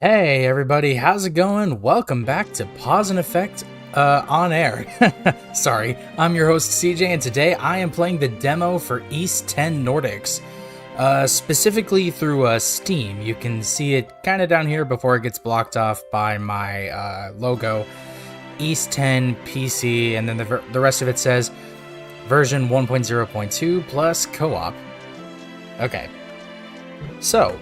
Hey everybody, how's it going? Welcome back to Pause and Effect on air. Sorry, I'm your host CJ, and today I am playing the demo for East 10 Nordics, specifically through Steam. You can see it kind of down here before it gets blocked off by my logo, East 10 PC, and then the rest of it says version 1.0.2 plus co-op. Okay, so,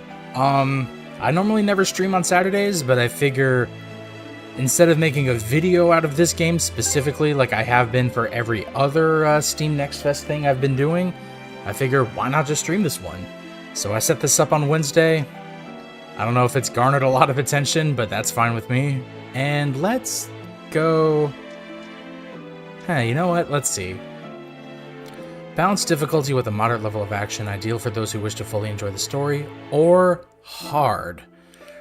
I normally never stream on Saturdays, but I figure instead of making a video out of this game specifically, like I have been for every other Steam Next Fest thing I've been doing, I figure why not just stream this one? So I set this up on Wednesday. I don't know if it's garnered a lot of attention, but that's fine with me. And let's go... Hey, you know what? Let's see. Balance difficulty with a moderate level of action, ideal for those who wish to fully enjoy the story, or hard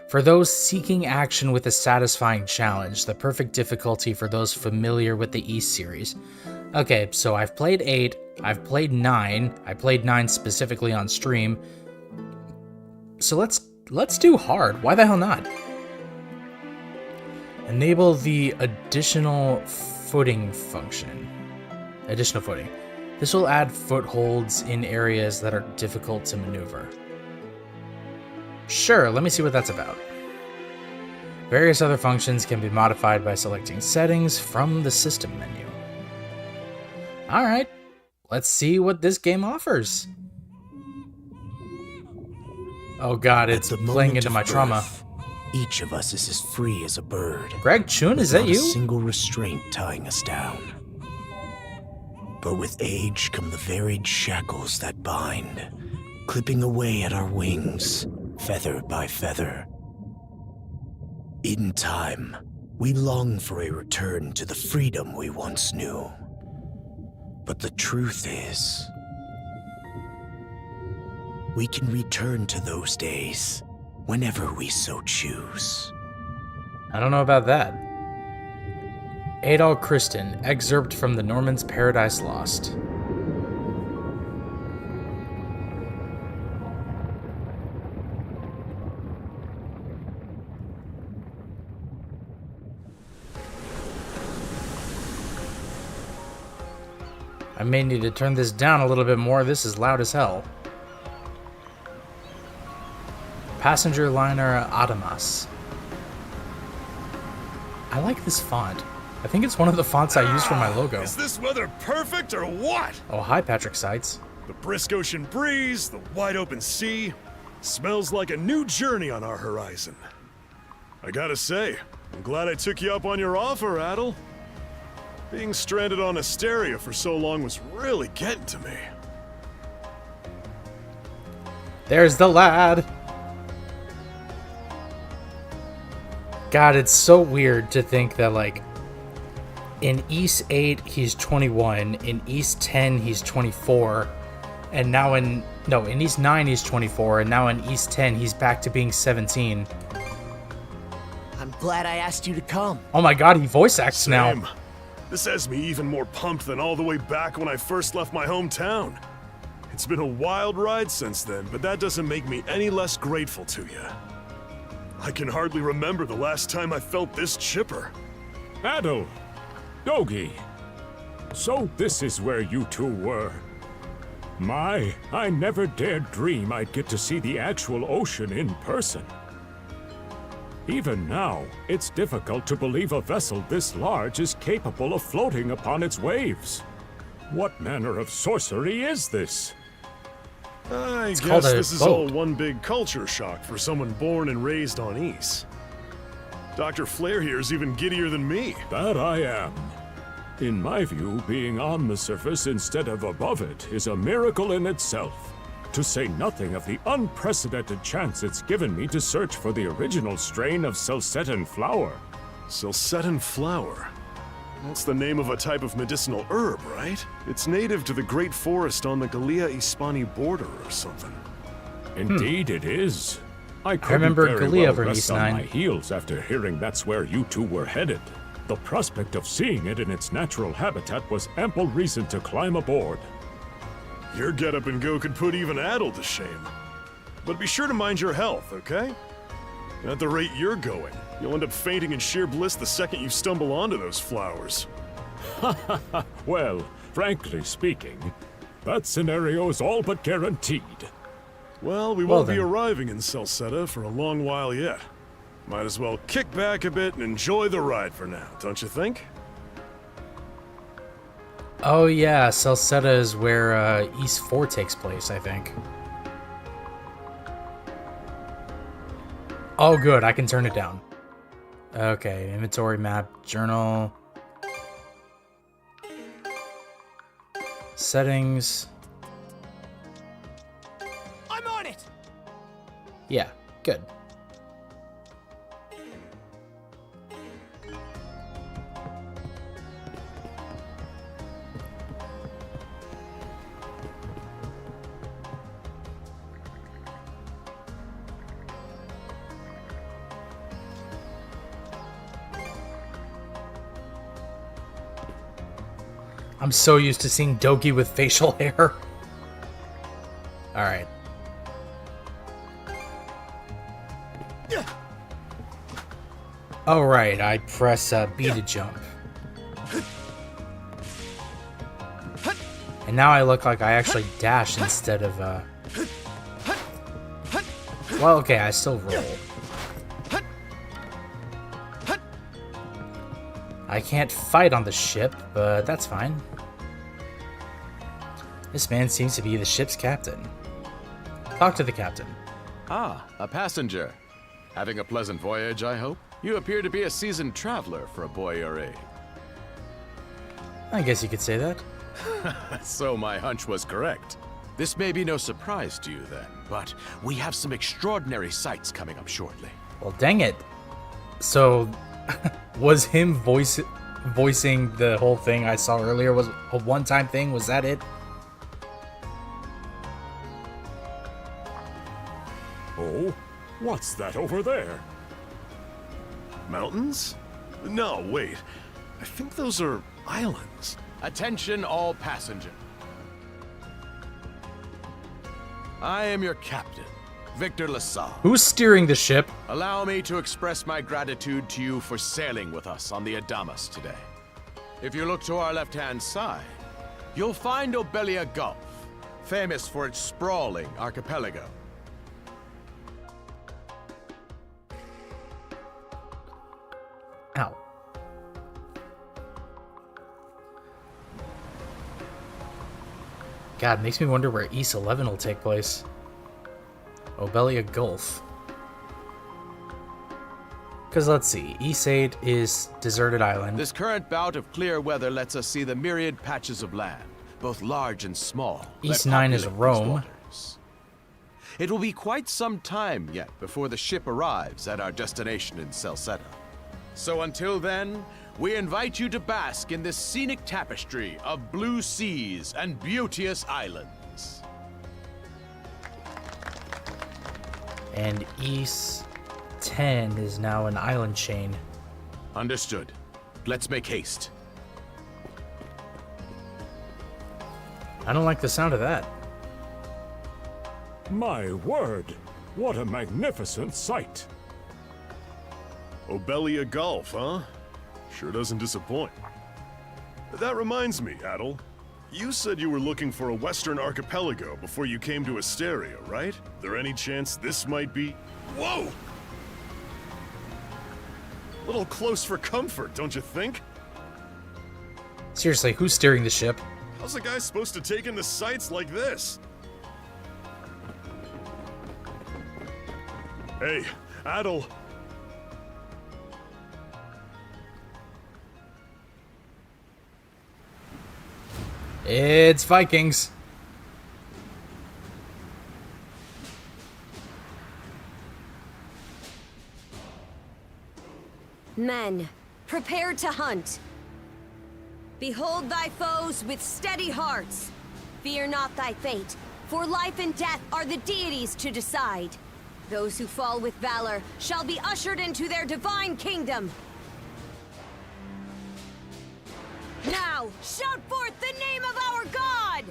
for those seeking action with a satisfying challenge, the perfect difficulty for those familiar with the East series. Okay, so I've played 8, I've played 9, I played 9 specifically on stream, so let's do hard. Why the hell not? Enable the additional footing function. Additional footing. This will add footholds in areas that are difficult to maneuver. Sure, let me see what that's about. Various other functions can be modified by selecting settings from the system menu. Alright, let's see what this game offers. Oh god, it's playing into my trauma. Each of us is as free as a bird. Greg Chun, is that you? Without a single restraint tying us down. But with age come the varied shackles that bind, clipping away at our wings, feather by feather. In time, we long for a return to the freedom we once knew. But the truth is, we can return to those days whenever we so choose. I don't know about that. Adol Christen, excerpt from the Norman's Paradise Lost. I may need to turn this down a little bit more. This is loud as hell. Passenger liner Adamas. I like this font. I think it's one of the fonts I use for my logo. Is this weather perfect or what? Oh, hi, Patrick Seitz. The brisk ocean breeze, the wide open sea. Smells like a new journey on our horizon. I gotta say, I'm glad I took you up on your offer, Adel. Being stranded on Asteria for so long was really getting to me. There's the lad. God, it's so weird to think that, like, in East 8, he's 21, in East 10, he's 24, and now in East 9, he's 24, and now in East 10, he's back to being 17. I'm glad I asked you to come. Oh my god, he voice acts now. This has me even more pumped than all the way back when I first left my hometown. It's been a wild ride since then, but that doesn't make me any less grateful to you. I can hardly remember the last time I felt this chipper. Adel! Dogi! So this is where you two were. My, I never dared dream I'd get to see the actual ocean in person. Even now, it's difficult to believe a vessel this large is capable of floating upon its waves. What manner of sorcery is this? I It's guess called a this is all boat. one big culture shock for someone born and raised on Ys. Dr. Flair here is even giddier than me. That I am. In my view, being on the surface instead of above it is a miracle in itself. To say nothing of the unprecedented chance it's given me to search for the original strain of Selcetan flower. Selcetan flower? That's the name of a type of medicinal herb, right? It's native to the Great Forest on the Gallia-Hispani border or something. Indeed it is. I remember couldn't very Gallia well over in rest East on 9. my heels after hearing that's where you two were headed. The prospect of seeing it in its natural habitat was ample reason to climb aboard. Your get-up and go could put even Adel to shame. But be sure to mind your health, okay? At the rate you're going, you'll end up fainting in sheer bliss the second you stumble onto those flowers. Well, frankly speaking, that scenario's all but guaranteed. Well, we won't be arriving in Celceta for a long while yet. Might as well kick back a bit and enjoy the ride for now, don't you think? Oh yeah, Celceta is where East 4 takes place, I think. Oh good, I can turn it down. Okay, inventory, map, journal. Settings. I'm on it! Yeah, good. I'm so used to seeing Dogi with facial hair. Alright. Alright, I press B to jump. And now I look like I actually dash instead of, Well, okay, I still roll. I can't fight on the ship, but that's fine. This man seems to be the ship's captain. Talk to the captain. Ah, a passenger. Having a pleasant voyage, I hope? You appear to be a seasoned traveler for a boy your age. I guess you could say that. So my hunch was correct. This may be no surprise to you then, but we have some extraordinary sights coming up shortly. Well, dang it. So, was him voicing the whole thing I saw earlier was a one-time thing? Was that it? Oh, what's that over there? Mountains? No, wait. I think those are islands. Attention all passengers. I am your captain, Victor LaSalle. Who's steering the ship? Allow me to express my gratitude to you for sailing with us on the Adamas today. If you look to our left-hand side, you'll find Obelia Gulf, famous for its sprawling archipelago. Ow. God, makes me wonder where East 11 will take place. Obelia Gulf. Because let's see, East 8 is deserted island. This current bout of clear weather lets us see the myriad patches of land, both large and small. East that 9 is populate these Rome. waters. It will be quite some time yet before the ship arrives at our destination in Celceta. So until then, we invite you to bask in this scenic tapestry of blue seas and beauteous islands. And East 10 is now an island chain. Understood. Let's make haste. I don't like the sound of that. My word, what a magnificent sight. Obelia Gulf, huh? Sure doesn't disappoint. That reminds me, Adel. You said you were looking for a western archipelago before you came to Asteria, right? There any chance this might be... Whoa! A little close for comfort, don't you think? Seriously, who's steering the ship? How's a guy supposed to take in the sights like this? Hey, Adel. It's Vikings. Men, prepare to hunt. Behold thy foes with steady hearts. Fear not thy fate, for life and death are the deities to decide. Those who fall with valor shall be ushered into their divine kingdom. Now, shout forth the name of our God!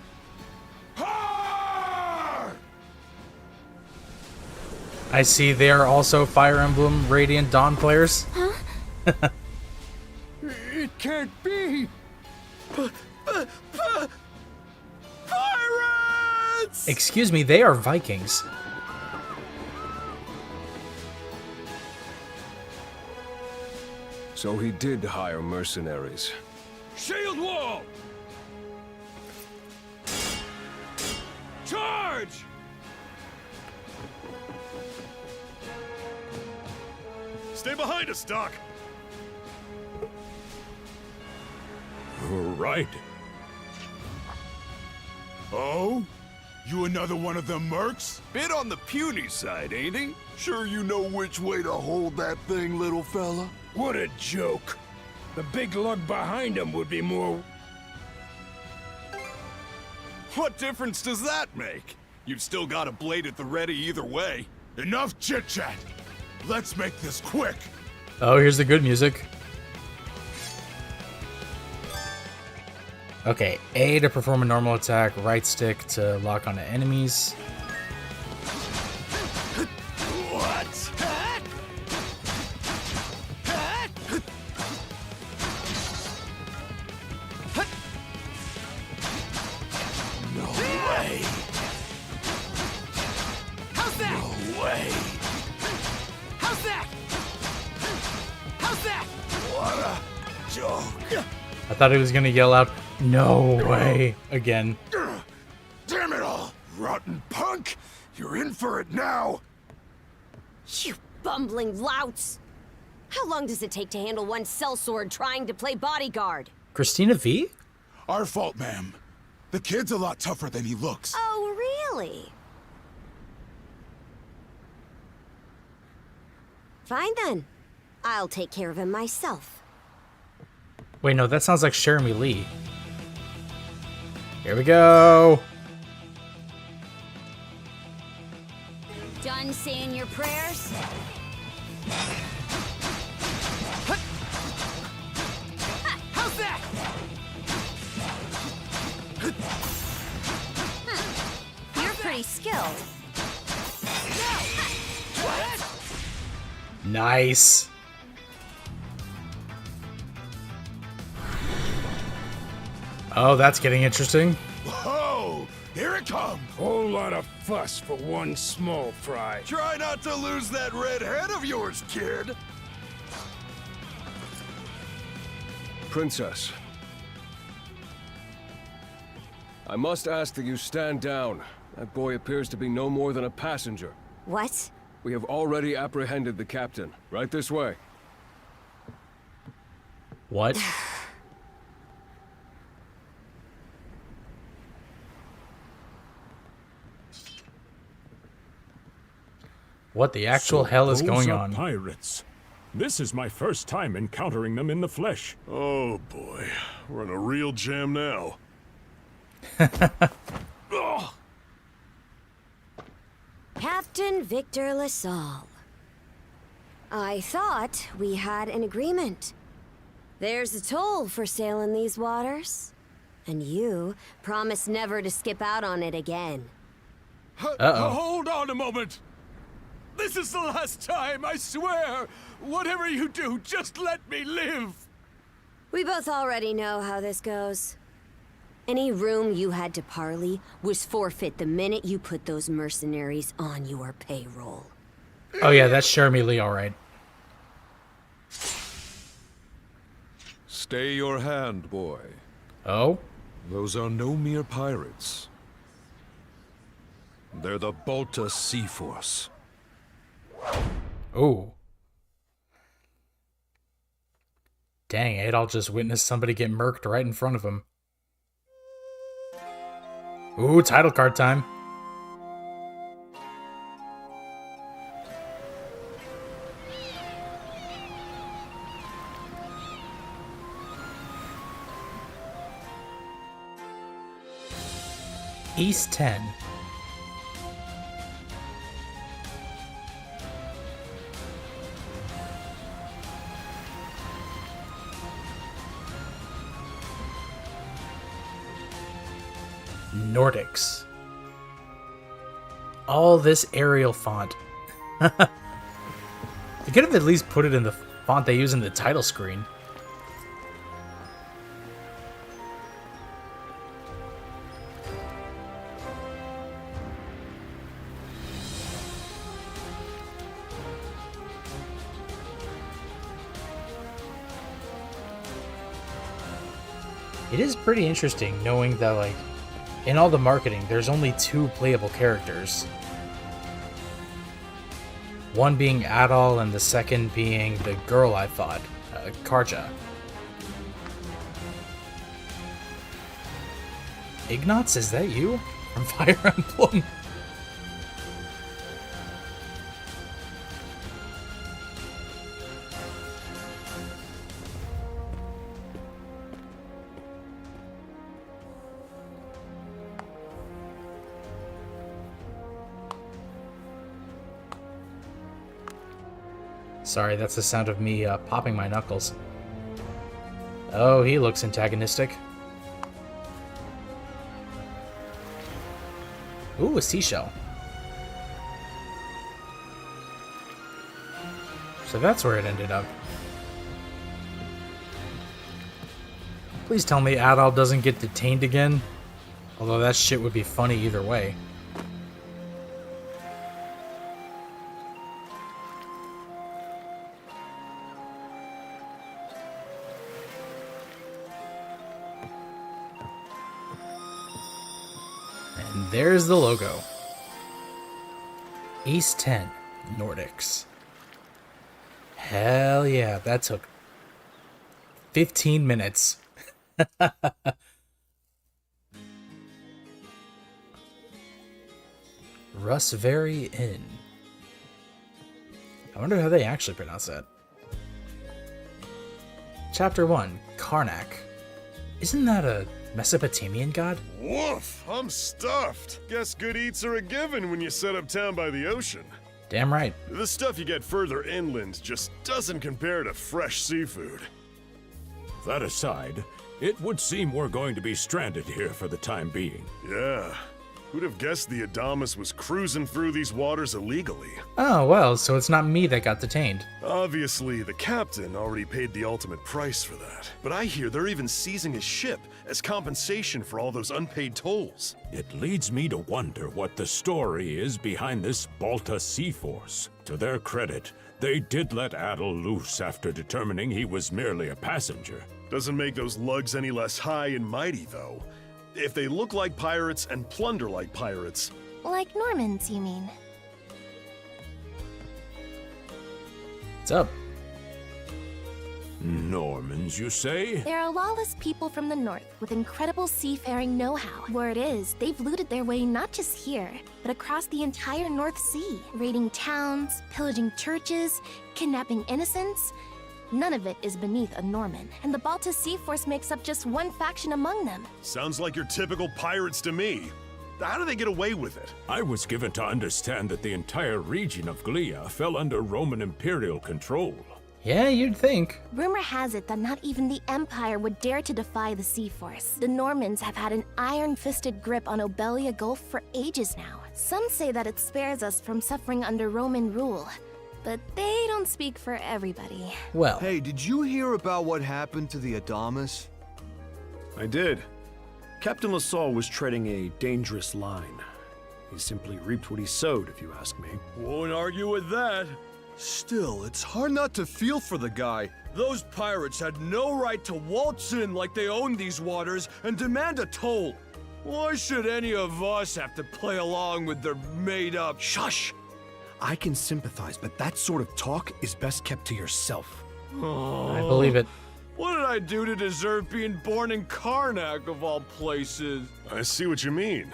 I see they are also Fire Emblem Radiant Dawn players. It can't be! Pirates! Excuse me, they are Vikings. So he did hire mercenaries. Shield wall! Charge! Stay behind us, Doc. Right. Oh? You another one of them mercs? Bit on the puny side, ain't he? Sure you know which way to hold that thing, little fella? What a joke. The big lug behind him would be more... What difference does that make? You've still got a blade at the ready either way. Enough chit-chat! Let's make this quick! Oh, here's the good music. Okay, A to perform a normal attack, right stick to lock onto enemies. What? No way! How's that? No way! How's that? How's that? What a joke! I thought he was gonna yell out, "No way!" again. Damn it all! Rotten punk! You're in for it now! You bumbling louts! How long does it take to handle one sellsword trying to play bodyguard? Christina V? Our fault, ma'am. The kid's a lot tougher than he looks. Oh, really? Fine then. I'll take care of him myself. Wait, no, that sounds like Jeremy Lee. Here we go. Done saying your prayers? How's that? You're pretty skilled. Nice. Oh, that's getting interesting. Whoa! Here it comes! Whole lot of fuss for one small fry. Try not to lose that red head of yours, kid! Princess. I must ask that you stand down. That boy appears to be no more than a passenger. What? We have already apprehended the captain. Right this way. What? What the actual hell is Those going are on? Pirates. This is my first time encountering them in the flesh. Oh boy, we're in a real jam now. Captain Victor LaSalle. I thought we had an agreement. There's a toll for sailing these waters. And you promised never to skip out on it again. Uh-oh. Hold on a moment! This is the last time, I swear! Whatever you do, just let me live! We both already know how this goes. Any room you had to parley was forfeit the minute you put those mercenaries on your payroll. Oh yeah, that's Jeremy Lee, alright. Stay your hand, boy. Oh? Those are no mere pirates. They're the Balta Sea Force. Ooh. Dang, Adol just witnessed somebody get murked right in front of him. Ooh, title card time. East 10. Nordics. All this Arial font. You could have at least put it in the font they use in the title screen. It is pretty interesting knowing that, like, in all the marketing, there's only 2 playable characters. One being Adol and the second being the girl I fought, Karja. Ignatz, is that you? From Fire Emblem? Sorry, that's the sound of me popping my knuckles. Oh, he looks antagonistic. Ooh, a seashell. So that's where it ended up. Please tell me Adol doesn't get detained again. Although that shit would be funny either way. And there's the logo. East 10, Nordics. Hell yeah, that took 15 minutes. Russveri Inn. I wonder how they actually pronounce that. Chapter 1, Karnak. Isn't that a Mesopotamian god? Woof! I'm stuffed. Guess good eats are a given when you set up town by the ocean. Damn right. The stuff you get further inland just doesn't compare to fresh seafood. That aside, it would seem we're going to be stranded here for the time being. Yeah. Who'd have guessed the Adamus was cruising through these waters illegally? Oh, well, so it's not me that got detained. Obviously, the captain already paid the ultimate price for that. But I hear they're even seizing his ship as compensation for all those unpaid tolls. It leads me to wonder what the story is behind this Balta Sea Force. To their credit, they did let Adol loose after determining he was merely a passenger. Doesn't make those lugs any less high and mighty, though. If they look like pirates and plunder like pirates... Like Normans, you mean? What's up? Normans, you say? They're a lawless people from the north with incredible seafaring know-how. Word is, they've looted their way not just here, but across the entire North Sea, raiding towns, pillaging churches, kidnapping innocents. None of it is beneath a Norman, and the Balta Sea Force makes up just one faction among them. Sounds like your typical pirates to me. How do they get away with it? I was given to understand that the entire region of Glia fell under Roman Imperial control. Yeah, you'd think. Rumor has it that not even the Empire would dare to defy the Sea Force. The Normans have had an iron-fisted grip on Obelia Gulf for ages now. Some say that it spares us from suffering under Roman rule. But they don't speak for everybody. Well. Hey, did you hear about what happened to the Adamus? I did. Captain LaSalle was treading a dangerous line. He simply reaped what he sowed, if you ask me. Won't argue with that. Still, it's hard not to feel for the guy. Those pirates had no right to waltz in like they owned these waters and demand a toll. Why should any of us have to play along with their made-up... Shush! I can sympathize, but that sort of talk is best kept to yourself. I believe it. What did I do to deserve being born in Karnak, of all places? I see what you mean.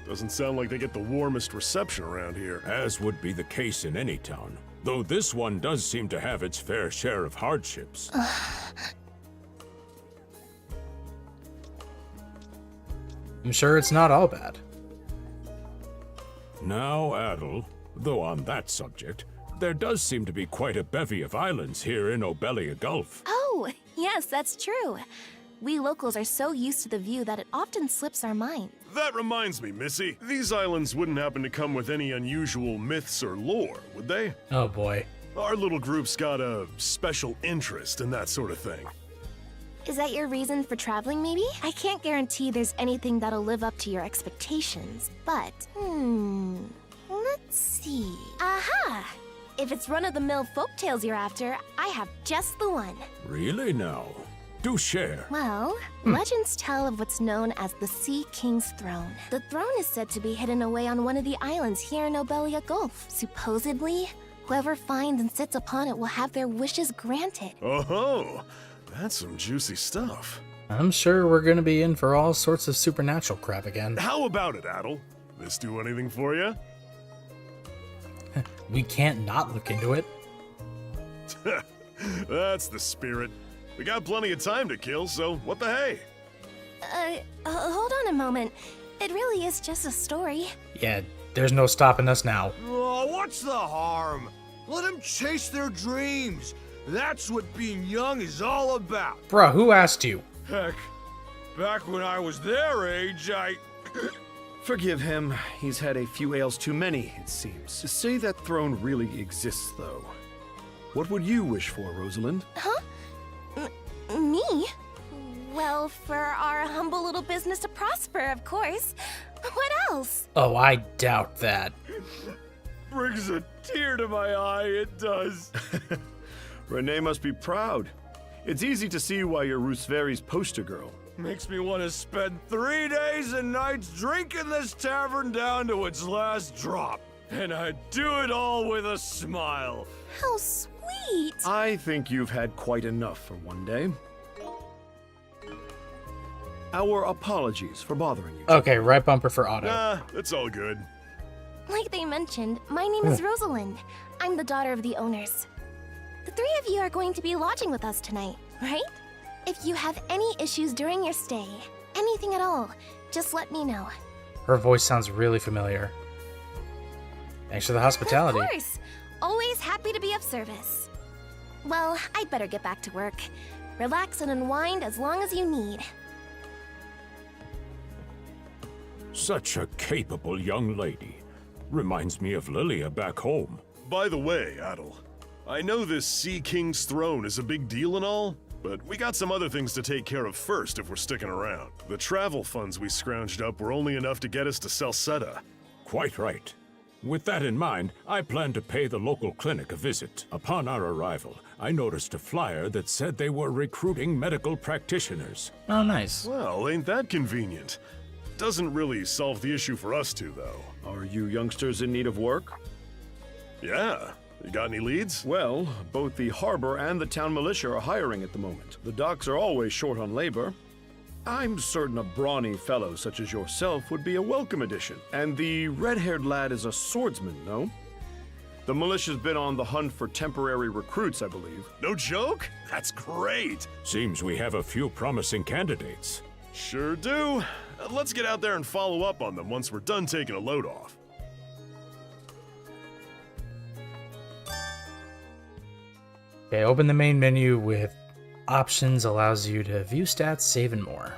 Doesn't sound like they get the warmest reception around here. As would be the case in any town. Though this one does seem to have its fair share of hardships. I'm sure it's not all bad. Now, Adol, though on that subject, there does seem to be quite a bevy of islands here in Obelia Gulf. Oh, yes, that's true. We locals are so used to the view that it often slips our mind. that reminds me, Missy. These islands wouldn't happen to come with any unusual myths or lore, would they? Oh boy. Our little group's got a special interest in that sort of thing. Is that your reason for traveling, maybe? I can't guarantee there's anything that'll live up to your expectations, but, let's see. Aha! If it's run-of-the-mill folktales you're after, I have just the one. Really now? Do share. Well, legends tell of what's known as the Sea King's throne. The throne is said to be hidden away on one of the islands here in Obelia Gulf. Supposedly, whoever finds and sits upon it will have their wishes granted. Oh, that's some juicy stuff. I'm sure we're gonna be in for all sorts of supernatural crap again. How about it, Adel? This do anything for you? We can't not look into it. That's the spirit. We got plenty of time to kill, so what the hey? Hold on a moment. It really is just a story. Yeah, there's no stopping us now. Oh, what's the harm? Let them chase their dreams. That's what being young is all about. Bruh, who asked you? Heck, back when I was their age, Forgive him. He's had a few ales too many, it seems. To say that throne really exists, though. What would you wish for, Rosalind? Huh? Me? Well, for our humble little business to prosper, of course. What else? Oh, I doubt that. Brings a tear to my eye, it does. Renee must be proud. It's easy to see why you're Rooseveri's poster girl. Makes me want to spend 3 days and nights drinking this tavern down to its last drop. And I'd do it all with a smile. How sweet! I think you've had quite enough for one day. Our apologies for bothering you. Okay, right bumper for Otto. Nah, it's all good. Like they mentioned, my name is Rosalind. I'm the daughter of the owners. The three of you are going to be lodging with us tonight, right? If you have any issues during your stay, anything at all, just let me know. Her voice sounds really familiar. Thanks for the hospitality. Of course! Always happy to be of service. Well, I'd better get back to work. Relax and unwind as long as you need. Such a capable young lady. Reminds me of Lilia back home. By the way, Adel, I know this Sea King's throne is a big deal and all, but we got some other things to take care of first if we're sticking around. The travel funds we scrounged up were only enough to get us to Celceta. Quite right. With that in mind, I plan to pay the local clinic a visit. Upon our arrival, I noticed a flyer that said they were recruiting medical practitioners. Oh, nice. Well, ain't that convenient? Doesn't really solve the issue for us two, though. Are you youngsters in need of work? Yeah. You got any leads? Well, both the harbor and the town militia are hiring at the moment. The docks are always short on labor. I'm certain a brawny fellow such as yourself would be a welcome addition. And the red-haired lad is a swordsman, no? The militia's been on the hunt for temporary recruits, I believe. No joke? That's great! Seems we have a few promising candidates. Sure do. Let's get out there and follow up on them once we're done taking a load off. Okay, open the main menu with options, allows you to view stats, save, and more.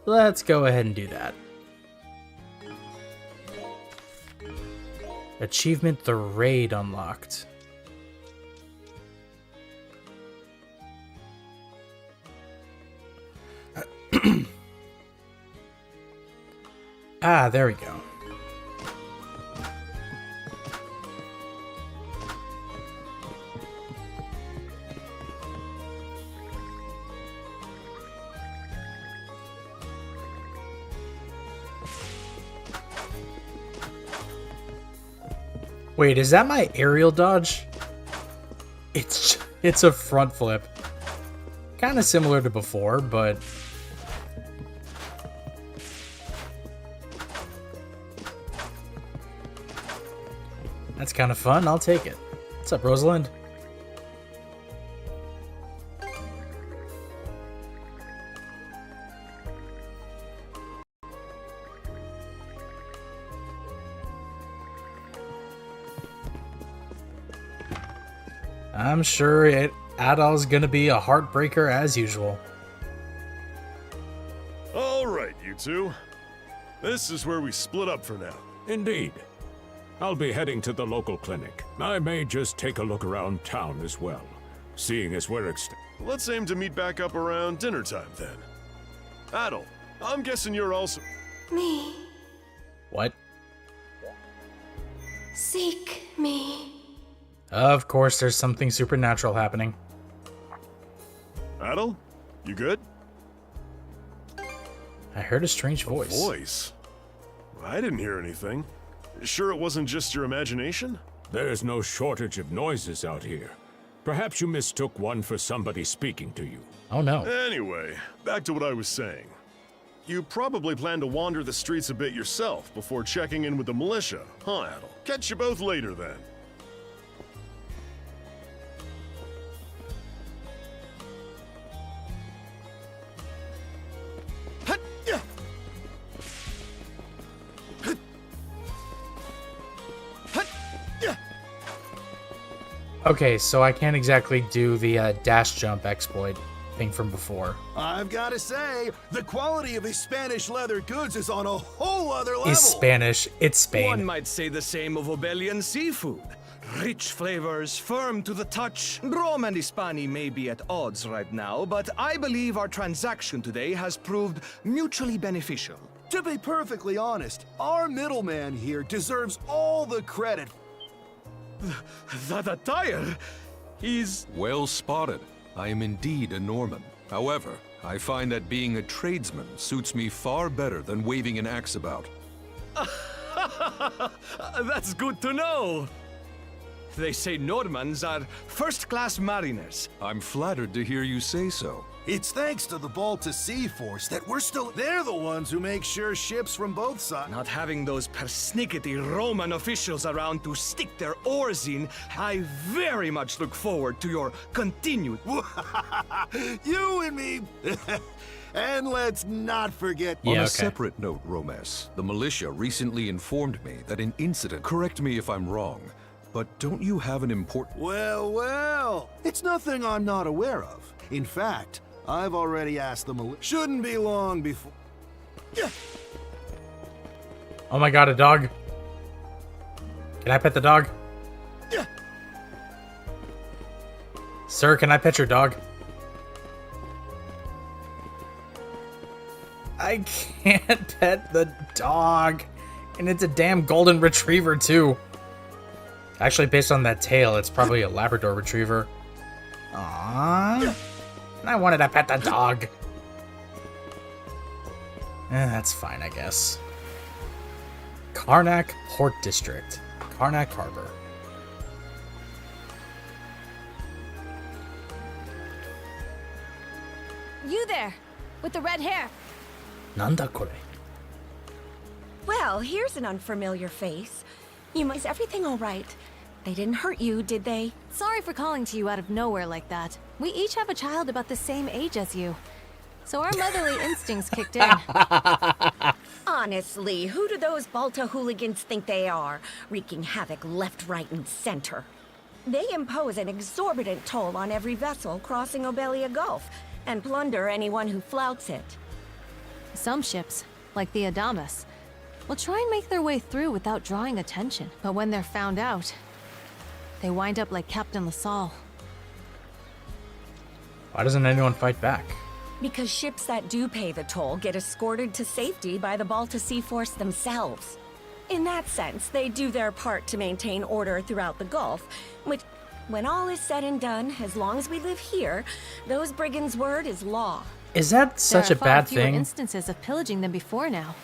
Let's go ahead and do that. Achievement: the raid unlocked. Ah, there we go. Wait, is that my aerial dodge? It's a front flip. Kind of similar to before, but that's kind of fun. I'll take it. What's up, Rosalind? I'm sure Adol's gonna be a heartbreaker as usual. All right, you two. This is where we split up for now. Indeed. I'll be heading to the local clinic. I may just take a look around town as well, seeing as we're Let's aim to meet back up around dinner time then. Adol, I'm guessing you're also... Me. What? Seek me. Of course, there's something supernatural happening. Adol, you good? I heard a strange voice. Voice? I didn't hear anything. Sure it wasn't just your imagination? There's no shortage of noises out here. Perhaps you mistook one for somebody speaking to you. Oh no. Anyway, back to what I was saying. You probably plan to wander the streets a bit yourself before checking in with the militia, huh, Adol? Catch you both later then. Okay, so I can't exactly do the dash jump exploit thing from before. I've got to say, the quality of these Spanish leather goods is on a whole other level. Is Spanish. It's Spain. One might say the same of Obelian seafood. Rich flavors, firm to the touch. Rome and Hispani may be at odds right now, but I believe our transaction today has proved mutually beneficial. To be perfectly honest, our middleman here deserves all the credit. That attire, he's... Well spotted. I am indeed a Norman. However, I find that being a tradesman suits me far better than waving an axe about. That's good to know. They say Normans are first-class mariners. I'm flattered to hear you say so. It's thanks to the Balta Sea Force that we're still... They're the ones who make sure ships from both sides... Not having those persnickety Roman officials around to stick their oars in, I very much look forward to your continued... You and me... And let's not forget... On a separate note, Romes, the militia recently informed me that an incident... Correct me if I'm wrong, but don't you have an important... Well, it's nothing I'm not aware of. In fact, I've already asked the militia. Shouldn't be long before... Oh my god, a dog. Can I pet the dog? Sir, can I pet your dog? I can't pet the dog. And it's a damn golden retriever, too. Actually, based on that tail, it's probably a Labrador retriever. Aww. I wanted to pet the dog. That's fine, I guess. Karnak Port District. Karnak Harbor. You there, with the red hair. Nanda kore? Well, here's an unfamiliar face. Is everything all right? They didn't hurt you, did they? Sorry for calling to you out of nowhere like that. We each have a child about the same age as you. So our motherly instincts kicked in. Honestly, who do those Balta hooligans think they are? Wreaking havoc left, right, and center. They impose an exorbitant toll on every vessel crossing Obelia Gulf, and plunder anyone who flouts it. Some ships, like the Adamas, will try and make their way through without drawing attention. But when they're found out, they wind up like Captain LaSalle. Why doesn't anyone fight back? Because ships that do pay the toll get escorted to safety by the Balta Sea Force themselves. In that sense, they do their part to maintain order throughout the Gulf, which, when all is said and done, as long as we live here, those brigands' word is law. Is that such a bad There are far fewer thing? instances of pillaging than before now.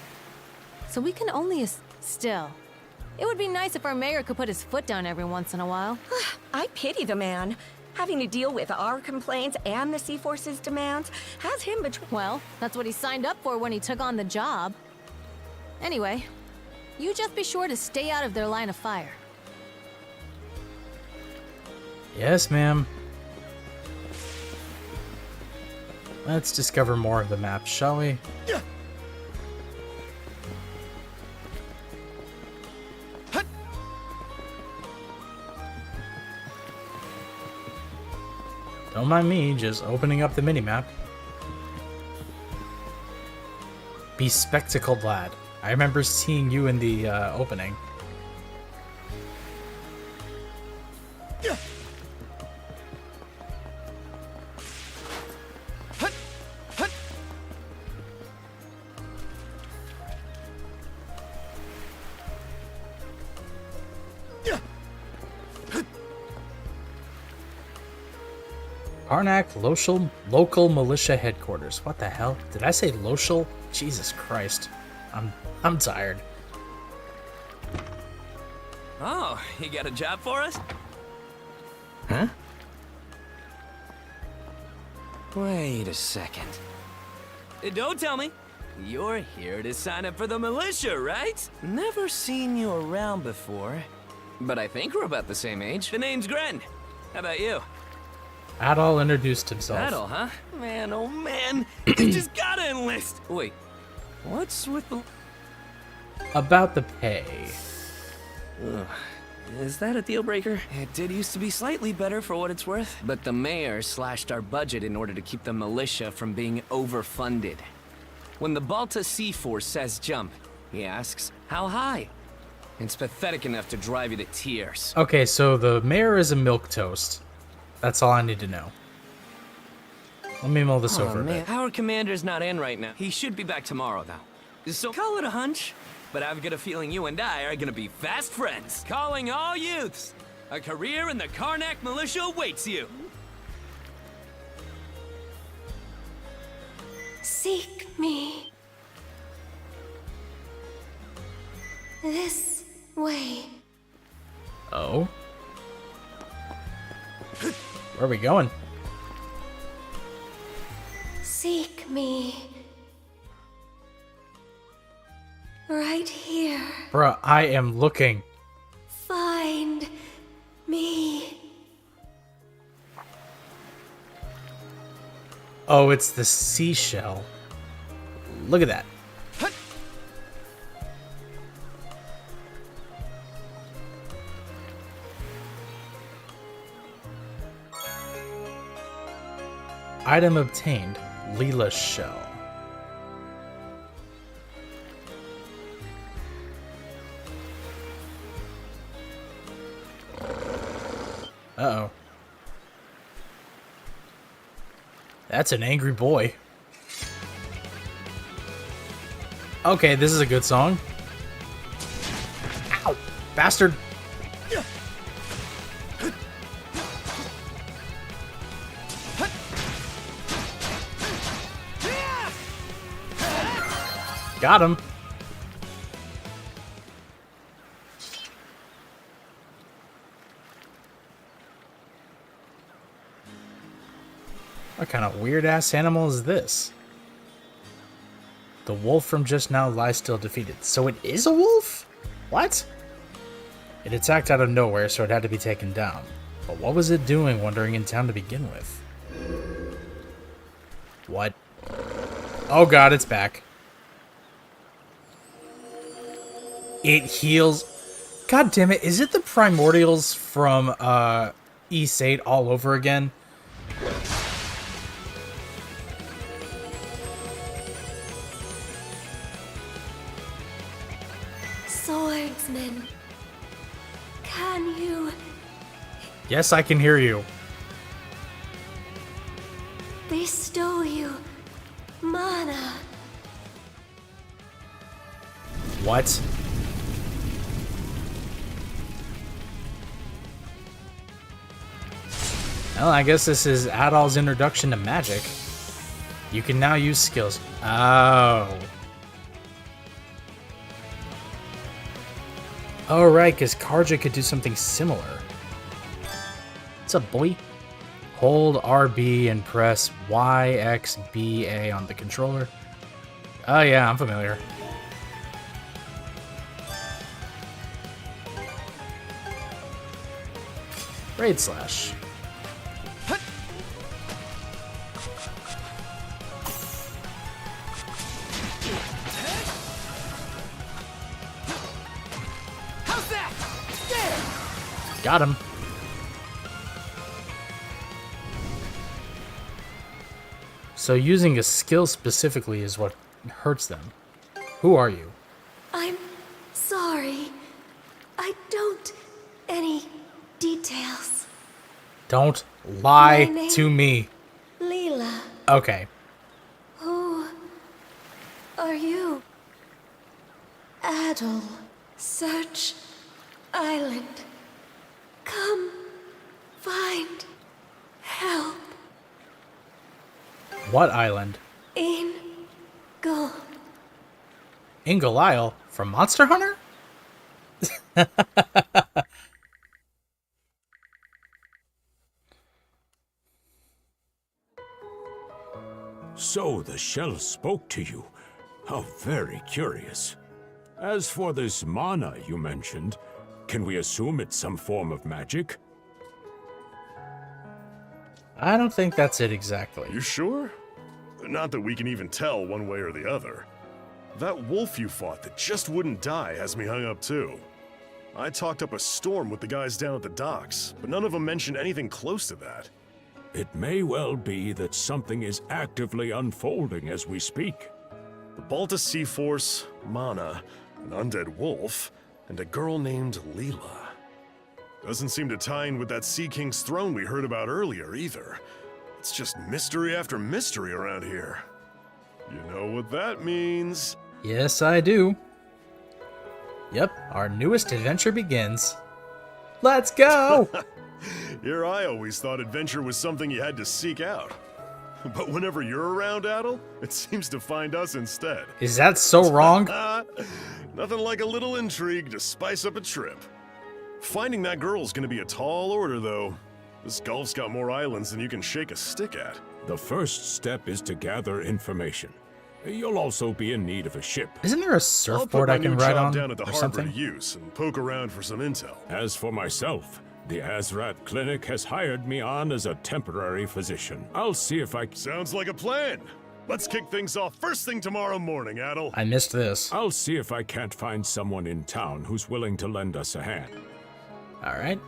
So we can only still. It would be nice if our mayor could put his foot down every once in a while. I pity the man. Having to deal with our complaints and the Sea Force's demands has him between... Well, that's what he signed up for when he took on the job. Anyway, you just be sure to stay out of their line of fire. Yes, ma'am. Let's discover more of the map, shall we? Don't mind me, just opening up the minimap. Bespectacled lad. I remember seeing you in the opening. Karnak local militia headquarters. What the hell? Did I say local? Jesus Christ. I'm tired. Oh, you got a job for us? Huh? Wait a second. Don't tell me. You're here to sign up for the militia, right? Never seen you around before. But I think we're about the same age. The name's Gren. How about you? Adol introduced himself. Adol, huh? Man, oh man. You just gotta enlist. Wait, what's with the... About the pay. Ugh. Is that a deal breaker? It did used to be slightly better for what it's worth. But the mayor slashed our budget in order to keep the militia from being overfunded. When the Balta Sea Force says jump, he asks, how high? It's pathetic enough to drive you to tears. Okay, so the mayor is a milquetoast. That's all I need to know. Let me mull this over a bit. Our commander's not in right now. He should be back tomorrow, though. So call it a hunch, but I've got a feeling you and I are gonna be fast friends. Calling all youths. A career in the Karnak militia awaits you. Seek me. This way. Oh? Where are we going? Seek me. Right here. Bruh, I am looking. Find me. Oh, it's the seashell. Look at that. Item obtained. Leela's shell. Uh-oh. That's an angry boy. Okay, this is a good song. Ow! Bastard! Got him. What kind of weird-ass animal is this? The wolf from just now lies still defeated. So it is a wolf? What? It attacked out of nowhere, so it had to be taken down. But what was it doing wandering in town to begin with? What? Oh god, it's back. It heals. God damn it, is it the primordials from East 8 all over again? Swordsman. Can you... Yes, I can hear you. bestow you mana? What? Well, I guess this is Adol's introduction to magic. You can now use skills. Oh. Oh, right, because Karja could do something similar. What's up, boy? Hold RB and press YXBA on the controller. Oh, yeah, I'm familiar. Raid slash. Got him. So using a skill specifically is what hurts them. Who are you? I'm sorry. I don't... any details. Don't My lie name- to me. Leela. Okay. Who are you? Adel. Search Island. Come find help. What island? In go. Ingle Isle from Monster Hunter? So the shell spoke to you. How very curious. As for this mana you mentioned, can we assume it's some form of magic? I don't think that's it exactly. You sure? Not that we can even tell one way or the other. That wolf you fought that just wouldn't die has me hung up too. I talked up a storm with the guys down at the docks, but none of them mentioned anything close to that. It may well be that something is actively unfolding as we speak. The Balta Sea Force, Mana, an undead wolf, and a girl named Leela. Doesn't seem to tie in with that Sea King's throne we heard about earlier either. It's just mystery after mystery around here. You know what that means. Yes, I do. Yep, our newest adventure begins. Let's go! Here I always thought adventure was something you had to seek out. But whenever you're around, Adel, it seems to find us instead. Is that so wrong? Nothing like a little intrigue to spice up a trip. Finding that girl's gonna be a tall order, though. This Gulf's got more islands than you can shake a stick at. The first step is to gather information. You'll also be in need of a ship. Isn't there a surfboard I can ride on down at the or harbor something? to use and poke around for some intel. As for myself, the Azrat Clinic has hired me on as a temporary physician. I'll see if I... Sounds like a plan. Let's kick things off first thing tomorrow morning, Adel. I missed this. I'll see if I can't find someone in town who's willing to lend us a hand. All right.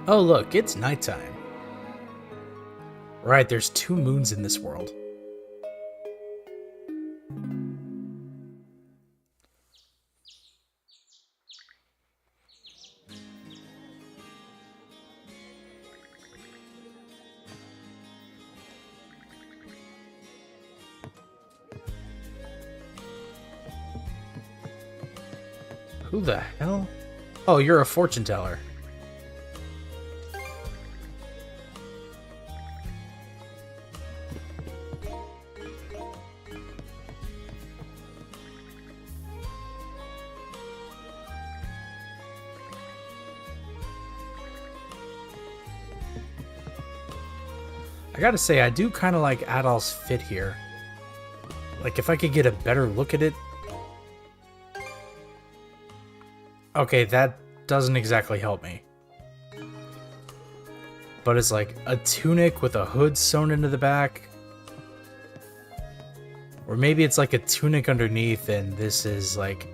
Oh, look, it's nighttime. Right, there's 2 moons in this world. Who the hell? Oh, you're a fortune teller. I gotta say, I do kind of like Adol's fit here. Like, if I could get a better look at it. Okay, that doesn't exactly help me. But it's like a tunic with a hood sewn into the back. Or maybe it's like a tunic underneath and this is like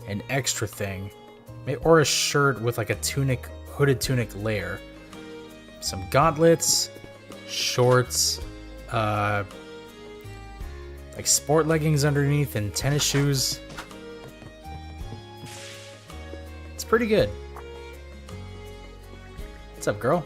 an extra thing. Or a shirt with like a tunic, hooded tunic layer. Some gauntlets, shorts, like sport leggings underneath and tennis shoes. It's pretty good. What's up, girl?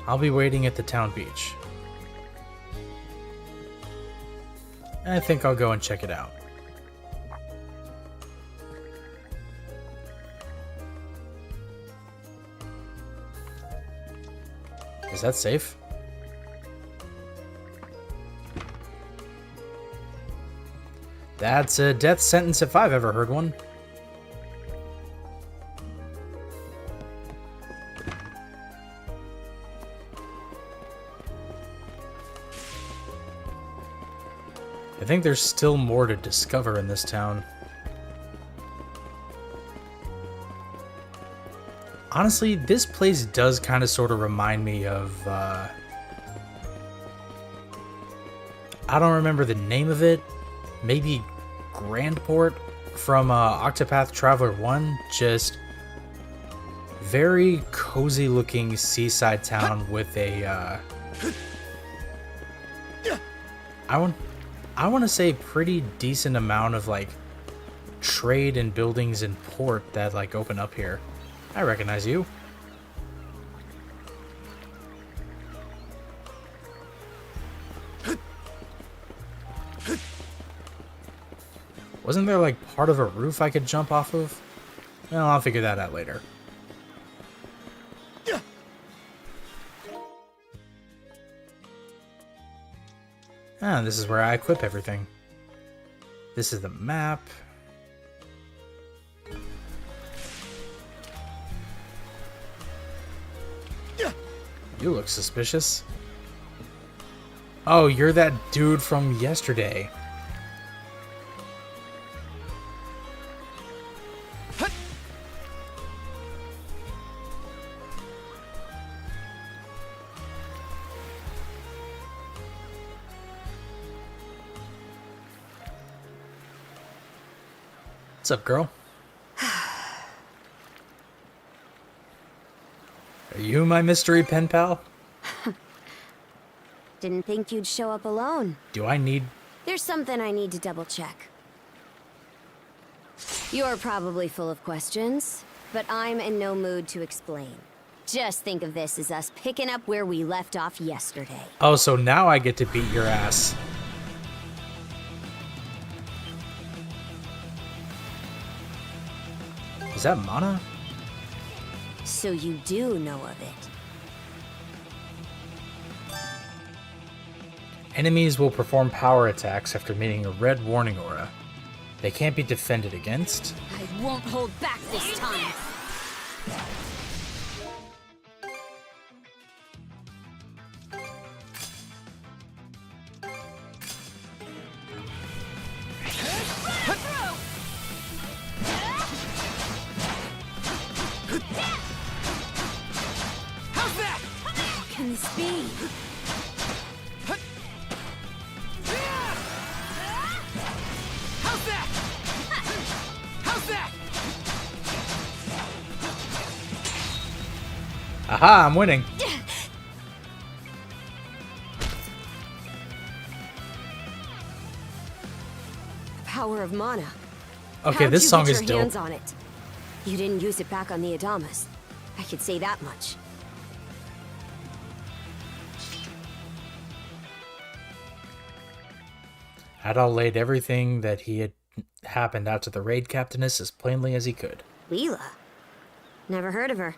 I'll be waiting at the town beach. And I think I'll go and check it out. Is that safe? That's a death sentence if I've ever heard one. I think there's still more to discover in this town. Honestly, this place does kind of sort of remind me of I don't remember the name of it. Maybe Grandport from Octopath Traveler 1. Just very cozy looking seaside town with a I want to say pretty decent amount of like trade and buildings and port that like open up here. I recognize you. Wasn't there like part of a roof I could jump off of? Well, I'll figure that out later. Ah, this is where I equip everything. This is the map. You look suspicious. Oh, you're that dude from yesterday. What's up, girl? Are you my mystery pen pal? Didn't think you'd show up alone. Do I need... There's something I need to double check. You're probably full of questions, but I'm in no mood to explain. Just think of this as us picking up where we left off yesterday. Oh, so now I get to beat your ass. Is that mana? So you do know of it. Enemies will perform power attacks after meeting a red warning aura. They can't be defended against. I won't hold back this time. How's that? What can this be? How's that? How's that? Aha, I'm winning. The power of mana. Okay, How'd this you song get is your dope. hands on it? You didn't use it back on the Adamas. I could say that much. Adal laid everything that he had happened out to the raid captainess as plainly as he could. Leela? Never heard of her.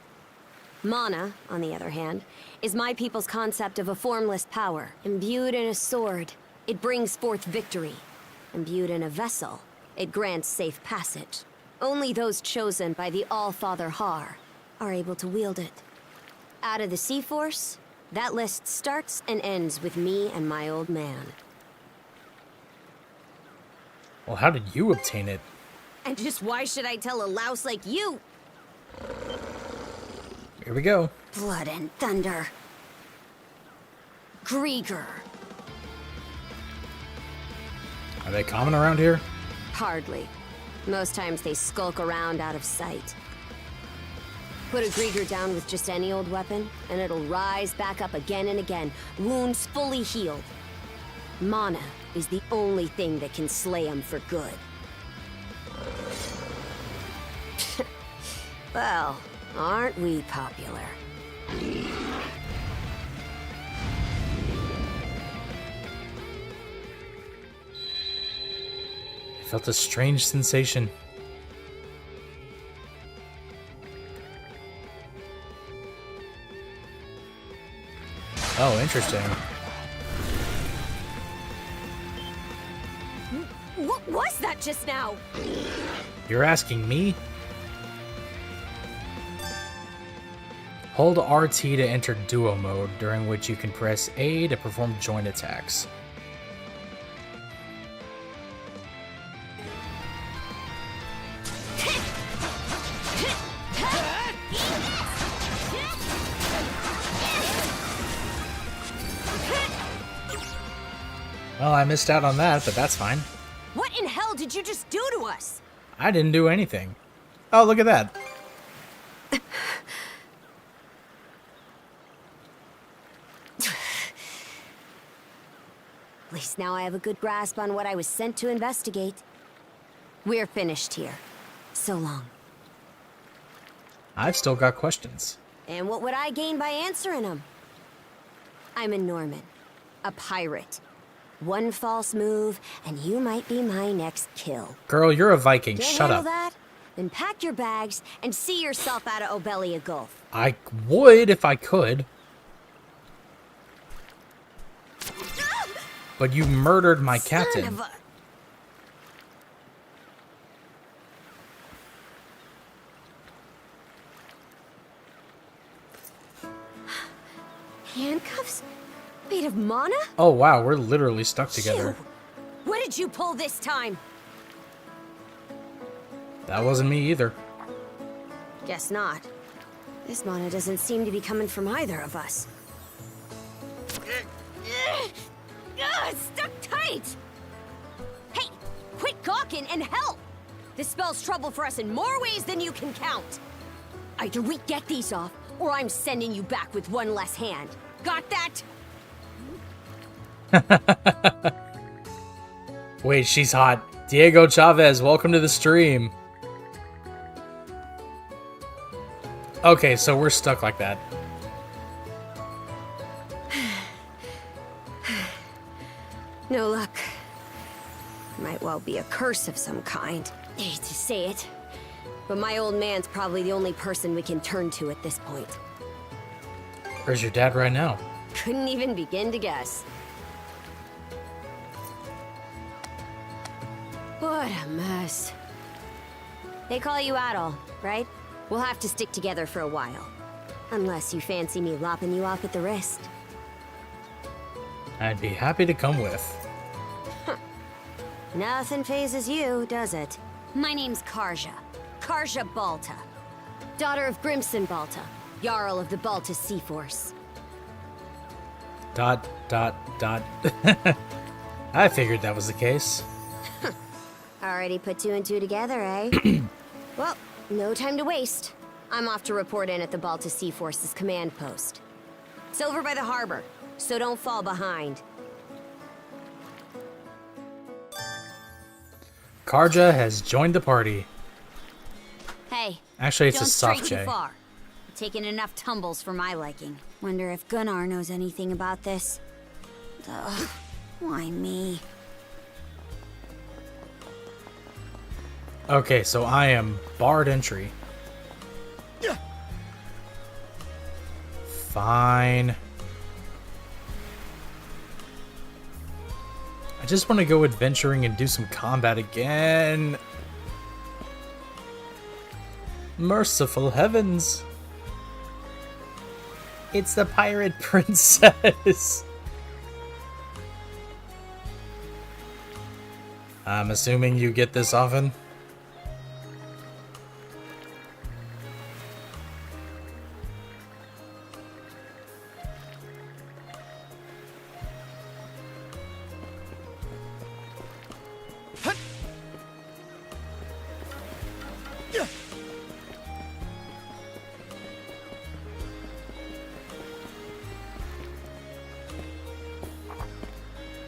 Mana, on the other hand, is my people's concept of a formless power. Imbued in a sword, it brings forth victory. Imbued in a vessel, it grants safe passage. Only those chosen by the All-Father Har are able to wield it. Out of the Sea Force, that list starts and ends with me and my old man. Well, how did you obtain it? And just why should I tell a louse like you? Here we go. Blood and thunder. Grieger. Are they common around here? Hardly. Most times they skulk around out of sight. Put a Grieger down with just any old weapon, and it'll rise back up again and again, wounds fully healed. Mana is the only thing that can slay him for good. Well, aren't we popular? I felt a strange sensation. Oh, interesting. What was that just now? You're asking me? Hold RT to enter duo mode, during which you can press A to perform joint attacks. Well, I missed out on that, but that's fine. What in hell did you just do to us? I didn't do anything. Oh, look at that. At least now I have a good grasp on what I was sent to investigate. We're finished here. So long. I've still got questions. And what would I gain by answering them? I'm a Norman. A pirate. One false move, and you might be my next kill. Girl, you're a Viking. Can't Shut handle up. that? Then pack your bags and see yourself out of Obelia Gulf. I would if I could. But you murdered my captain. Son of a... Handcuffs? Made of mana? Oh wow, we're literally stuck together. What did you pull this time? That wasn't me either. Guess not. This mana doesn't seem to be coming from either of us. It's stuck tight! Hey, quit gawking and help! This spells trouble for us in more ways than you can count. Either we get these off, or I'm sending you back with one less hand. Got that? Wait, she's hot. Diego Chavez, welcome to the stream. Okay, so we're stuck like that. No luck. Might well be a curse of some kind. I hate to say it, but my old man's probably the only person we can turn to at this point. Where's your dad right now? Couldn't even begin to guess. What a mess. They call you Adol, right? We'll have to stick together for a while. Unless you fancy me lopping you off at the wrist. I'd be happy to come with. Nothing phases you, does it? My name's Karja. Karja Balta. Daughter of Grimson Balta, Jarl of the Balta Sea Force. ... I figured that was the case. Already put two and two together, eh? Well, no time to waste. I'm off to report in at the Balta Sea Force's command post. It's over by the harbor, so don't fall behind. Karja has joined the party. Hey. Actually, it's don't a soft stray J. too far. Taking enough tumbles for my liking. Wonder if Gunnar knows anything about this. Ugh, why me? Okay, so I am barred entry. Fine. I just want to go adventuring and do some combat again. Merciful heavens. It's the pirate princess. I'm assuming you get this often.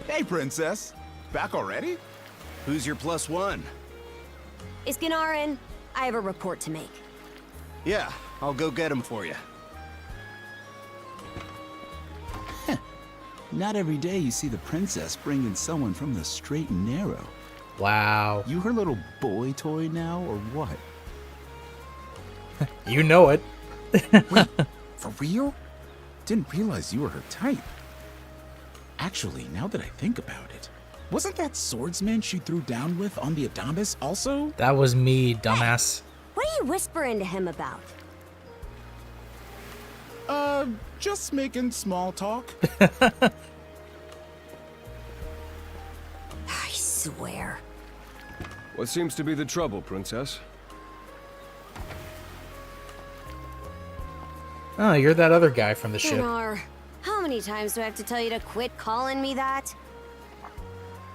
Hey, Princess. Back already? Who's your plus one? Is Gunnar in? I have a report to make. Yeah, I'll go get him for you. Not every day you see the princess bring in someone from the straight and narrow. Wow. You her little boy toy now, or what? You know it. Wait, for real? Didn't realize you were her type. Actually, now that I think about it, wasn't that swordsman she threw down with on the Adamas also? That was me, dumbass. What are you whispering to him about? Just making small talk. I swear. What seems to be the trouble, Princess? Oh, you're that other guy from the ship. Gunnar, how many times do I have to tell you to quit calling me that?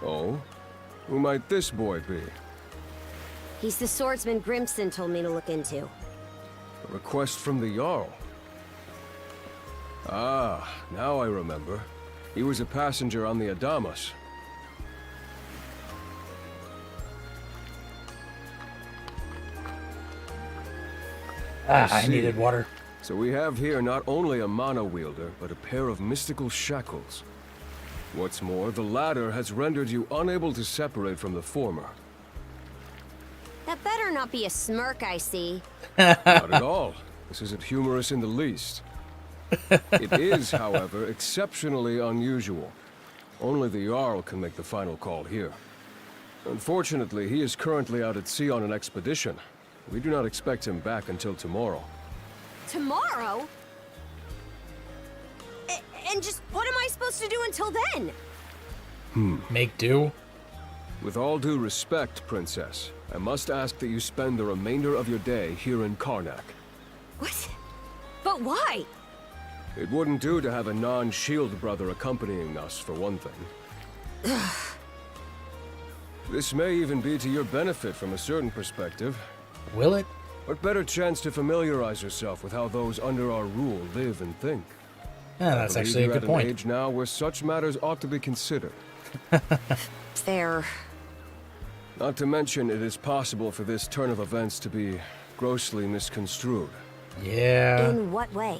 Oh? Who might this boy be? He's the swordsman Grimson told me to look into. A request from the Jarl. Ah, now I remember. He was a passenger on the Adamas. I needed water. So we have here not only a mana wielder, but a pair of mystical shackles. What's more, the latter has rendered you unable to separate from the former. That better not be a smirk I see. Not at all. This isn't humorous in the least. It is, however, exceptionally unusual. Only the Jarl can make the final call here. Unfortunately, he is currently out at sea on an expedition. We do not expect him back until tomorrow. Tomorrow? And just what am I supposed to do until then? Make do? With all due respect, Princess, I must ask that you spend the remainder of your day here in Karnak. What? But why? It wouldn't do to have a non-shield brother accompanying us, for one thing. This may even be to your benefit from a certain perspective. Will it? What better chance to familiarize yourself with how those under our rule live and think? Yeah, that's actually a good point. You're at an age now where such matters ought to be considered. Fair. Not to mention, it is possible for this turn of events to be grossly misconstrued. Yeah. In what way?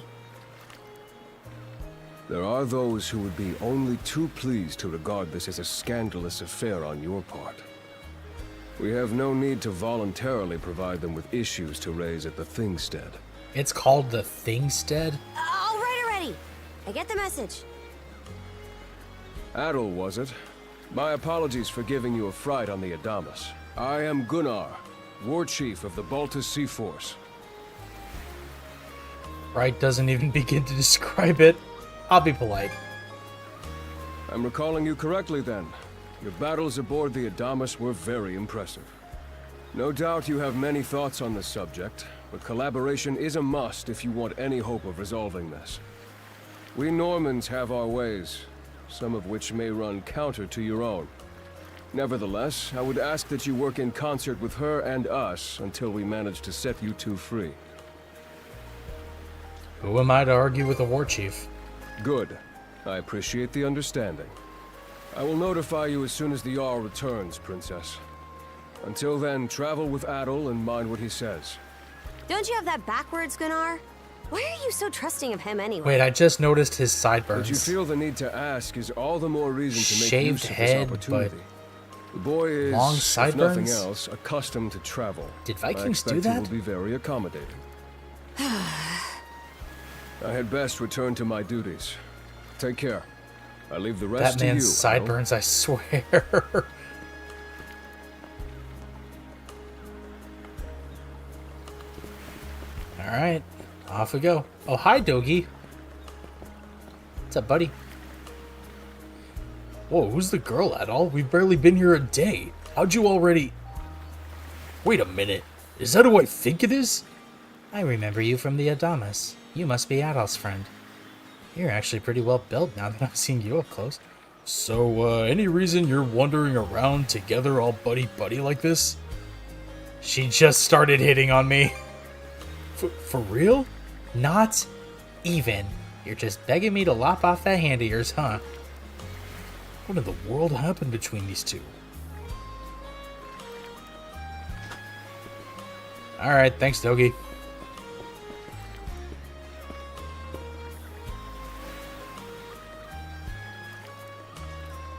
There are those who would be only too pleased to regard this as a scandalous affair on your part. We have no need to voluntarily provide them with issues to raise at the Thingstead. It's called the Thingstead? All right already. I get the message. Adel, was it? My apologies for giving you a fright on the Adamas. I am Gunnar, War Chief of the Baltus Sea Force. Right doesn't even begin to describe it. I'll be polite. I'm recalling you correctly then. Your battles aboard the Adamas were very impressive. No doubt you have many thoughts on this subject, but collaboration is a must if you want any hope of resolving this. We Normans have our ways, some of which may run counter to your own. Nevertheless, I would ask that you work in concert with her and us until we manage to set you two free. Who am I to argue with the war chief? Good. I appreciate the understanding. I will notify you as soon as the Jarl returns, Princess. Until then, travel with Adel and mind what he says. Don't you have that backwards, Gunnar? Why are you so trusting of him anyway? Wait, I just noticed his sideburns. But you feel the need to ask is all the more reason to make Shaved use of head, this opportunity. The boy is, long if sideburns? nothing else, accustomed to travel. Did I Vikings expect do that? He will be very accommodating. I had best return to my duties. Take care. I leave the rest That man's to you. sideburns, I swear. Alright, off we go. Oh, hi, Dogi. What's up, buddy? Whoa, who's the girl at all? We've barely been here a day. How'd you already... Wait a minute. Is that who I think it is? I remember you from the Adamas. You must be Adolf's friend. You're actually pretty well built now that I'm seeing you up close. So, any reason you're wandering around together all buddy-buddy like this? She just started hitting on me. For real? Not even. You're just begging me to lop off that hand of yours, huh? What in the world happened between these two? Alright, thanks, Dogi.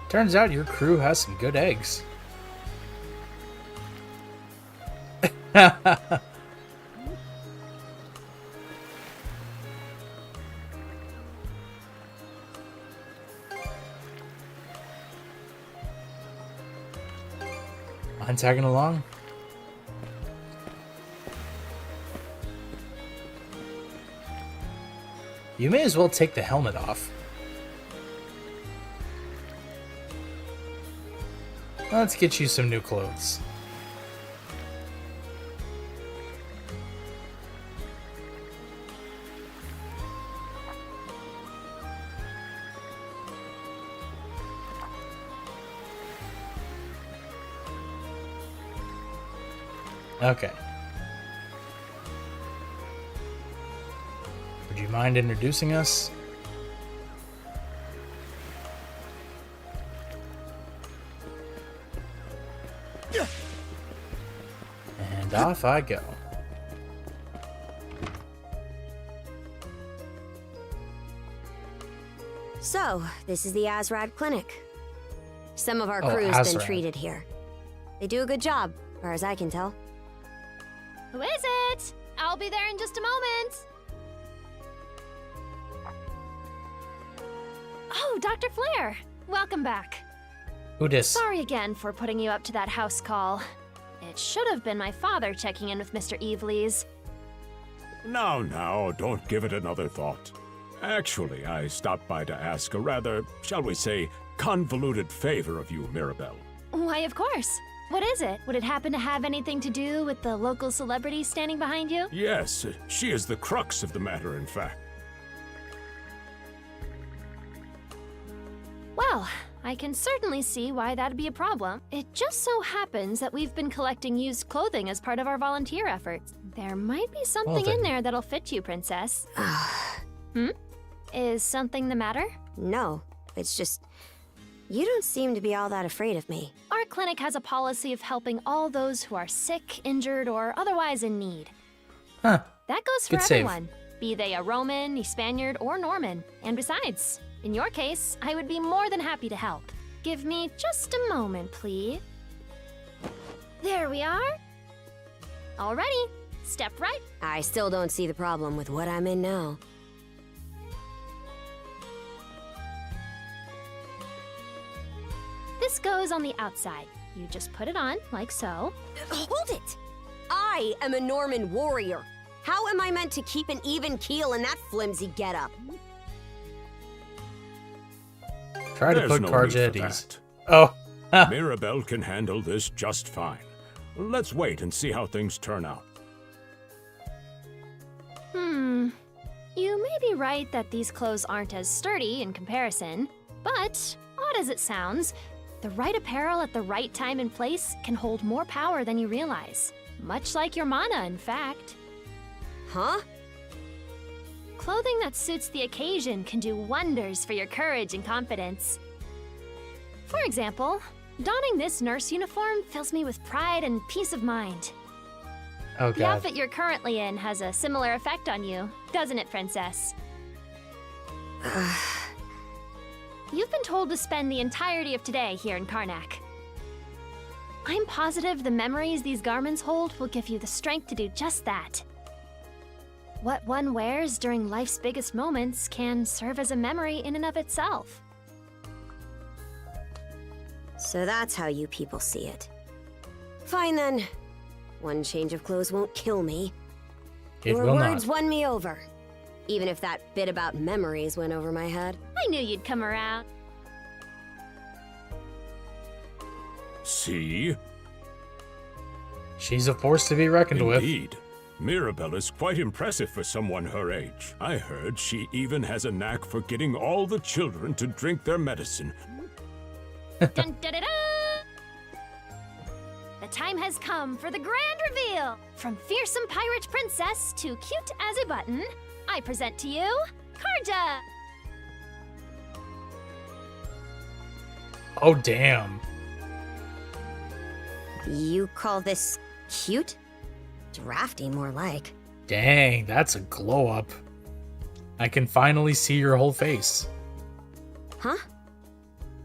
Turns out your crew has some good eggs. I'm tagging along. You may as well take the helmet off. Let's get you some new clothes. Okay. Would you mind introducing us? And off I go. So, this is the Azrad Clinic. Some of our Oh, crew's been Azrad. treated here. They do a good job, as far as I can tell. Who is it? I'll be there in just a moment. Oh, Dr. Flair. Welcome back. Who dis? Sorry again for putting you up to that house call. It should have been my father checking in with Mr. Evelees. Now, don't give it another thought. Actually, I stopped by to ask a rather, shall we say, convoluted favor of you, Mirabelle. Why, of course. What is it? Would it happen to have anything to do with the local celebrity standing behind you? Yes, she is the crux of the matter, in fact. Well, I can certainly see why that'd be a problem. It just so happens that we've been collecting used clothing as part of our volunteer efforts. There might be something in there that'll fit you, Princess. Is something the matter? No, it's just... You don't seem to be all that afraid of me. Our clinic has a policy of helping all those who are sick, injured, or otherwise in need. Huh. That goes for Good save. everyone, be they a Roman, a Spaniard, or Norman. And besides, in your case, I would be more than happy to help. Give me just a moment, please. There we are. Alrighty, step right. I still don't see the problem with what I'm in now. This goes on the outside. You just put it on, like so. Hold it! I am a Norman warrior. How am I meant to keep an even keel in that flimsy getup? Try to There's put no cards need at for ease. that. Oh. Mirabelle can handle this just fine. Let's wait and see how things turn out. You may be right that these clothes aren't as sturdy in comparison, but odd as it sounds, the right apparel at the right time and place can hold more power than you realize. Much like your mana, in fact. Huh? Clothing that suits the occasion can do wonders for your courage and confidence. For example, donning this nurse uniform fills me with pride and peace of mind. Oh, The God. outfit you're currently in has a similar effect on you, doesn't it, Princess? You've been told to spend the entirety of today here in Karnak. I'm positive the memories these garments hold will give you the strength to do just that. What one wears during life's biggest moments can serve as a memory in and of itself. So that's how you people see it. Fine then. One change of clothes won't kill me. It Your will words not. won me over. Even if that bit about memories went over my head. I knew you'd come around. See? She's a force to be reckoned with. Indeed. Mirabelle is quite impressive for someone her age. I heard she even has a knack for getting all the children to drink their medicine. Dun, dun, dun, dun. The time has come for the grand reveal! From fearsome pirate princess to cute as a button, I present to you, Karja! Oh, damn. You call this cute? Drafty, more like. Dang, that's a glow up. I can finally see your whole face. Huh?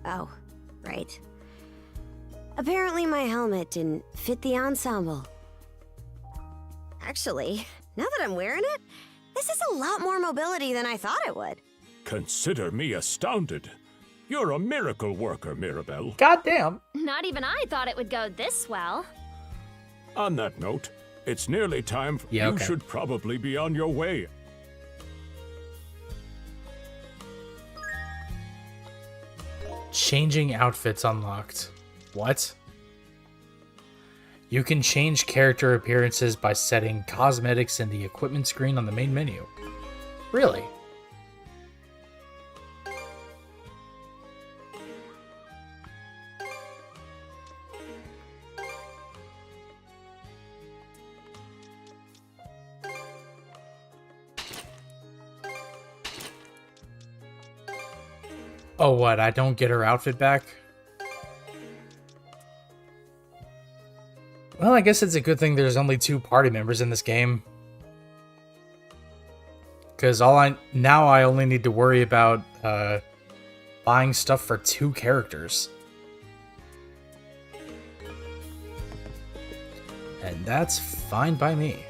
Oh, right. Apparently my helmet didn't fit the ensemble. Actually, now that I'm wearing it, this is a lot more mobility than I thought it would. Consider me astounded. You're a miracle worker, Mirabelle. Goddamn. Not even I thought it would go this well. On that note, it's nearly time for Yeah, you okay. should probably be on your way. Changing outfits unlocked. What? You can change character appearances by setting cosmetics in the equipment screen on the main menu. Really? Oh, what? I don't get her outfit back? Well, I guess it's a good thing there's only 2 party members in this game. Because now I only need to worry about buying stuff for 2 characters. And that's fine by me.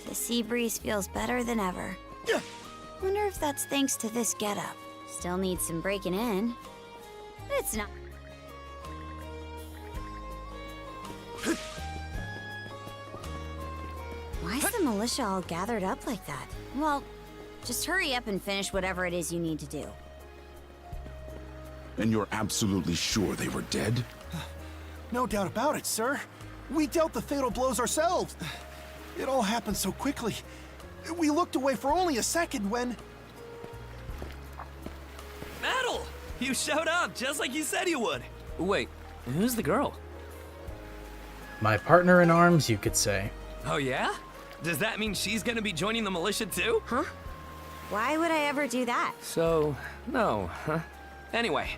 The sea breeze feels better than ever. Wonder if that's thanks to this getup. Still needs some breaking in. But it's not. Why is the militia all gathered up like that? Well, just hurry up and finish whatever it is you need to do. And you're absolutely sure they were dead? No doubt about it, sir. We dealt the fatal blows ourselves. It all happened so quickly. We looked away for only a second when... Metal! You showed up just like you said you would. Wait, who's the girl? My partner in arms, you could say. Oh yeah? Does that mean she's gonna be joining the militia too? Huh? Why would I ever do that? So, no, huh? Anyway,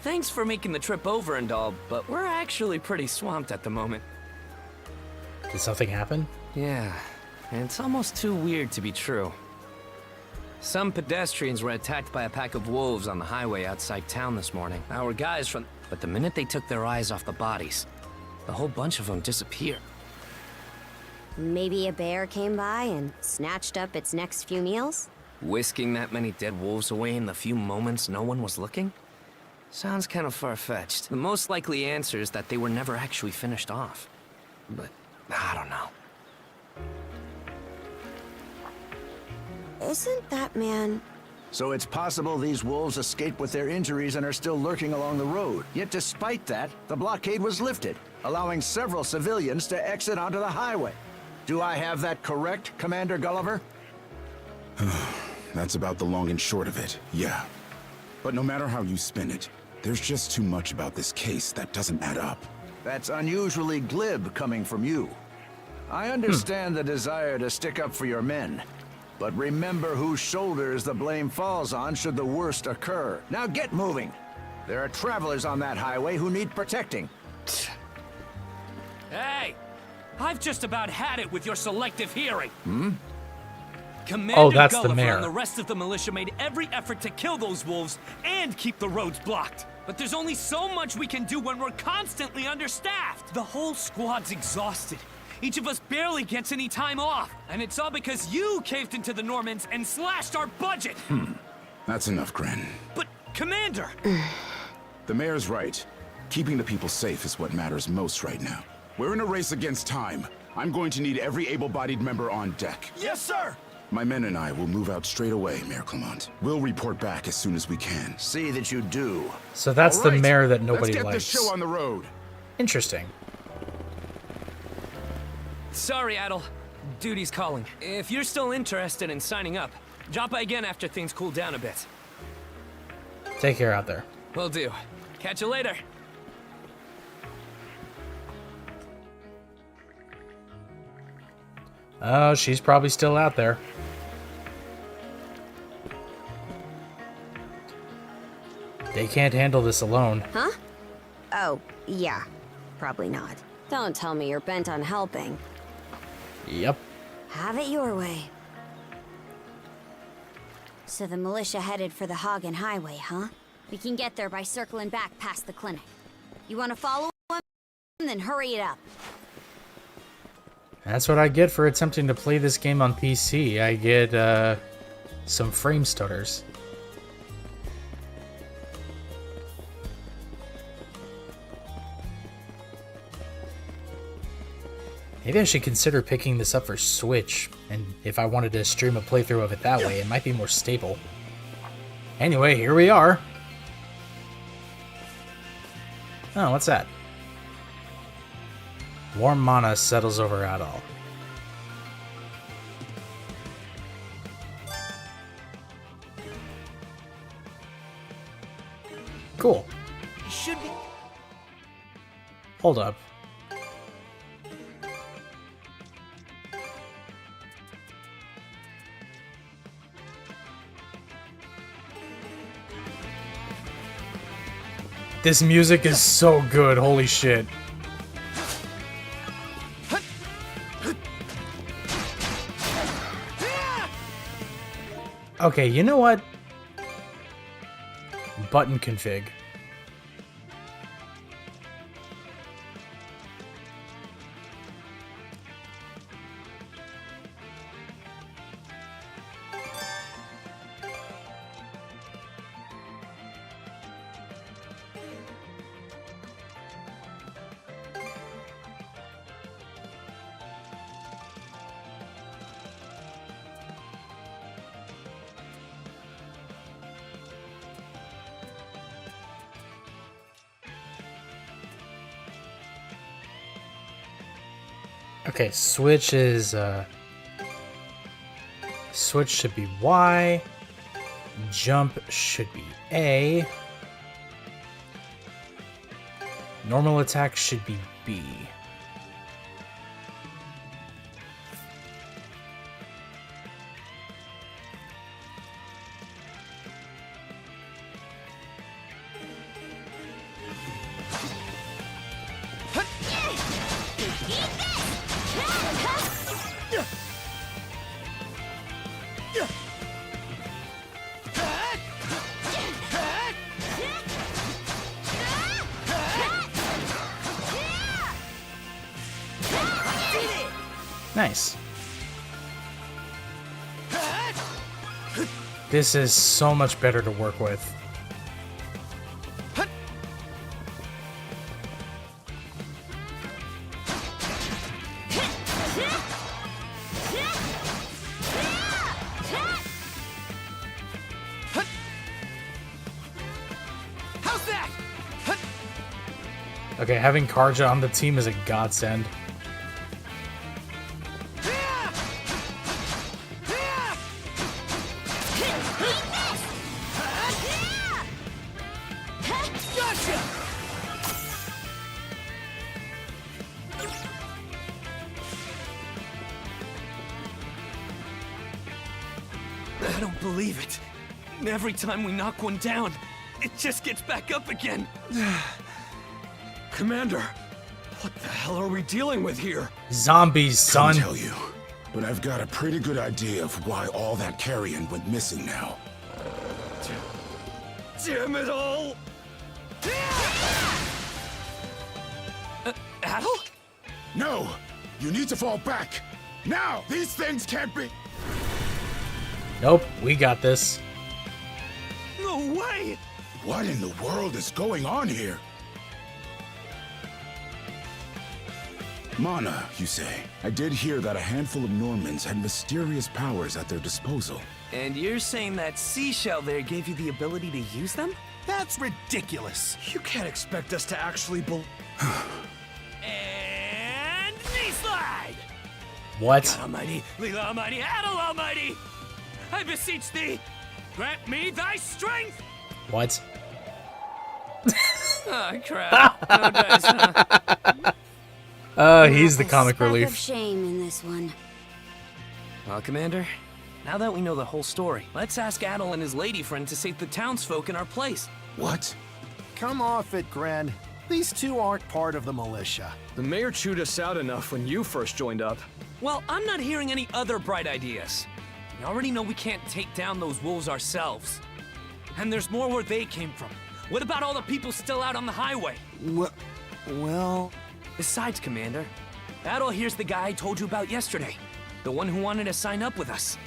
thanks for making the trip over and all, but we're actually pretty swamped at the moment. Did something happen? Yeah, it's almost too weird to be true. Some pedestrians were attacked by a pack of wolves on the highway outside town this morning. Our guys from... But the minute they took their eyes off the bodies, the whole bunch of them disappeared. Maybe a bear came by and snatched up its next few meals? Whisking that many dead wolves away in the few moments no one was looking? Sounds kind of far-fetched. The most likely answer is that they were never actually finished off. But, I don't know. Isn't that man... So it's possible these wolves escaped with their injuries and are still lurking along the road. Yet despite that, the blockade was lifted, allowing several civilians to exit onto the highway. Do I have that correct, Commander Gulliver? That's about the long and short of it, yeah. But no matter how you spin it, there's just too much about this case that doesn't add up. That's unusually glib coming from you. I understand the desire to stick up for your men, but remember whose shoulders the blame falls on should the worst occur. Now get moving. There are travelers on that highway who need protecting. Hey! I've just about had it with your selective hearing. Oh, that's the Gulliver mayor. and the rest of the militia made every effort to kill those wolves and keep the roads blocked. But there's only so much we can do when we're constantly understaffed. The whole squad's exhausted. Each of us barely gets any time off. And it's all because you caved into the Normans and slashed our budget. That's enough, Gren. But, Commander! The mayor's right. Keeping the people safe is what matters most right now. We're in a race against time. I'm going to need every able-bodied member on deck. Yes, sir! My men and I will move out straight away, Mayor Clement. We'll report back as soon as we can. See that you do. So that's the mayor that nobody Let's get likes. this show on the road. Interesting. Sorry, Adel. Duty's calling. If you're still interested in signing up, drop by again after things cool down a bit. Take care out there. Will do. Catch you later. Oh, she's probably still out there. They can't handle this alone. Huh? Oh, yeah. Probably not. Don't tell me you're bent on helping. Yep. Have it your way. So the militia headed for the Hagen Highway, huh? We can get there by circling back past the clinic. You want to follow them? Then hurry it up. That's what I get for attempting to play this game on PC. I get, some frame stutters. Maybe I should consider picking this up for Switch, and if I wanted to stream a playthrough of it that way, it might be more stable. Anyway, here we are. Oh, what's that? Warm mana settles over Adal. Cool. Should be. Hold up. This music is so good, holy shit. Okay, you know what? Button config. Okay, switch is, switch should be Y, jump should be A, normal attack should be B. Nice. This is so much better to work with. Okay, having Karja on the team is a godsend. I don't believe it. Every time we knock one down, it just gets back up again. Commander, what the hell are we dealing with here? Zombies, son. Can't tell you, but I've got a pretty good idea of why all that carrion went missing now. Damn it all! Adel? No! You need to fall back! Now! These things can't be... Nope, we got this. No way! What in the world is going on here? Mana, you say? I did hear that a handful of Normans had mysterious powers at their disposal. And you're saying that seashell there gave you the ability to use them? That's ridiculous. You can't expect us to actually And knee slide! What? God Almighty, Leela Almighty, Adel Almighty! I beseech thee, grant me thy strength! What? Oh, crap. No dice, huh? He's the comic Speck relief. of shame in this one. Well, Commander, now that we know the whole story, let's ask Adel and his lady friend to save the townsfolk in our place. What? Come off it, Gren. These two aren't part of the militia. The mayor chewed us out enough when you first joined up. Well, I'm not hearing any other bright ideas. We already know we can't take down those wolves ourselves. And there's more where they came from. What about all the people still out on the highway? Well... Besides, Commander, Adel here's the guy I told you about yesterday. The one who wanted to sign up with us.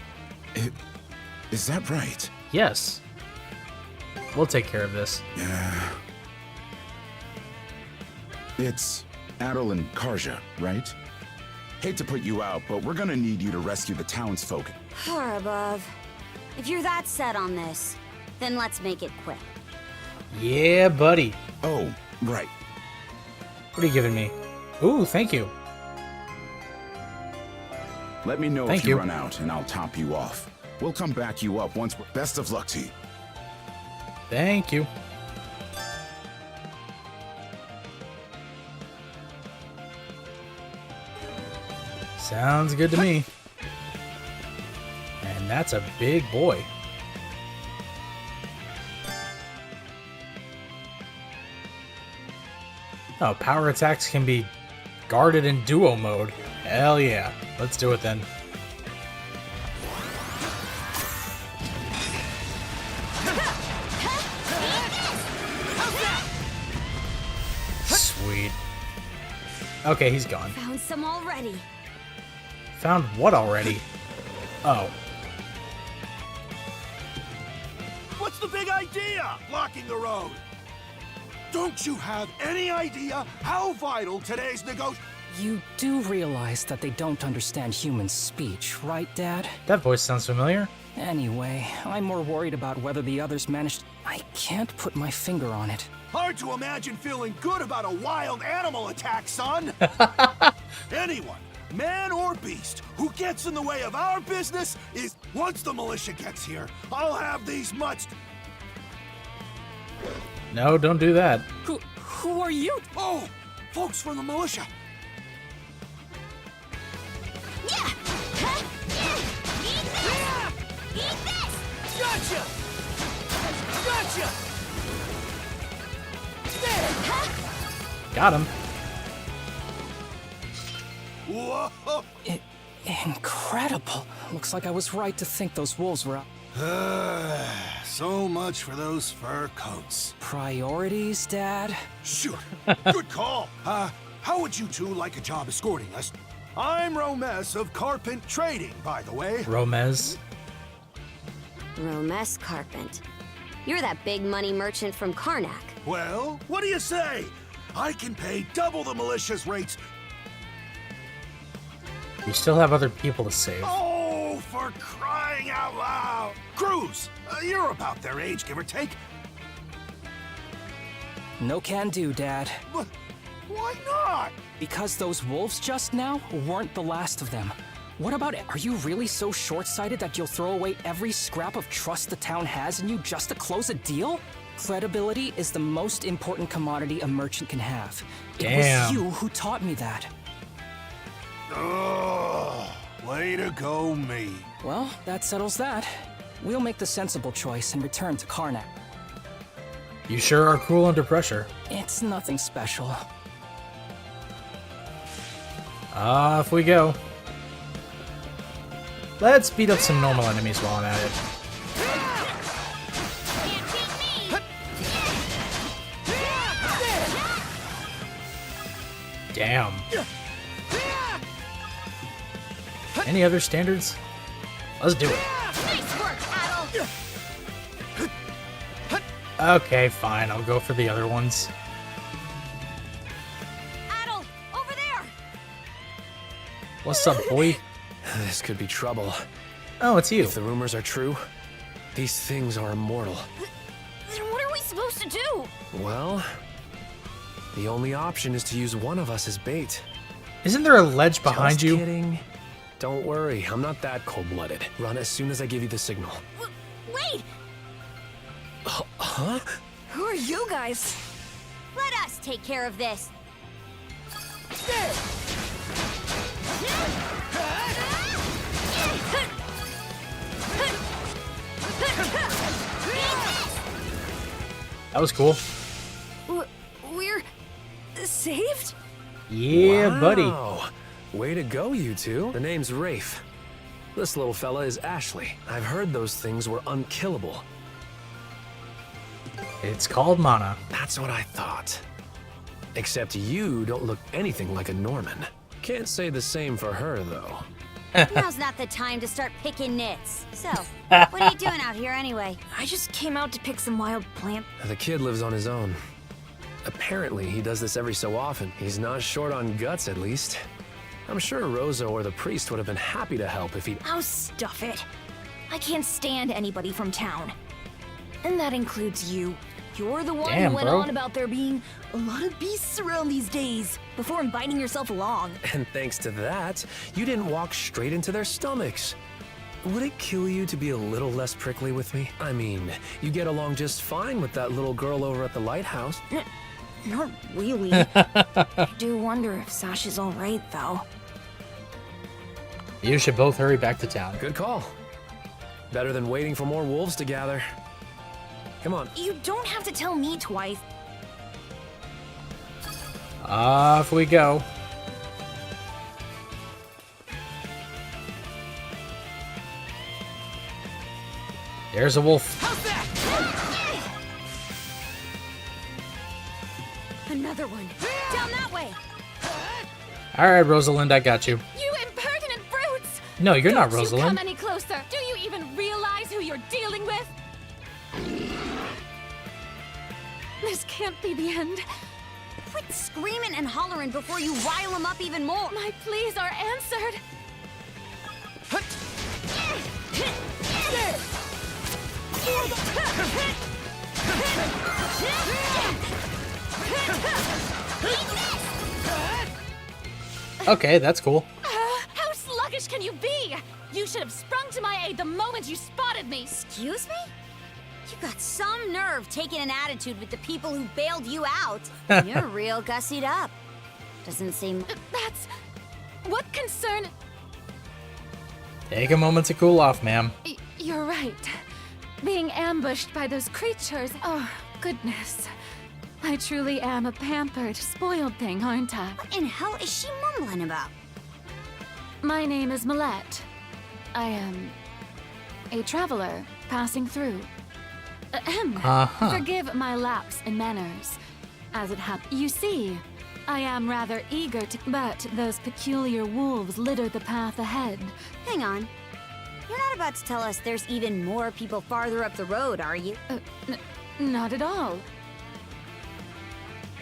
Is that right? Yes. We'll take care of this. Yeah. It's Adel and Karja, right? Hate to put you out, but we're gonna need you to rescue the townsfolk. Far above. If you're that set on this, then let's make it quick. Yeah, buddy. Oh, right. What are you giving me? Ooh, thank you. Let me know Thank if you you. run out, and I'll top you off. We'll come back you up once we're... Best of luck to you. Thank you. Sounds good to me. And that's a big boy. Oh, power attacks can be guarded in duo mode. Hell yeah. Let's do it then. Sweet. Okay, he's gone. Found some already. Found what already? Oh. What's the big idea? Blocking the road. Don't you have any idea how vital today's negotiation? You do realize that they don't understand human speech, right, Dad? That voice sounds familiar. Anyway, I'm more worried about whether the others managed. I can't put my finger on it. Hard to imagine feeling good about a wild animal attack, son. Anyone, man or beast, who gets in the way of our business is... Once the militia gets here, I'll have these mutts... No, don't do that. Who are you? Oh, folks from the militia. Gotcha! Gotcha! Got him. Whoa! Incredible. Looks like I was right to think those wolves were out. So much for those fur coats. Priorities, Dad? Shoot. Good call. How would you two like a job escorting us? I'm Romez of Carpent Trading, by the way. Romez? Romez Carpent. You're that big money merchant from Karnak. Well, what do you say? I can pay double the militia's rates. You still have other people to save. Oh, for crying out loud! Cruz, you're about their age, give or take. No can do, Dad. But why not? Because those wolves just now weren't the last of them. What about it? Are you really so short-sighted that you'll throw away every scrap of trust the town has in you just to close a deal? Credibility is the most important commodity a merchant can have. Damn. It was you who taught me that. Oh, way to go, me. Well, that settles that. We'll make the sensible choice and return to Karnak. You sure are cool under pressure. It's nothing special. Off we go. Let's beat up some normal enemies while I'm at it. Damn. Any other standards? Let's do it. Nice work, Adel. Okay, fine. I'll go for the other ones. Adel, over there. What's up, boy? This could be trouble. Oh, it's you. If the rumors are true, these things are immortal. Then what are we supposed to do? Well, the only option is to use one of us as bait. Isn't there a ledge behind Just you? Kidding. Don't worry, I'm not that cold-blooded. Run as soon as I give you the signal. Wait! Huh? Who are you guys? Let us take care of this. That was cool. We're saved? Yeah, Wow. buddy. Way to go, you two. The name's Rafe. This little fella is Ashley. I've heard those things were unkillable. It's called mana. That's what I thought. Except you don't look anything like a Norman. Can't say the same for her, though. Now's not the time to start picking nits. So, what are you doing out here anyway? I just came out to pick some wild plant. The kid lives on his own. Apparently, he does this every so often. He's not short on guts, at least. I'm sure Rosa or the priest would have been happy to help if he'd... Oh, stuff it. I can't stand anybody from town. And that includes you. You're the one Damn, who went bro. on about there being a lot of beasts around these days before inviting yourself along. And thanks to that, you didn't walk straight into their stomachs. Would it kill you to be a little less prickly with me? I mean, you get along just fine with that little girl over at the lighthouse. Not really. I do wonder if Sash is all right, though. You should both hurry back to town. Good call. Better than waiting for more wolves to gather. Come on. You don't have to tell me twice. Off we go. There's a wolf. Another one. Down that way. Alright, Rosalind, I got you. You impertinent brutes! No, you're not Don't Rosalind. you come any closer. Do you even realize who you're dealing with? This can't be the end. Quit screaming and hollering before you rile them up even more. My pleas are answered. Okay, that's cool. How sluggish can you be? You should have sprung to my aid the moment you spotted me. Excuse me? You got some nerve taking an attitude with the people who bailed you out. You're real gussied up. Doesn't seem... That's... What concern... Take a moment to cool off, ma'am. You're right. Being ambushed by those creatures... Oh, goodness. I truly am a pampered, spoiled thing, aren't I? What in hell is she mumbling about? My name is Millette. I am... a traveler passing through. Ahem. Forgive my lapse in manners. As it happens, you see, I am rather eager to... But those peculiar wolves litter the path ahead. Hang on. You're not about to tell us there's even more people farther up the road, are you? Not at all.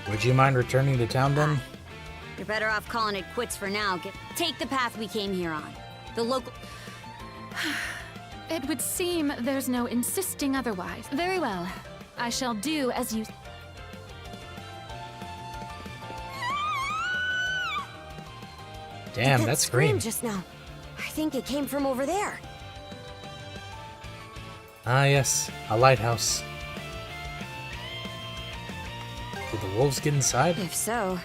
Would you mind returning to town then? You're better off calling it quits for now. Take the path we came here on. The local... It would seem there's no insisting otherwise. Very well. I shall do as you... Damn, that's green. Just now. I think it came from over there. Ah, yes. A lighthouse. Did the wolves get inside? If so,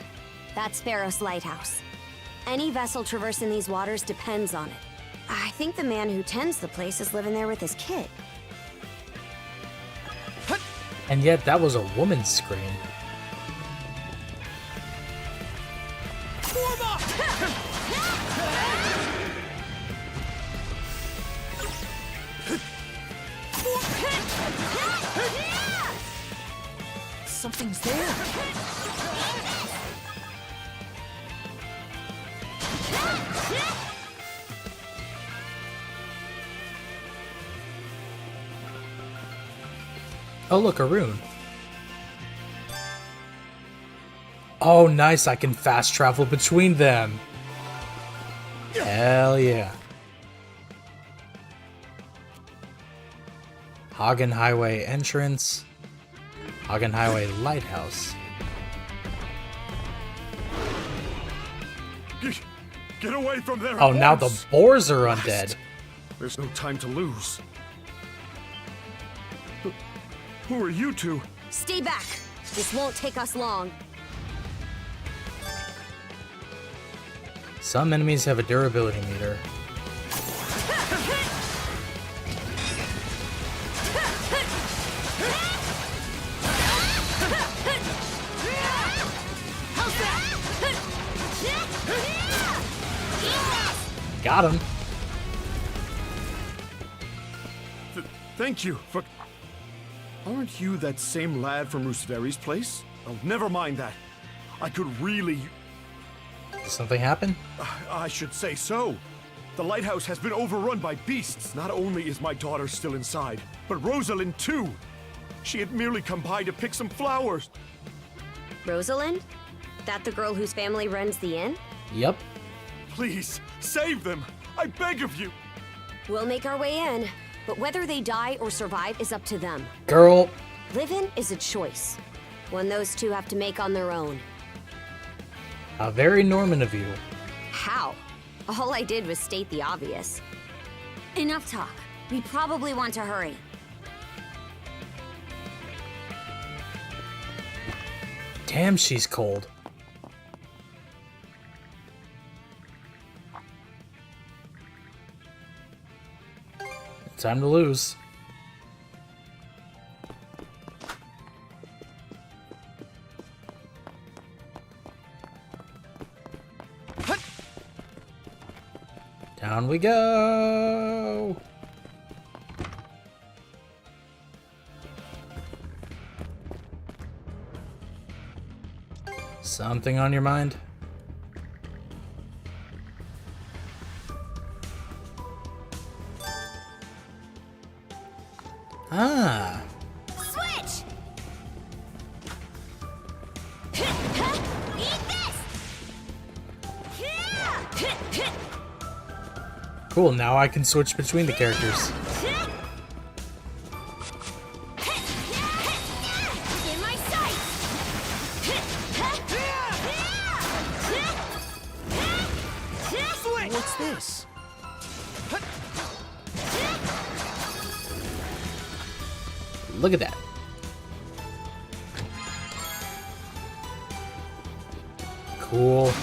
that's Sparrow's lighthouse. Any vessel traversing these waters depends on it. I think the man who tends the place is living there with his kid. And yet, that was a woman's scream. Something's there. Oh, look, a rune. Oh, nice. I can fast travel between them. Hell yeah. Hagen Highway entrance. Hagen Highway lighthouse. Get away from there! Oh, now the boars are undead. There's no time to lose. Who are you two? Stay back. This won't take us long. Some enemies have a durability meter. Got him. Thank you for... Aren't you that same lad from Rooseveri's place? Oh, never mind that. I could really... Did something happen? I should say so. The lighthouse has been overrun by beasts. Not only is my daughter still inside, but Rosalind too. She had merely come by to pick some flowers. Rosalind? That the girl whose family runs the inn? Yep. Please, save them. I beg of you. We'll make our way in, but whether they die or survive is up to them. Girl. Living is a choice. One those two have to make on their own. How very Norman of you. How? All I did was state the obvious. Enough talk. We probably want to hurry. Damn, she's cold. Time to lose. Down we go! Something on your mind? Ah. Switch! Eat this! Cool, now I can switch between the characters. In my sight! What's this? Look at that. Cool.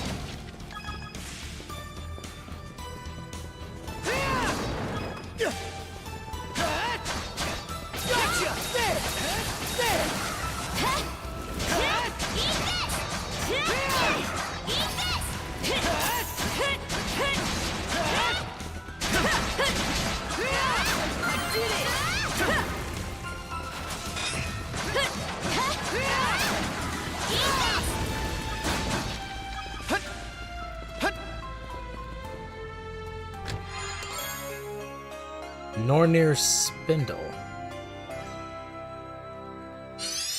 Nornir Spindle.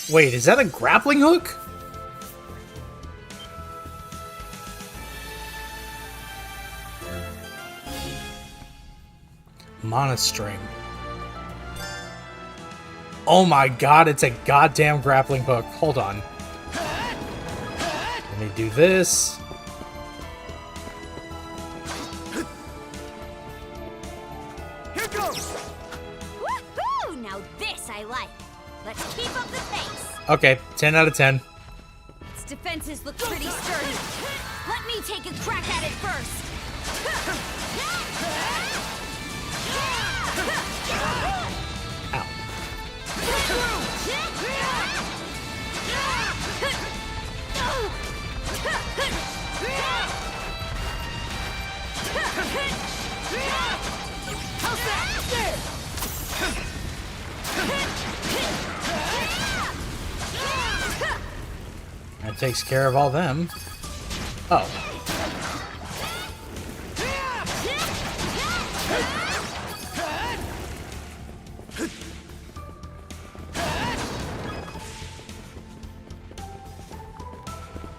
Wait, is that a grappling hook? Monostring. Oh my god, it's a goddamn grappling hook. Hold on. Let me do this. Here goes! Woohoo! Now this I like. Let's keep up the pace. Okay, 10 out of 10. Its defenses look pretty sturdy. Let me take a crack at it first. That takes care of all them. Oh.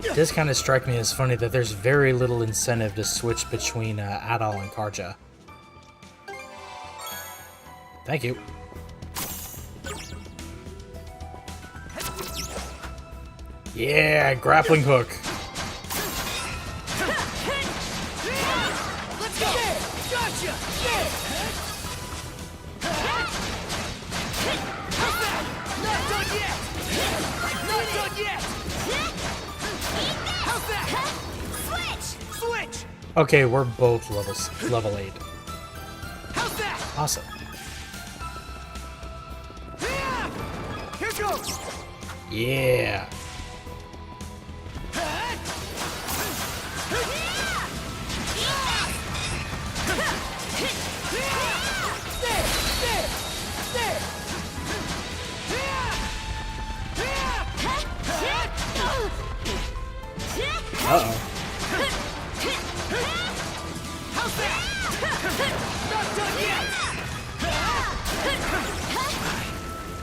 It does kind of strike me as funny that there's very little incentive to switch between Adal and Karja. Thank you. Yeah, grappling hook. Let's go! Gotcha! Not done yet! Not done yet! How's that? Switch! Switch! Okay, we're both level 8. How's that? Awesome. Here goes! Yeah. Uh-oh. How's that? Not done yet!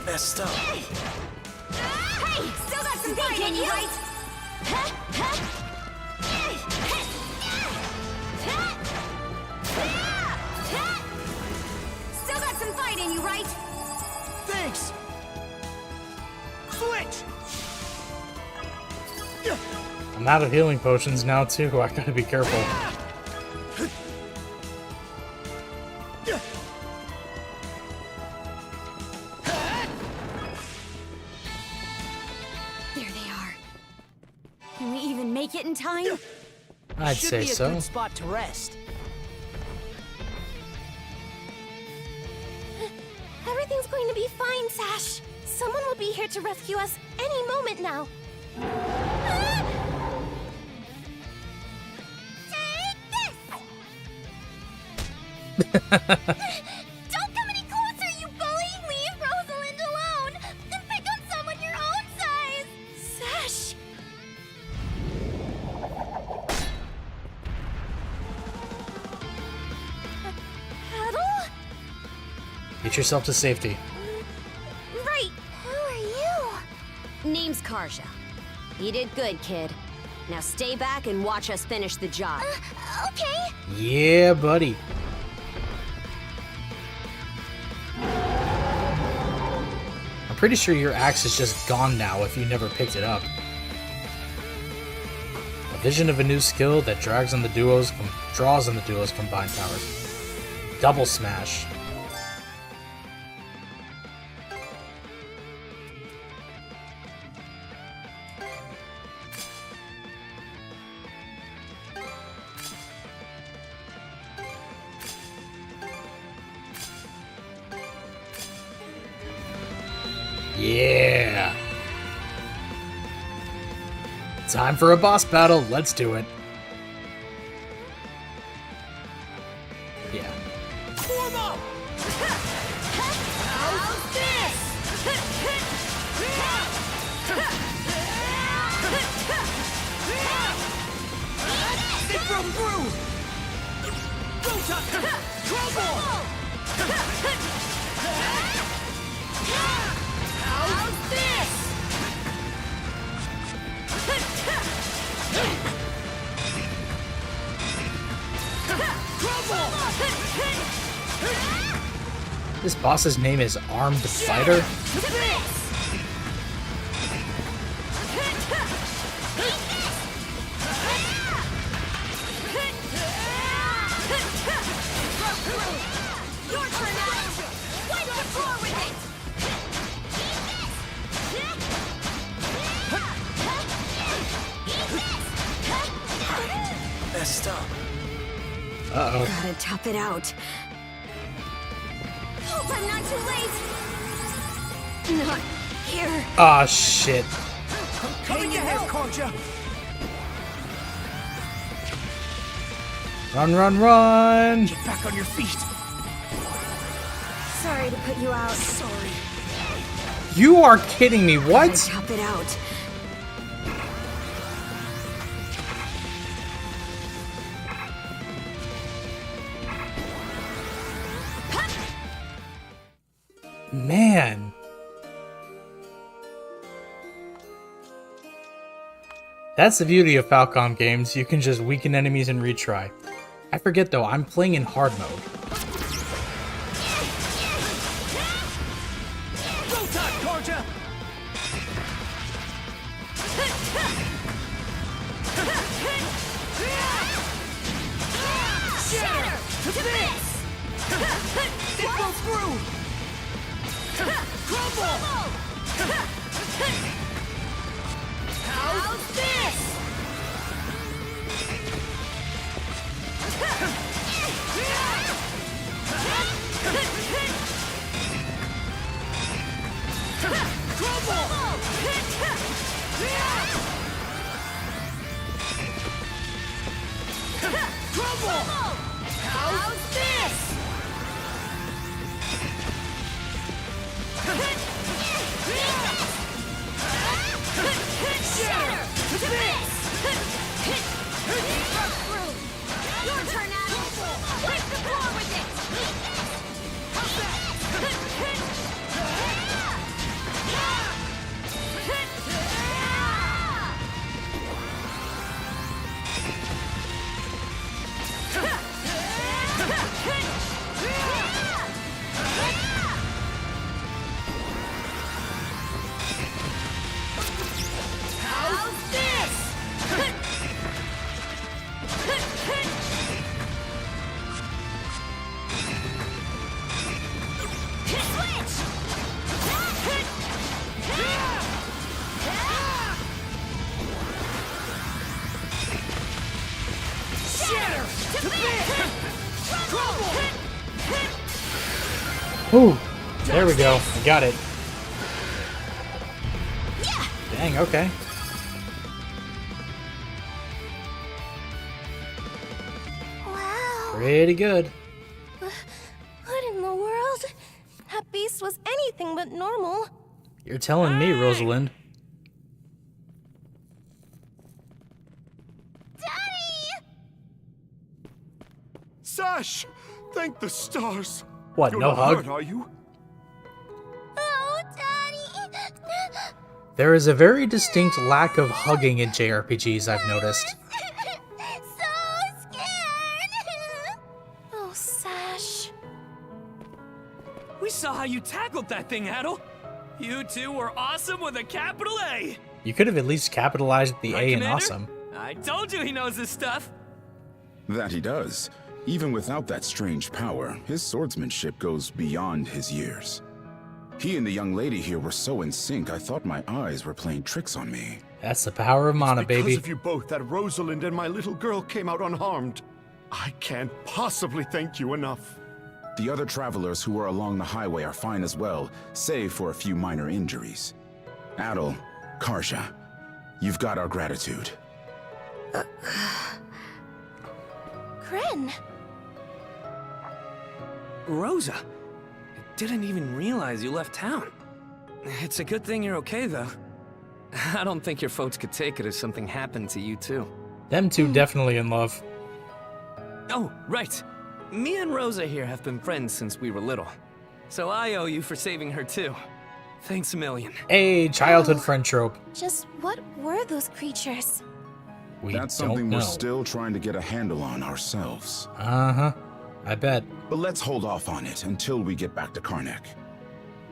Messed up. Hey! Still got some fight in you, right? Still got some fight in you, right? Thanks! Switch! I'm out of healing potions now, too. I gotta be careful. There they are. Can we even make it in time? I'd Should say be a so. good spot to rest. Everything's going to be fine, Sash. Someone will be here to rescue us any moment now. Don't come any closer, you bully! Leave Rosalind alone! And pick on someone your own size! Sesh! Adel? Get yourself to safety. Right! Who are you? Name's Karja. You did good, kid. Now stay back and watch us finish the job. Okay. Yeah, buddy. I'm pretty sure your axe is just gone now if you never picked it up. A vision of a new skill that draws on the duo's combined powers. Double smash. Yeah! Time for a boss battle, let's do it. Yeah. Form up! How's this? They broke through! Rota! Trouble! How's this? This boss's name is Armed Fighter? Your turn now! Wipe the floor with it! Messed up. Uh-oh. Gotta tough it out. Hope I'm not too late! Not here. Aw, shit. Coming to help, Karja! Run, run, run! Get back on your feet! Sorry to put you out. Sorry. You are kidding me, what? Gotta tough it out. Man. That's the beauty of Falcom games, you can just weaken enemies and retry. I forget though, I'm playing in hard mode. Rota, Karja! Shatter! To this! It broke through! Crumble! How's this? Crumble! How's this? Shatter! To this! Broke through! Your turn, Adam! Wipe the floor with it! How's this? Switch! Shatter! To this! Crumble! Ooh, there we go. I got it. Dang, okay. Wow. Pretty good. What in the world? That beast was anything but normal. You're telling me, Rosalind. Daddy! Sash! Thank the stars! What, You're no not hug? hurt, are you? Oh, Daddy! There is a very distinct lack of hugging in JRPGs, I've noticed. So scared! Oh, Sash. We saw how you tackled that thing, Adel. You two were awesome with a capital A. You could have at least capitalized the Right, A in Commander? awesome. I told you he knows his stuff. That he does. Even without that strange power, his swordsmanship goes beyond his years. He and the young lady here were so in sync, I thought my eyes were playing tricks on me. That's the power of mana, baby. Because of you both that Rosalind and my little girl came out unharmed. I can't possibly thank you enough. The other travelers who were along the highway are fine as well, save for a few minor injuries. Adel, Karja, you've got our gratitude. Kren. Rosa, I didn't even realize you left town. It's a good thing you're okay, though. I don't think your folks could take it if something happened to you, too. Them two definitely in love. Oh, right. Me and Rosa here have been friends since we were little. So I owe you for saving her, too. Thanks a million. A childhood friend trope. Just what were those creatures? That's something we're still trying to get a handle on ourselves. Uh-huh. I bet. But let's hold off on it until we get back to Karnak.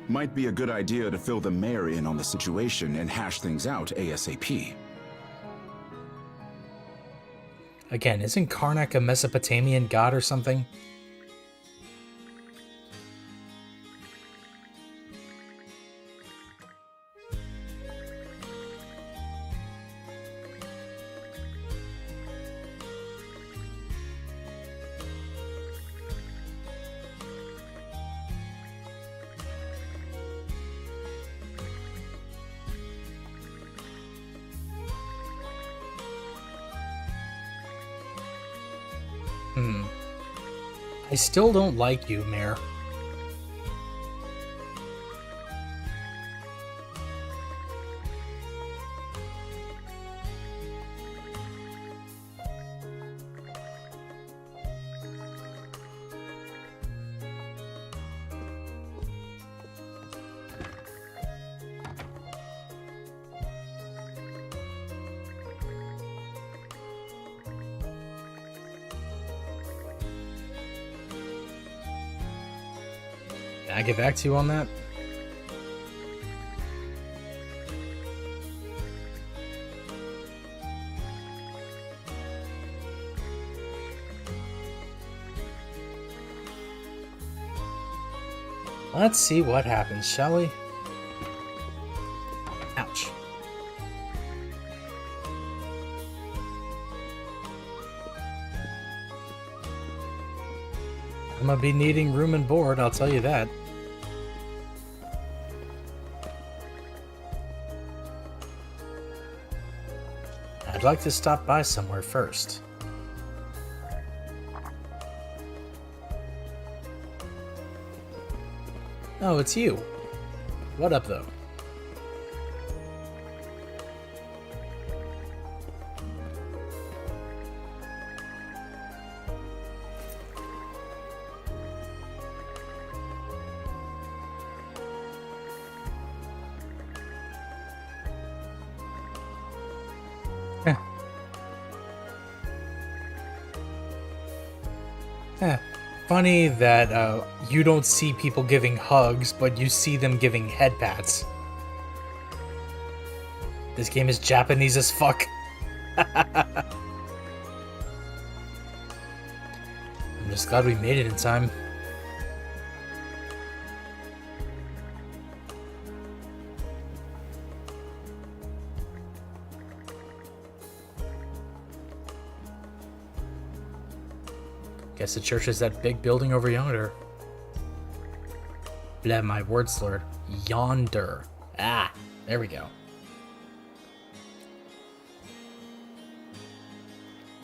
Might be a good idea to fill the mayor in on the situation and hash things out ASAP. Again, isn't Karnak a Mesopotamian god or something? I still don't like you, Mayor. Can I get back to you on that? Let's see what happens, shall we? Ouch. I'm gonna be needing room and board, I'll tell you that. I'd like to stop by somewhere first. Oh, it's you. What up, though? Funny that you don't see people giving hugs, but you see them giving head pats. This game is Japanese as fuck. I'm just glad we made it in time. Guess the church is that big building over yonder. Blah, my word slur. Yonder. Ah, there we go.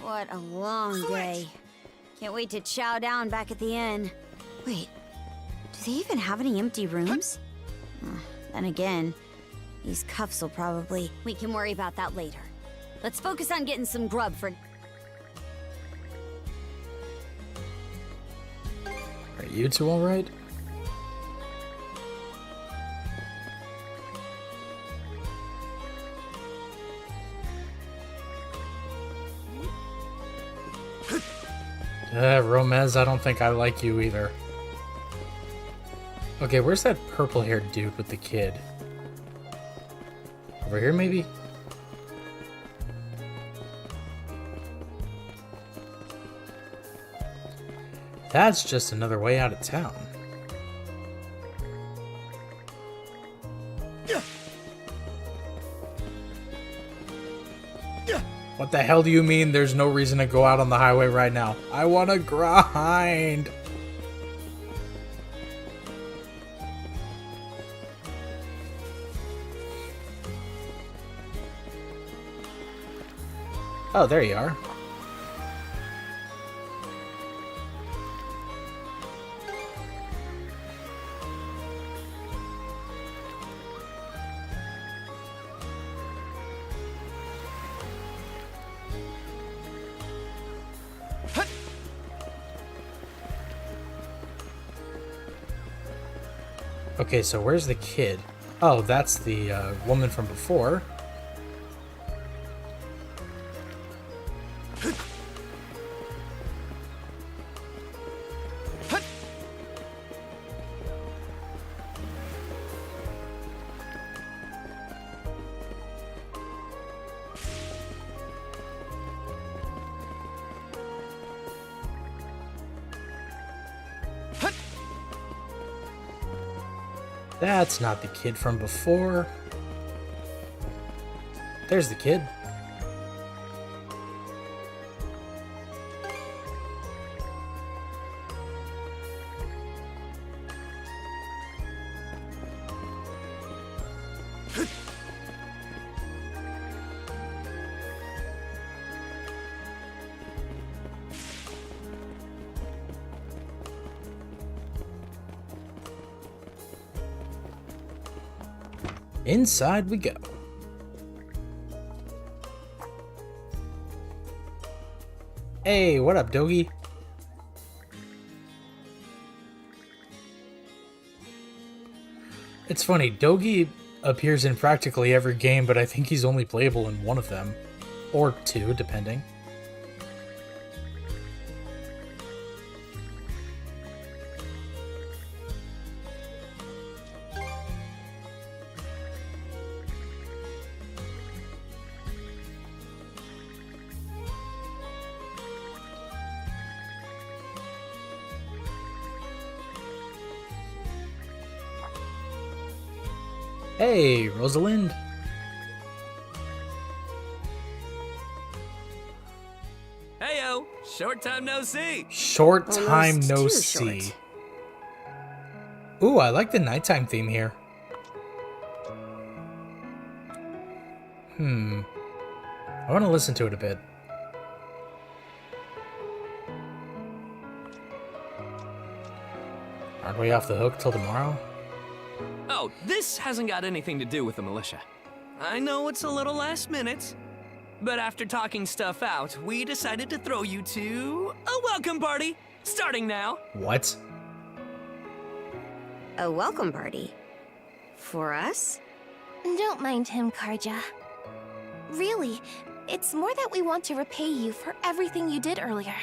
What a long day. Can't wait to chow down back at the inn. Wait, do they even have any empty rooms? Then again, these cuffs will probably... We can worry about that later. Let's focus on getting some grub for... Are you two alright? Romez, I don't think I like you either. Okay, where's that purple-haired dude with the kid? Over here, maybe? That's just another way out of town. What the hell do you mean there's no reason to go out on the highway right now? I want to grind. Oh, there you are. Okay, so where's the kid? Oh, that's the woman from before. That's not the kid from before. There's the kid. Inside we go. Hey, what up, Dogie? It's funny, Dogie appears in practically every game, but I think he's only playable in one of them. Or two, depending. Hey, Rosalind. Heyo, short time no see. Short time no see. Ooh, I like the nighttime theme here. I want to listen to it a bit. Aren't we off the hook till tomorrow? Oh, this hasn't got anything to do with the militia. I know it's a little last minute, but after talking stuff out, we decided to throw you to a welcome party, starting now. What? A welcome party? For us? Don't mind him, Karja. Really, it's more that we want to repay you for everything you did earlier.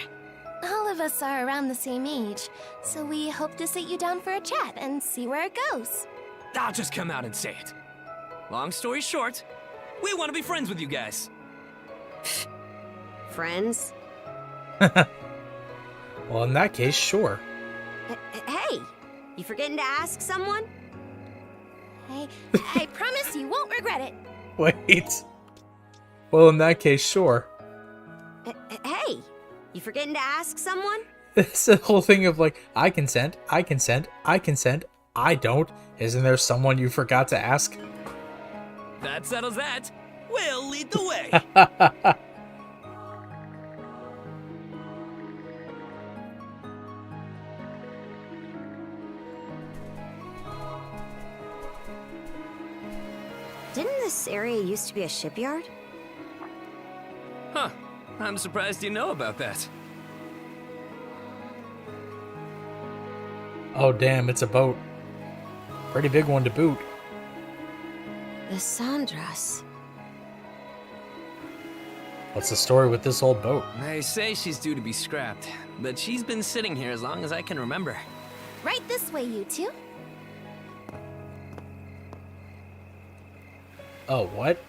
All of us are around the same age, so we hope to sit you down for a chat and see where it goes. I'll just come out and say it. Long story short, we want to be friends with you guys. Friends? Well, in that case, sure. Hey, you forgetting to ask someone? I promise you won't regret it. Wait. Well, in that case, sure. Hey, you forgetting to ask someone? It's the whole thing of like, I consent, I consent, I consent, I don't. Isn't there someone you forgot to ask? That settles that. We'll lead the way. Didn't this area used to be a shipyard? Huh. I'm surprised you know about that. Oh, damn, it's a boat. Pretty big one to boot. The Sandras. What's the story with this old boat? They say she's due to be scrapped, but she's been sitting here as long as I can remember. Right this way, you two. Oh, what?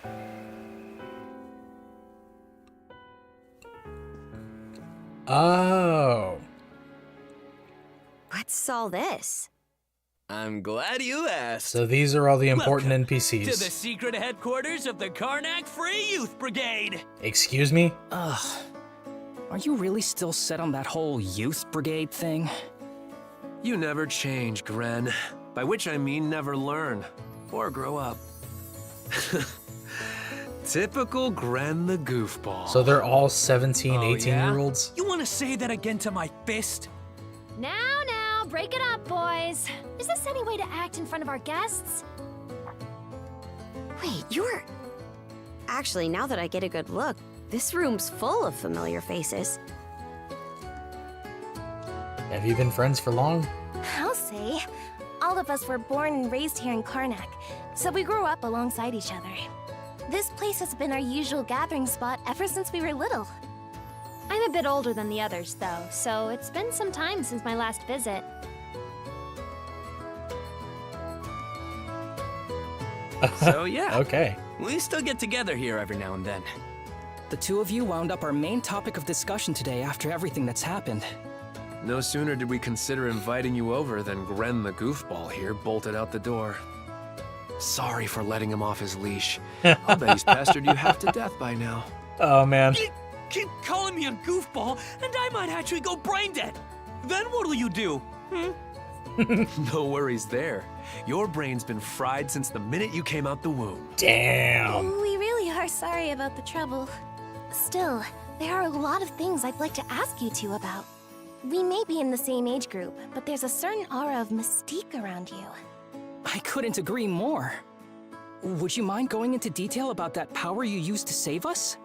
Oh. What's all this? I'm glad you asked. So these are all the important NPCs. To the secret headquarters of the Karnak Free Youth Brigade. Excuse me? Ugh. Are you really still set on that whole youth brigade thing? You never change, Gren. By which I mean never learn. Or grow up. Typical Gren the goofball. So they're all 17, 18-year-olds? You want to say that again to my fist? Now, break it up, boys. Is this any way to act in front of our guests? Wait, you're... Actually, now that I get a good look, this room's full of familiar faces. Have you been friends for long? I'll say. All of us were born and raised here in Karnak, so we grew up alongside each other. This place has been our usual gathering spot ever since we were little. I'm a bit older than the others, though, so it's been some time since my last visit. So yeah. Okay. We still get together here every now and then. The two of you wound up our main topic of discussion today after everything that's happened. No sooner did we consider inviting you over than Gren the goofball here bolted out the door. Sorry for letting him off his leash. I'll bet he's pestered you half to death by now. Oh, man. Keep calling me a goofball, and I might actually go brain dead. Then what'll you do? No worries there. Your brain's been fried since the minute you came out the womb. Damn. We really are sorry about the trouble. Still, there are a lot of things I'd like to ask you two about. We may be in the same age group, but there's a certain aura of mystique around you. I couldn't agree more. Would you mind going into detail about that power you used to save us?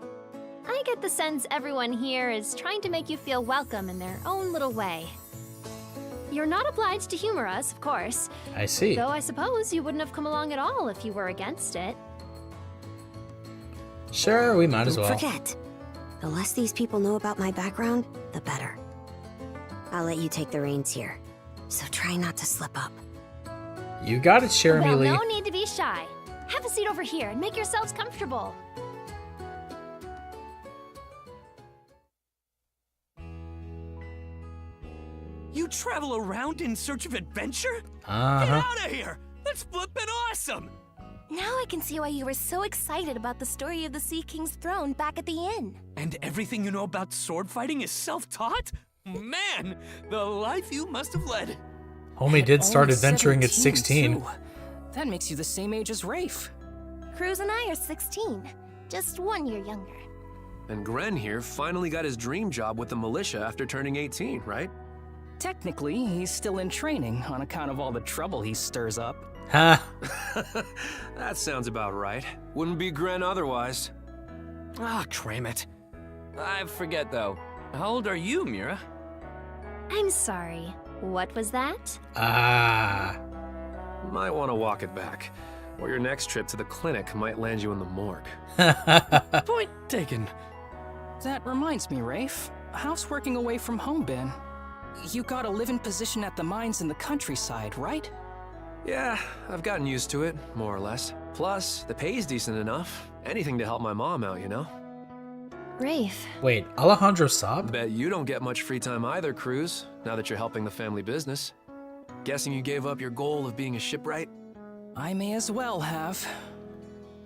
I get the sense everyone here is trying to make you feel welcome in their own little way. You're not obliged to humor us, of course. I see. Though I suppose you wouldn't have come along at all if you were against it. Sure, we might as well. Don't forget, the less these people know about my background, the better. I'll let you take the reins here, so try not to slip up. You got it, Jeremy Lee. No need to be shy. Have a seat over here and make yourselves comfortable. You travel around in search of adventure? Uh-huh. Get out of here! That's flippin' awesome! Now I can see why you were so excited about the story of the Sea King's throne back at the inn. And everything you know about sword fighting is self-taught? Man, the life you must have led. Homie did start adventuring at 17 16. too. That makes you the same age as Rafe. Cruz and I are 16, just 1 year younger. And Gren here finally got his dream job with the militia after turning 18, right? Technically, he's still in training on account of all the trouble he stirs up. Huh. That sounds about right. Wouldn't be Gren otherwise. Ah, cram it. I forget, though. How old are you, Mira? I'm sorry. What was that? Ah. Might want to walk it back, or your next trip to the clinic might land you in the morgue. Point taken. That reminds me, Rafe. How's working away from home been? You got a live-in position at the mines in the countryside, right? Yeah, I've gotten used to it, more or less. Plus, the pay's decent enough. Anything to help my mom out, you know? Rafe. Wait, Alejandro Saab? Bet you don't get much free time either, Cruz, now that you're helping the family business. Guessing you gave up your goal of being a shipwright? I may as well have.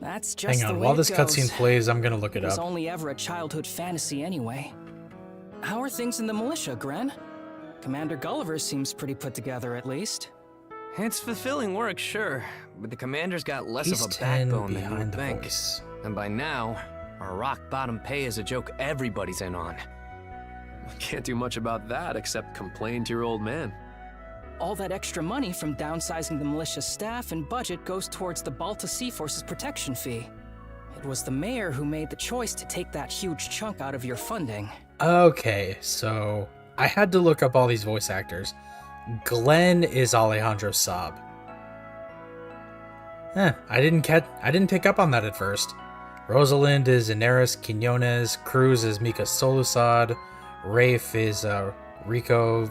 That's just Hang the on, way while it this goes. cutscene plays, I'm gonna look it was up. only ever a childhood fantasy anyway. How are things in the militia, Gren? Commander Gulliver seems pretty put together, at least. It's fulfilling work, sure, but the commander's got less He's of a 10 backbone than you behind would the think. voice. And by now, our rock-bottom pay is a joke everybody's in on. Can't do much about that except complain to your old man. All that extra money from downsizing the militia's staff and budget goes towards the Balta Sea Force's protection fee. It was the mayor who made the choice to take that huge chunk out of your funding. Okay, so I had to look up all these voice actors. Glenn is Alejandro Saab. I didn't pick up on that at first. Rosalind is Inaris Quinones. Cruz is Mika Solusad. Rafe is Rico.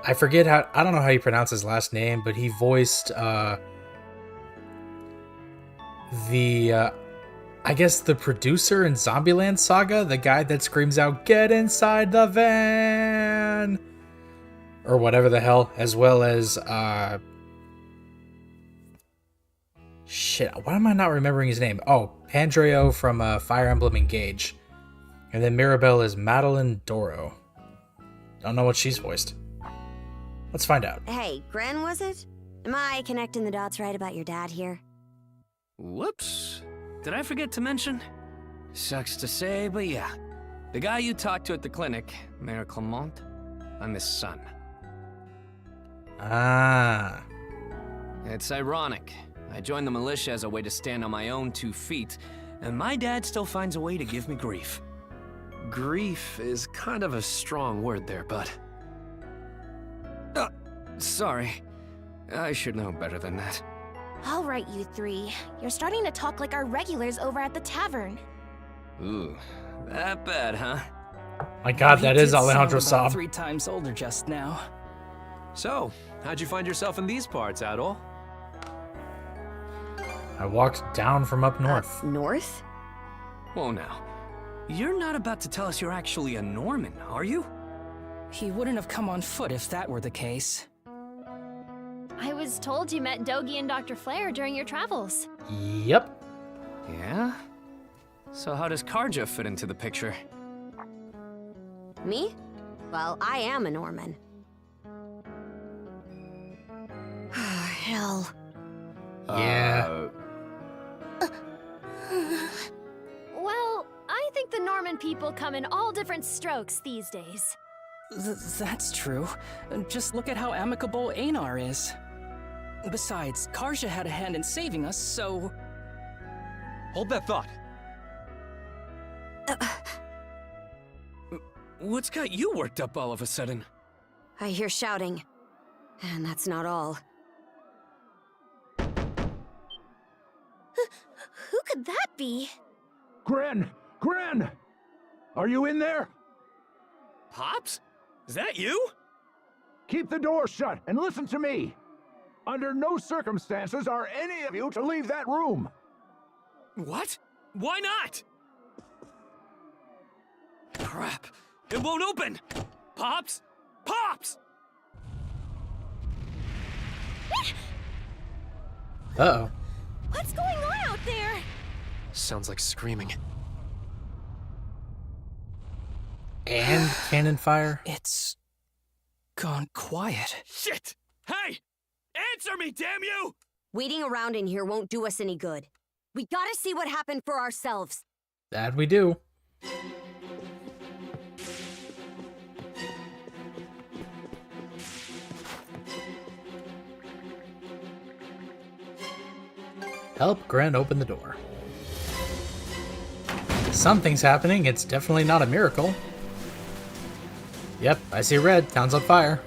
I forget I don't know how you pronounce his last name, but he voiced I guess the producer in Zombieland Saga, the guy that screams out, "Get inside the van!" or whatever the hell, as well as shit, why am I not remembering his name? Oh, Pandreo from Fire Emblem Engage. And then Mirabelle is Madeline Doro. Don't know what she's voiced. Let's find out. Hey, Gren, was it? Am I connecting the dots right about your dad here? Whoops. Did I forget to mention? Sucks to say, but yeah. The guy you talked to at the clinic, Mayor Clement, I'm his son. Ah. It's ironic. I joined the militia as a way to stand on my own 2 feet, and my dad still finds a way to give me grief. Grief is kind of a strong word there, bud. Sorry. I should know better than that. All right, you three. You're starting to talk like our regulars over at the tavern. Ooh, that bad, huh? My god, that is Alejandro Saab. 3 times older just now. So, how'd you find yourself in these parts, Adol? I walked down from up north. North? Whoa now. You're not about to tell us you're actually a Norman, are you? He wouldn't have come on foot if that were the case. I was told you met Dogi and Dr. Flair during your travels. Yep. Yeah? So how does Karja fit into the picture? Me? Well, I am a Norman. Hell. Yeah. Well, I think the Norman people come in all different strokes these days. That's true. Just look at how amicable Einar is. Besides, Karja had a hand in saving us, so... Hold that thought. What's got you worked up all of a sudden? I hear shouting. And that's not all. Who could that be? Gren! Gren! Are you in there? Pops? Is that you? Keep the door shut and listen to me. Under no circumstances are any of you to leave that room. What? Why not? Crap. It won't open! Pops? Pops! Uh-oh. What's going on out there? Sounds like screaming. And cannon fire? It's... gone quiet. Shit! Hey! Answer me, damn you! Waiting around in here won't do us any good. We gotta see what happened for ourselves. That we do. Help Gren open the door. Something's happening. It's definitely not a miracle. Yep, I see red. Town's on fire.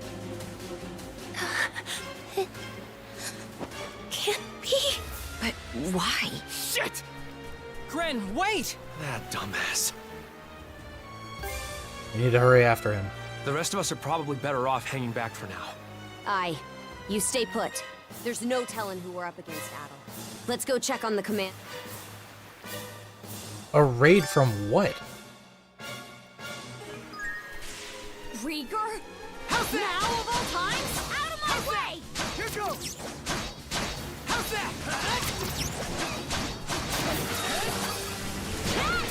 Can't be. But why? Shit! Gren, wait! That dumbass. We need to hurry after him. The rest of us are probably better off hanging back for now. Aye. You stay put. There's no telling who we're up against, Adel. Let's go check on the command. A raid from what? Rieger? How's that? Now of all times? Out of my way! Here goes! How's that?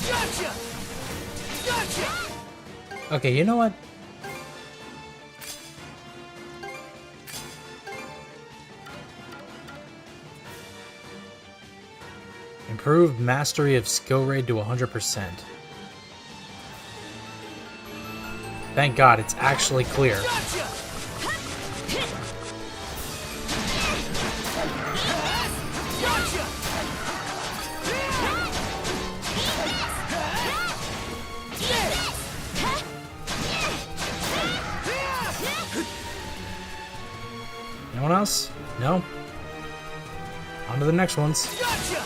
Gotcha! Gotcha! Okay, you know what? Improved mastery of skill raid to 100%. Thank God, it's actually clear. Gotcha! Anyone else? No? On to the next ones. Gotcha!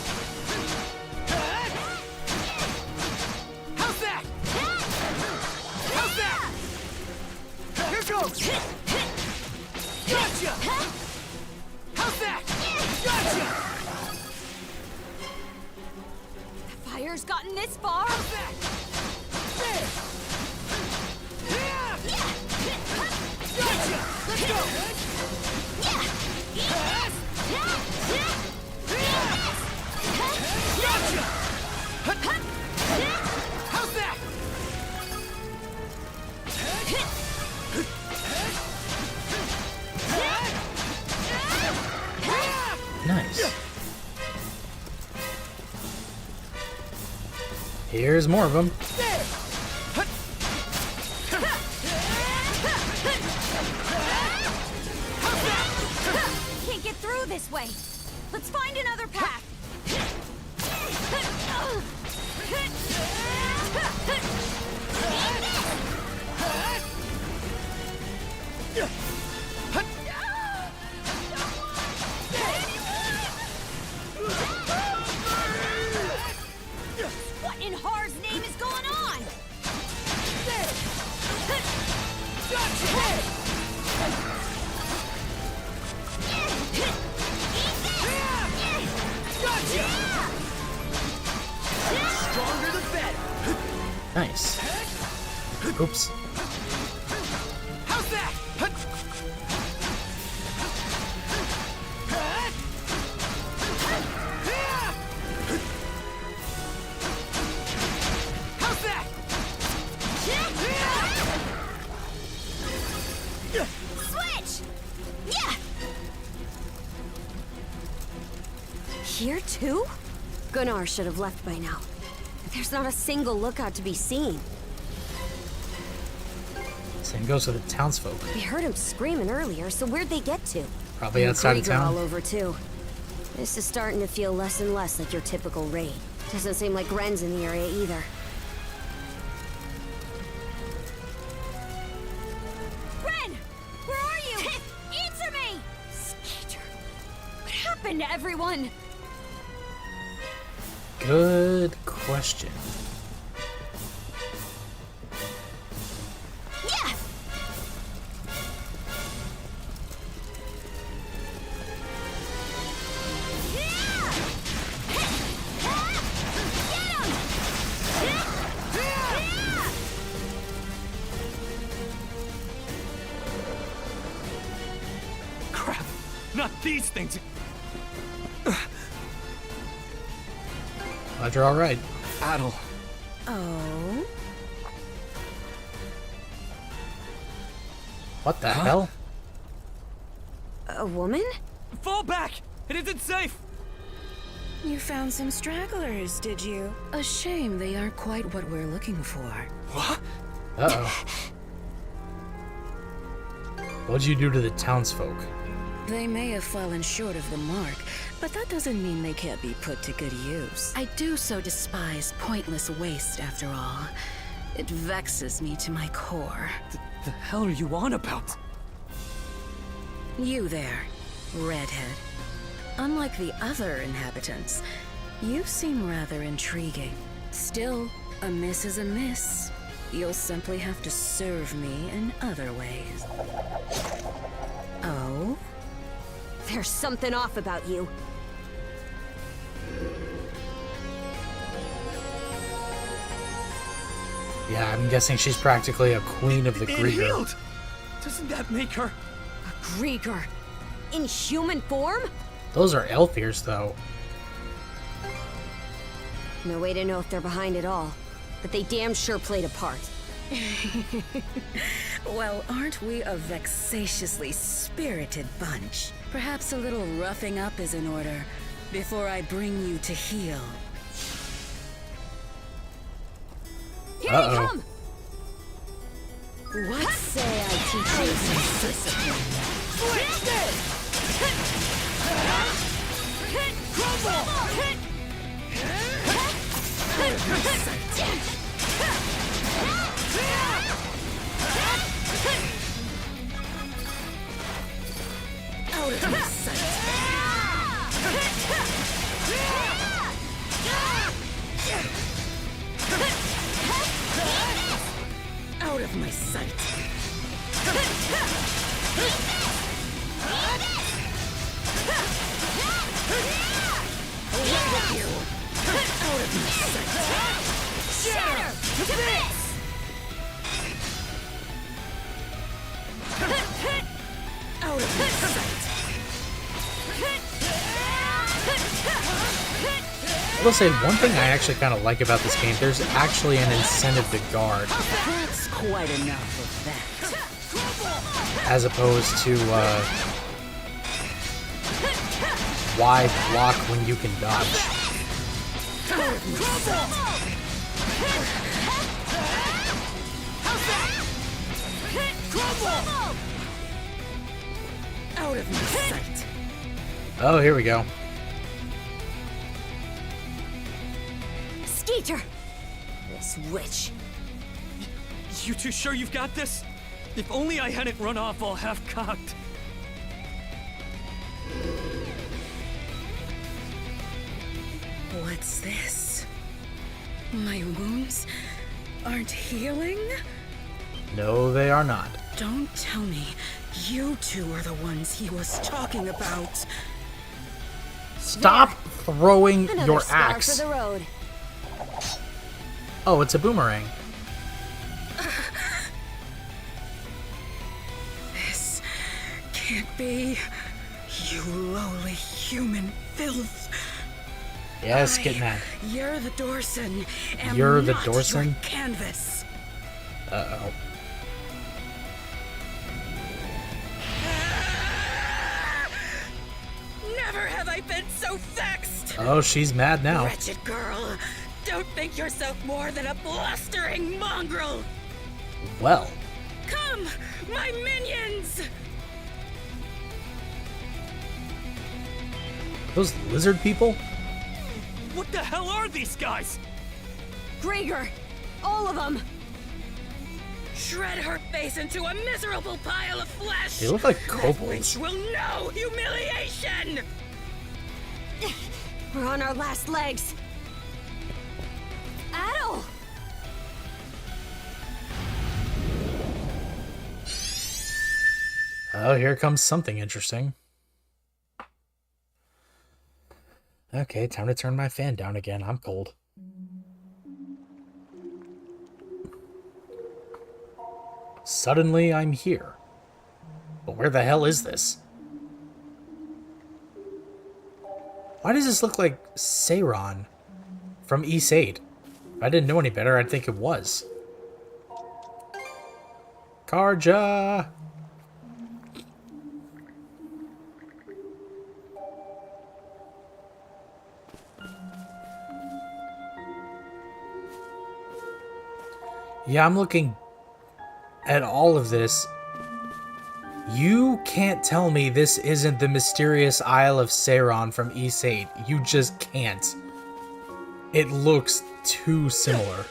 How's that? How's that? Here goes! Gotcha! How's that? Gotcha! The fire's gotten this far. How's that? There! Gotcha! Let's go! Gotcha! How's that? Nice. Here's more of them. Can't get through this way. Let's find another path. What in Har's name is going on? Stronger the better. Nice. Oops. How's that? How's that? Switch! Yeah! Here too? Gunnar should have left by now. There's not a single lookout to be seen. Same goes for the townsfolk. We heard him screaming earlier, so where'd they get to? Probably outside of Krieger town. all over too. This is starting to feel less and less like your typical raid. Doesn't seem like Ren's in the area either. Ren! Where are you? Answer me! Skeeter. What happened to everyone? Good question. Yeah! Crap! Not these things! Glad you're all right. Adel. Oh? What the hell? A woman? Fall back! It isn't safe! You found some stragglers, did you? A shame they aren't quite what we're looking for. What? Uh-oh. What'd you do to the townsfolk? They may have fallen short of the mark, but that doesn't mean they can't be put to good use. I do so despise pointless waste, after all. It vexes me to my core. The hell are you on about? You there, redhead. Unlike the other inhabitants, you seem rather intriguing. Still, a miss is a miss. You'll simply have to serve me in other ways. Oh? There's something off about you. Yeah, I'm guessing she's practically a queen of the It Krieger. healed! Doesn't that make her? A Krieger? In human form? Those are elf ears, though. No way to know if they're behind it all. But they damn sure played a part. Well, aren't we a vexatiously spirited bunch? Perhaps a little roughing up is in order, before I bring you to heel. Here they come! What say I teach you some discipline? Out of my sight. Away with you! Out of my sight! Shatter to this! Out of my sight! I will say one thing I actually kind of like about this game, there's actually an incentive to guard. That's quite enough of that. As opposed to, why block when you can dodge? Out of my sight. Oh, here we go. Skeeter! This witch. You two sure you've got this? If only I hadn't run off all half-cocked. What's this? My wounds aren't healing? No, they are not. Don't tell me you two are the ones he was talking about. Stop throwing Another your scar axe. for the road. Oh, it's a boomerang. This can't be. You lowly human filth. Yes, get mad. You're the Dorson. And You're the not Dorson? your canvas. Uh-oh. Never have I been so vexed. Oh, she's mad now. Wretched girl, don't think yourself more than a blustering mongrel. Well. Come, my minions! Those lizard people? What the hell are these guys? Gregor! All of them! Shred her face into a miserable pile of flesh! They look like That kobolds. witch will know humiliation! We're on our last legs. Adel! Oh, here comes something interesting. Okay, time to turn my fan down again. I'm cold. Suddenly, I'm here. But where the hell is this? Why does this look like Seiron from East 8? If I didn't know any better, I'd think it was. Karja! Yeah, I'm looking at all of this. You can't tell me this isn't the mysterious Isle of Seiron from East 8. You just can't. It looks too similar.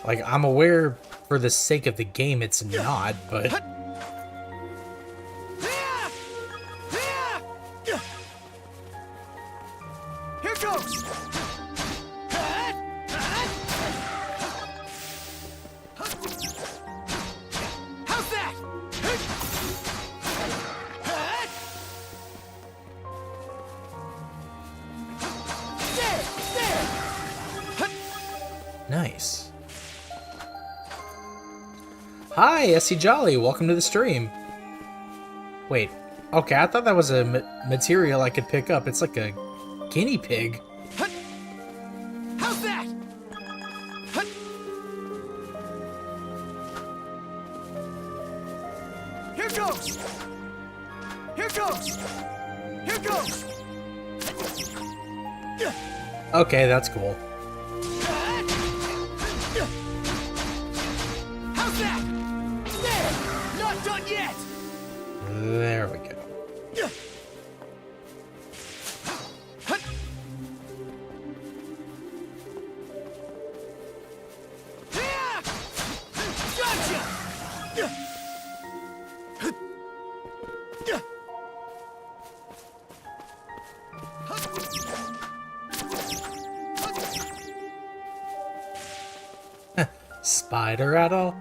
Like, I'm aware for the sake of the game it's not, but... Here goes! How's that? Nice. Hi, Essie Jolly. Welcome to the stream. Wait. Okay, I thought that was a material I could pick up. It's like a guinea pig. How's that? Here goes! Here goes! Here goes! Okay, that's cool. How's that? There! Not done yet! There we go. Spider-Addle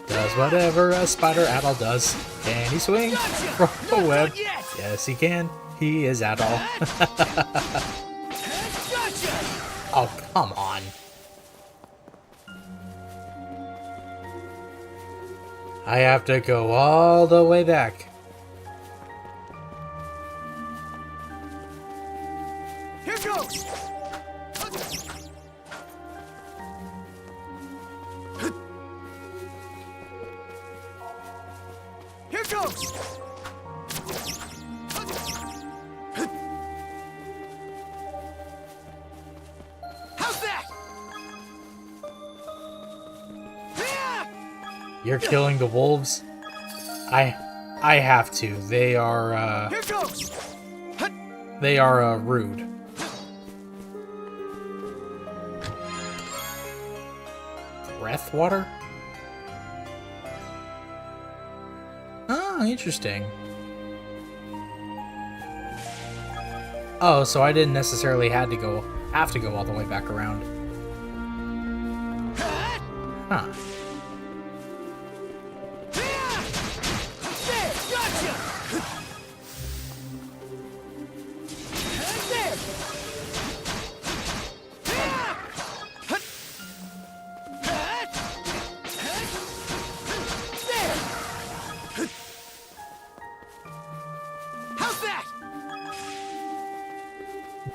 does whatever a Spider-Addle does. Can he swing from a web? Yes, he can. He is Addle. Oh, come on. I have to go all the way back. Here goes! Here goes! How's that? You're killing the wolves? I have to. They are, Here goes! They are, rude. Breath water? Oh, interesting. Oh, so I didn't necessarily have to go all the way back around. Huh.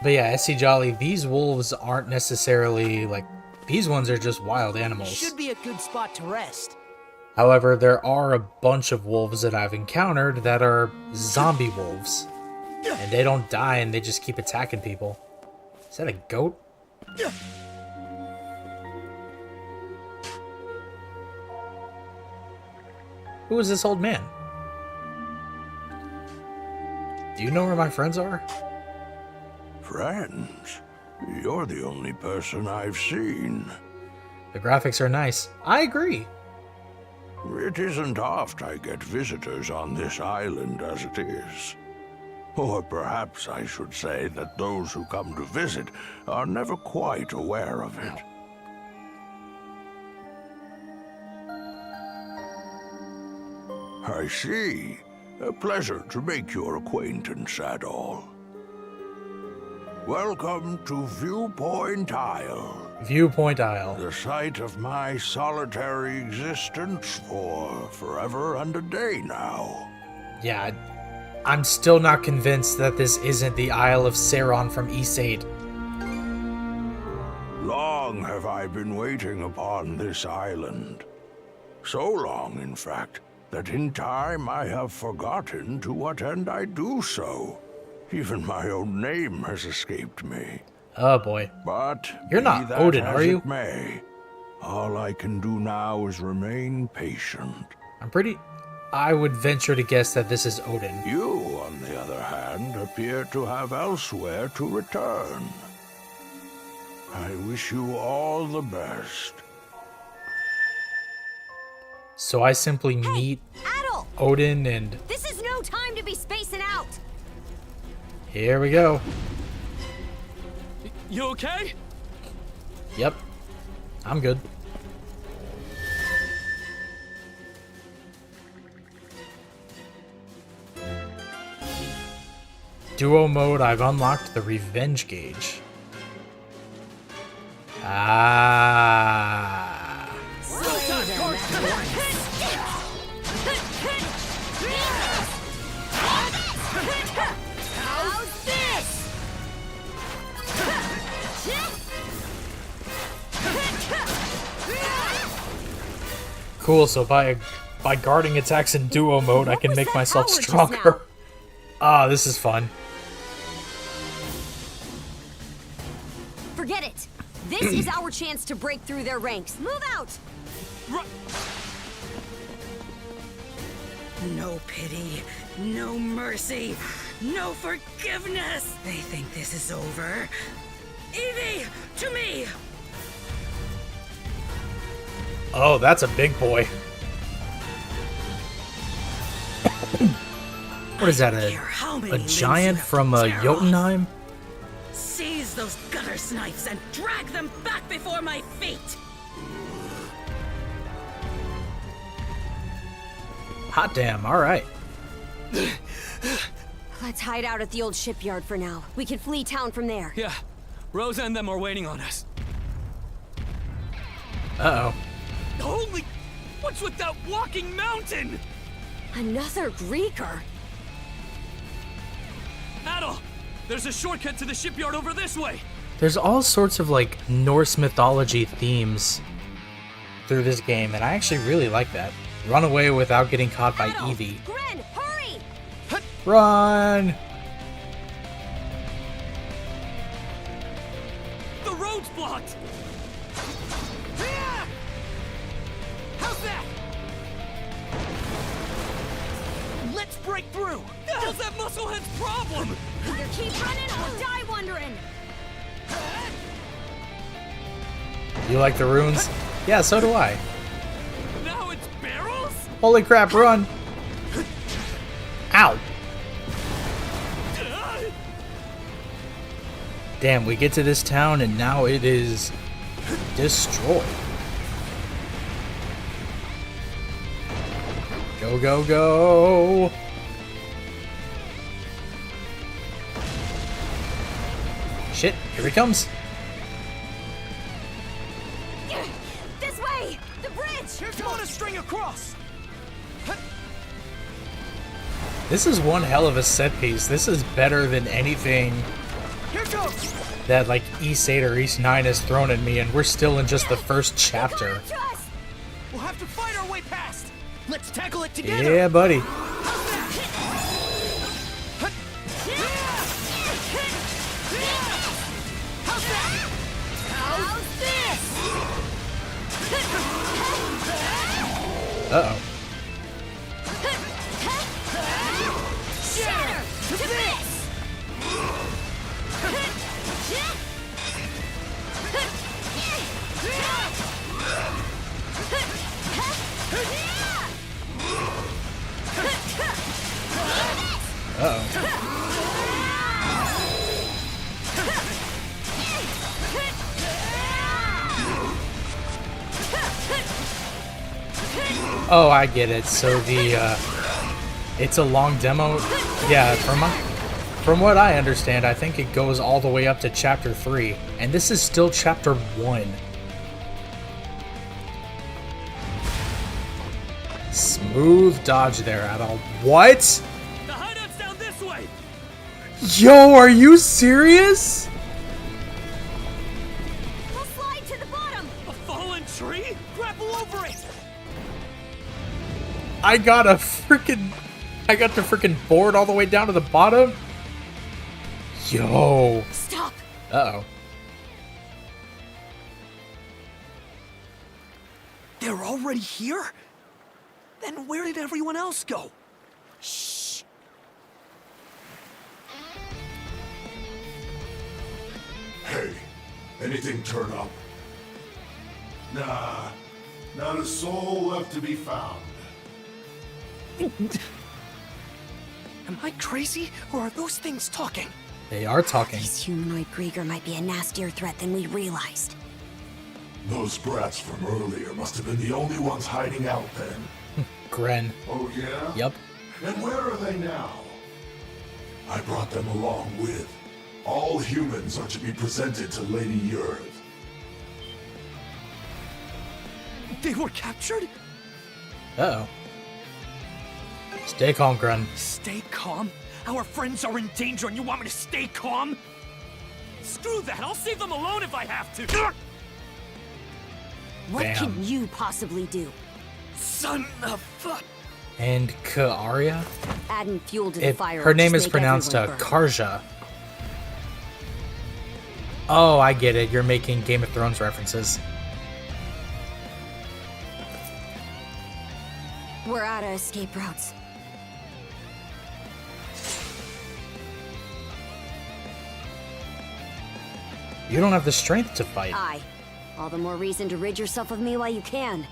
But yeah, SC Jolly, these wolves aren't necessarily, like, these ones are just wild animals. Should be a good spot to rest. However, there are a bunch of wolves that I've encountered that are zombie wolves. And they don't die and they just keep attacking people. Is that a goat? Who is this old man? Do you know where my friends are? Friends? You're the only person I've seen. The graphics are nice. I agree. It isn't oft I get visitors on this island as it is. Or perhaps I should say that those who come to visit are never quite aware of it. I see. A pleasure to make your acquaintance at all. Welcome to Viewpoint Isle. Viewpoint Isle. The site of my solitary existence for forever and a day now. Yeah, I'm still not convinced that this isn't the Isle of Seiron from Ys-8. Long have I been waiting upon this island. So long, in fact, that in time I have forgotten to what end I do so. Even my own name has escaped me. Oh boy. But you're not Odin, are you? May, all I can do now is remain patient. I would venture to guess that this is Odin. You, on the other hand, appear to have elsewhere to return. I wish you all the best. So I simply meet Adel! Odin and... This is no time to be spacing out! Here we go. You okay? Yep. I'm good. Duo mode, I've unlocked the revenge gauge. Ah. How's this? Cool, so by guarding attacks in duo mode, I can make myself stronger. Ah, this is fun. Forget it. This is our chance to break through their ranks. Move out! No pity, no mercy, no forgiveness. They think this is over. Evie, to me! Oh, that's a big boy. What is that, a giant from Jotunheim? Seize those gutter snipes and drag them back before my feet! Hot damn, alright. Let's hide out at the old shipyard for now. We can flee town from there. Yeah, Rosa and them are waiting on us. Uh-oh. Holy... What's with that walking mountain? Another Greeker? Adel, there's a shortcut to the shipyard over this way. There's all sorts of, like, Norse mythology themes through this game, and I actually really like that. Run away without getting caught by Evie. Gren, hurry! Run! The road's blocked! How's that? Let's break through! How's that musclehead's problem? Either keep running or die wondering! You like the runes? Yeah, so do I. Now it's barrels? Holy crap, run! Ow! Damn, we get to this town and now it is destroyed. Go, go, go! Shit, here he comes. This way! The bridge! Here's one to string across! This is one hell of a set piece. This is better than anything Here goes! that like East 8 or East 9 has thrown at me, and we're still in just the first chapter. We'll have to fight our way past! Let's tackle it together! Yeah, buddy. How's this? Uh-oh. Shatter to this! Oh, I get it. So it's a long demo. Yeah, from what I understand, I think it goes all the way up to chapter 3, and this is still chapter 1. Smooth dodge there, Adel. What? The hideout's down this way! Yo, are you serious? We'll slide to the bottom! A fallen tree? Grapple over it! I got the freaking board all the way down to the bottom. Yo. Stop! Uh-oh. They're already here? Then where did everyone else go? Shh. Hey, anything turn up? Nah, not a soul left to be found. Am I crazy, or are those things talking? They are talking. This humanoid Grieger might be a nastier threat than we realized. Those brats from earlier must have been the only ones hiding out then. Gren. Oh yeah? Yep. And where are they now? I brought them along with. All humans are to be presented to Lady Yurd. They were captured? Uh-oh. Stay calm, Gren. Stay calm? Our friends are in danger and you want me to stay calm? Screw that, I'll save them alone if I have to! What Bam. can you possibly do? Son of fuck! And Kaaria? Adding fuel to the fire. Her will name just is make pronounced everyone burn. Karja. Oh, I get it. You're making Game of Thrones references. We're out of escape routes. You don't have the strength to fight. Aye. All the more reason to rid yourself of me while you can.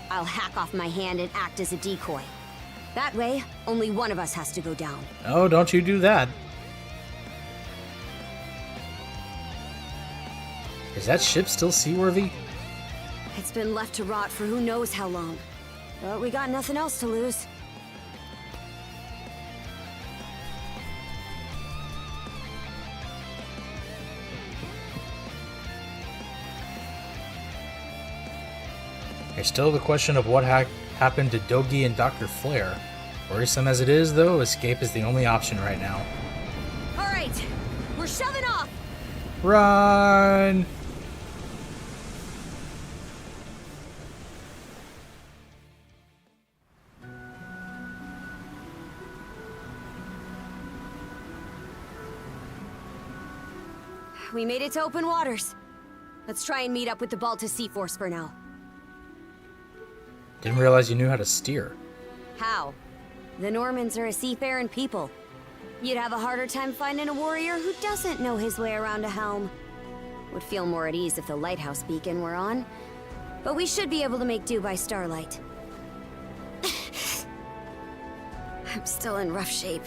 I'll hack off my hand and act as a decoy. That way, only one of us has to go down. Oh, don't you do that. Is that ship still seaworthy? It's been left to rot for who knows how long. But we got nothing else to lose. There's still the question of what happened to Dogi and Dr. Flare. Worrisome as it is, though, escape is the only option right now. Alright, we're shoving off! Run! We made it to open waters. Let's try and meet up with the Balta Sea Force for now. Didn't realize you knew how to steer. How? The Normans are a seafaring people. You'd have a harder time finding a warrior who doesn't know his way around a helm. Would feel more at ease if the lighthouse beacon were on. But we should be able to make do by starlight. I'm still in rough shape.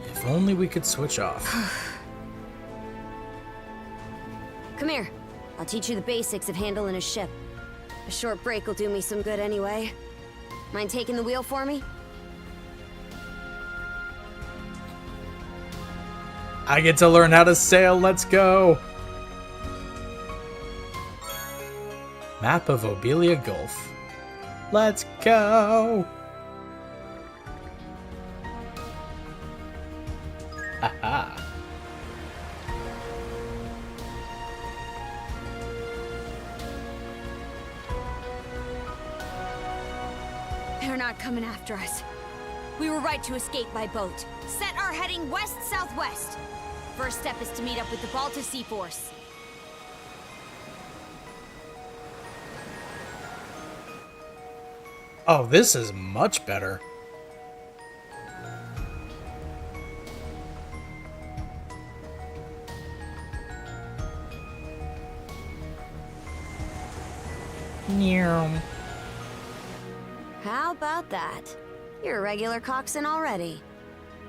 If only we could switch off. Come here. I'll teach you the basics of handling a ship. A short break will do me some good anyway. Mind taking the wheel for me? I get to learn how to sail, let's go! Map of Obelia Gulf. Let's go! Haha. They're not coming after us. We were right to escape by boat. Set our heading west-southwest. First step is to meet up with the Balta Sea Force. Oh, this is much better. Meow. How about that? You're a regular coxswain already.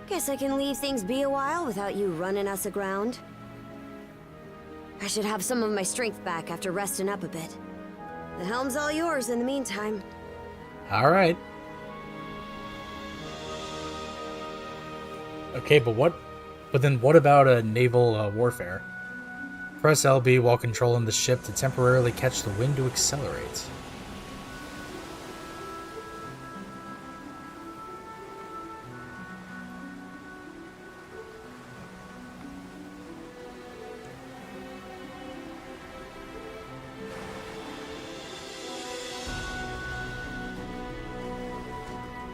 Guess I can leave things be a while without you running us aground. I should have some of my strength back after resting up a bit. The helm's all yours in the meantime. Alright. Okay, but then what about a naval warfare? Press LB while controlling the ship to temporarily catch the wind to accelerate.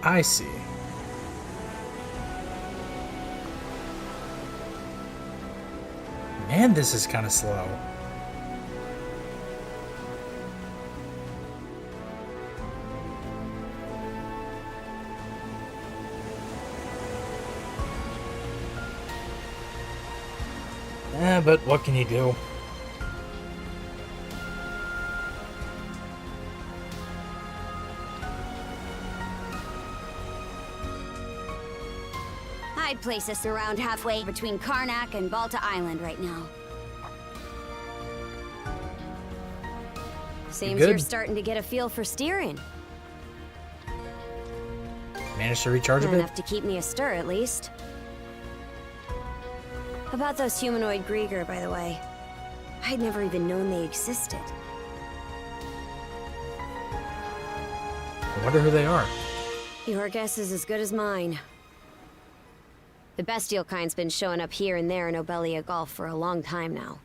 I see. Man, this is kind of slow. But what can you do? I'd place us around halfway between Karnak and Balta Island right now. Seems you're starting to get a feel for steering. Managed to recharge a bit? Enough to keep me astir, at least. About those humanoid Grieger, by the way. I'd never even known they existed. I wonder who they are. Your guess is as good as mine. The bestial kind's been showing up here and there in Obelia Gulf for a long time now.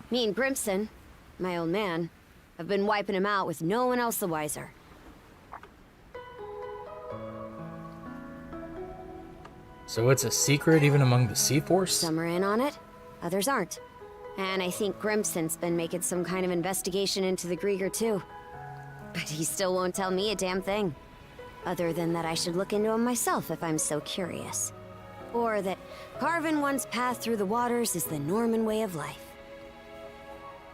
Me and Grimson, my old man, have been wiping him out with no one else the wiser. So it's a secret even among the Sea Force? Some are in on it, others aren't. And I think Grimson's been making some kind of investigation into the Grieger too. But he still won't tell me a damn thing. Other than that I should look into him myself if I'm so curious. Or that carving one's path through the waters is the Norman way of life.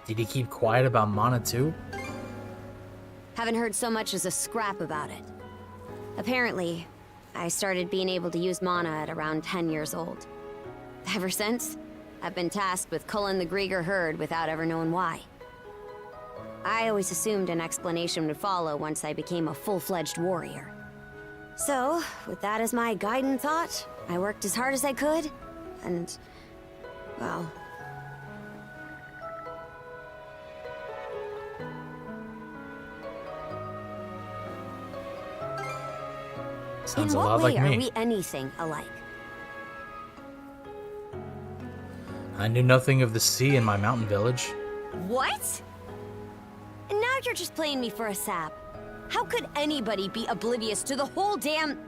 Did he keep quiet about Mana too? Haven't heard so much as a scrap about it. Apparently, I started being able to use mana at around 10 years old. Ever since, I've been tasked with culling the Grieger herd without ever knowing why. I always assumed an explanation would follow once I became a full-fledged warrior. So, with that as my guiding thought, I worked as hard as I could, and, well... Sounds in a what lot way like are me. we anything alike? I knew nothing of the sea in my mountain village. What? And now you're just playing me for a sap. How could anybody be oblivious to the whole damn...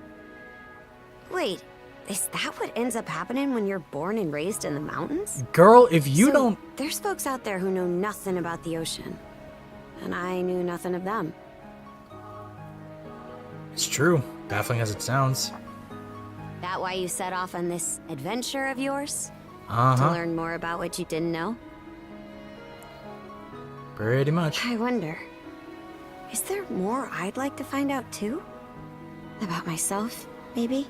Wait, is that what ends up happening when you're born and raised in the mountains? Girl, if you don't... There's folks out there who know nothing about the ocean. And I knew nothing of them. It's true, baffling as it sounds. That why you set off on this adventure of yours? Uh-huh. To learn more about what you didn't know? Pretty much. I wonder, is there more I'd like to find out too? About myself, maybe?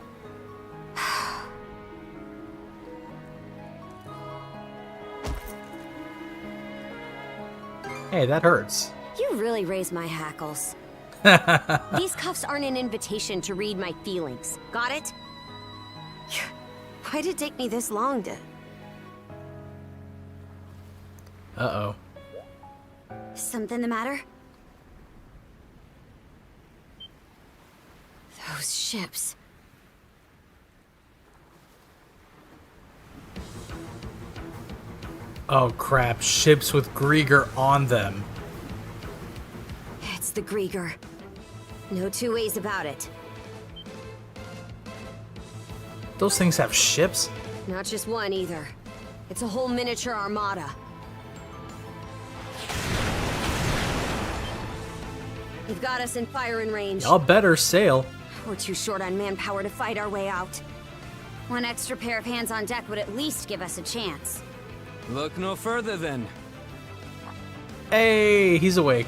Hey, that hurts. You really raise my hackles. These cuffs aren't an invitation to read my feelings. Got it? Why did it take me this long to... Uh-oh. Something the matter? Those ships. Oh crap, ships with Grieger on them. It's the Grieger. No two ways about it. Those things have ships? Not just one either. It's a whole miniature armada. You've got us in firing range. Y'all better sail. We're too short on manpower to fight our way out. One extra pair of hands on deck would at least give us a chance. Look no further then. Hey, he's awake.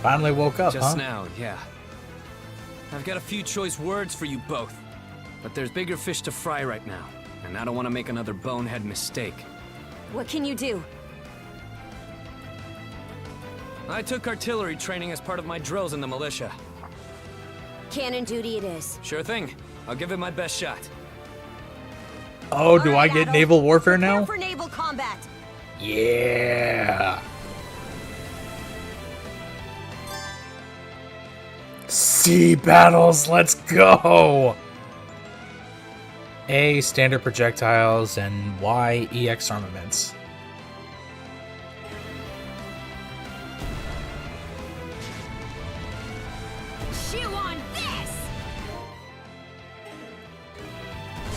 Finally woke up, Just huh? now, yeah. I've got a few choice words for you both. But there's bigger fish to fry right now, and I don't want to make another bonehead mistake. What can you do? I took artillery training as part of my drills in the militia. Cannon duty it is. Sure thing. I'll give it my best shot. Oh, do I get naval warfare now? For naval combat. Yeah. Sea battles, let's go! A, standard projectiles, and Y, EX armaments. Chew on this!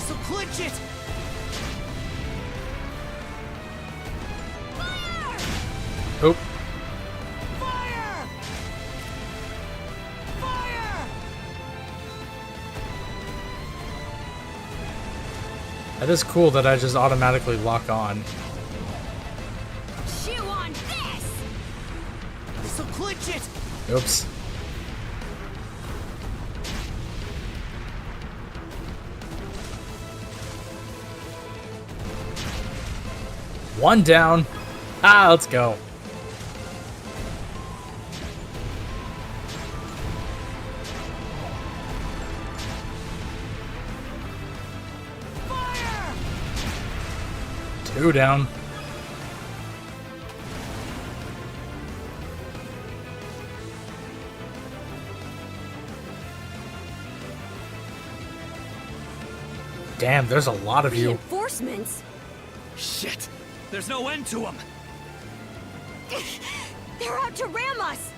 So clinch it! Oop. Fire! Fire! That is cool that I just automatically lock on. Chew on this! So clinch it! Oops. One down. Ah, let's go. Fire! Two down. Damn, there's a lot of you. Reinforcements? Shit! There's no end to them! They're out to ram us!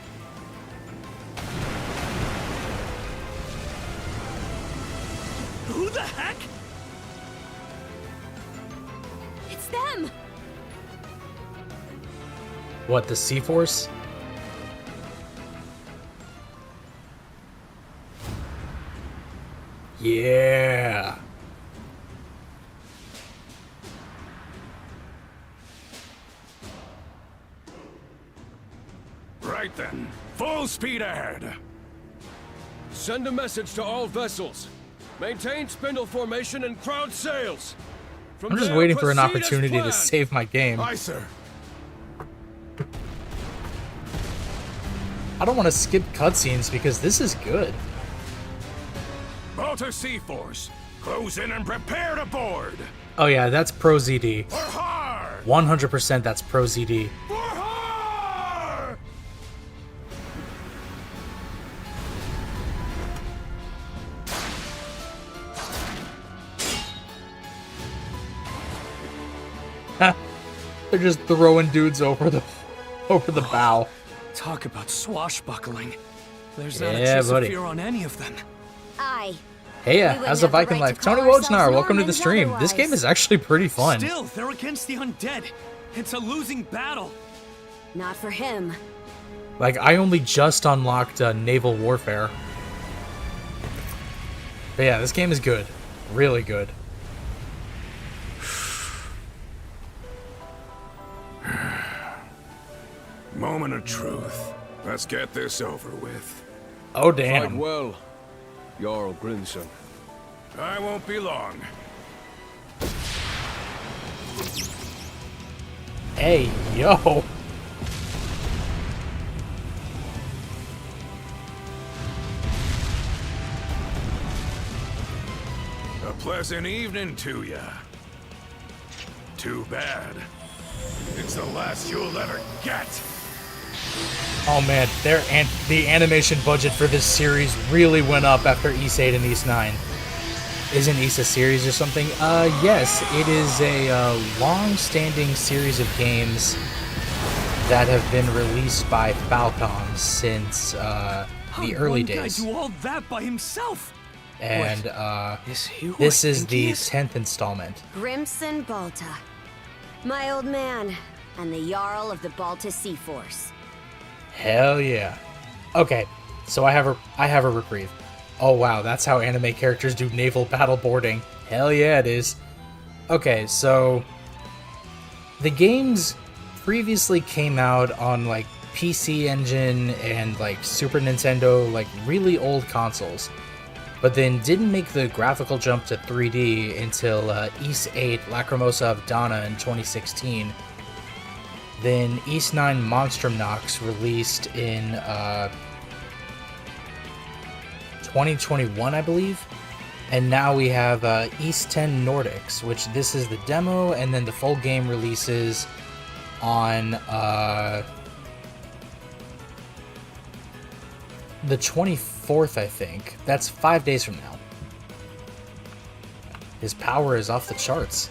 Who the heck? It's them! What, the Sea Force? Yeah. Right then, full speed ahead. Send a message to all vessels. Maintain spindle formation and crowd sails. From I'm just there, waiting for an proceed as opportunity to planned. save my game. Aye, sir. I don't want to skip cutscenes because this is good. Balta Sea Force, close in and prepare to board. Oh yeah, that's Pro ZD. For hard. 100% that's Pro ZD. For hard. They're just throwing dudes over the bow. Talk about swashbuckling. There's not a Yeah, trace buddy. of fear on any of them. Aye. Hey, We wouldn't how's the have the Viking right life? to call Tony Wojnar, ourselves welcome to the Normans stream. This otherwise. game is actually pretty fun. Still, they're against the undead. It's a losing battle. Not for him. Like, I only just unlocked naval warfare. But yeah, this game is good. Really good. Moment of truth. Let's get this over with. Oh, Fight damn. well, Jarl Grimson. I won't be long. Hey, yo. A pleasant evening to ya. Too bad. It's the last you'll ever get. Oh man, the animation budget for this series really went up after Ys 8 and Ys 9. Isn't Ys a series or something? Yes, it is a long-standing series of games that have been released by Falcom since the early days. How did one guy do all that by himself? And Is he who this I is think he the is? 10th installment. Grimson Balta. My old man, and the Jarl of the Balta Sea Force. Hell yeah. Okay, so I have a reprieve. Oh wow, that's how anime characters do naval battle boarding. Hell yeah, it is. Okay, so the games previously came out on like PC Engine and like Super Nintendo, like really old consoles, but then didn't make the graphical jump to 3D until Ys 8 Lacrimosa of Dana in 2016. Then Ys 9 Monstrum Nox released in 2021, I believe. And now we have Ys 10 Nordics, which this is the demo, and then the full game releases on the 24th, I think. That's 5 days from now. His power is off the charts.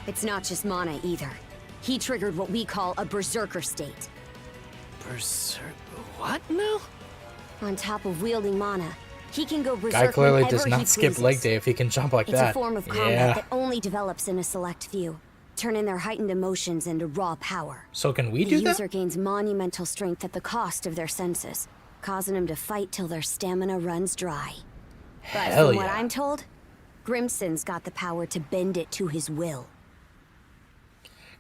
It's not just mana either. He triggered what we call a berserker state. What now? On top of wielding mana, he can go berserk Guy clearly whenever does he not skip leg pleases. day if he can jump like It's that. a form of combat Yeah. that only develops in a select few, turning their heightened emotions into raw power. So can we The do user that? gains monumental strength at the cost of their senses, causing them to fight till their stamina runs dry. But Hell from what yeah. I'm told, Grimson's got the power to bend it to his will.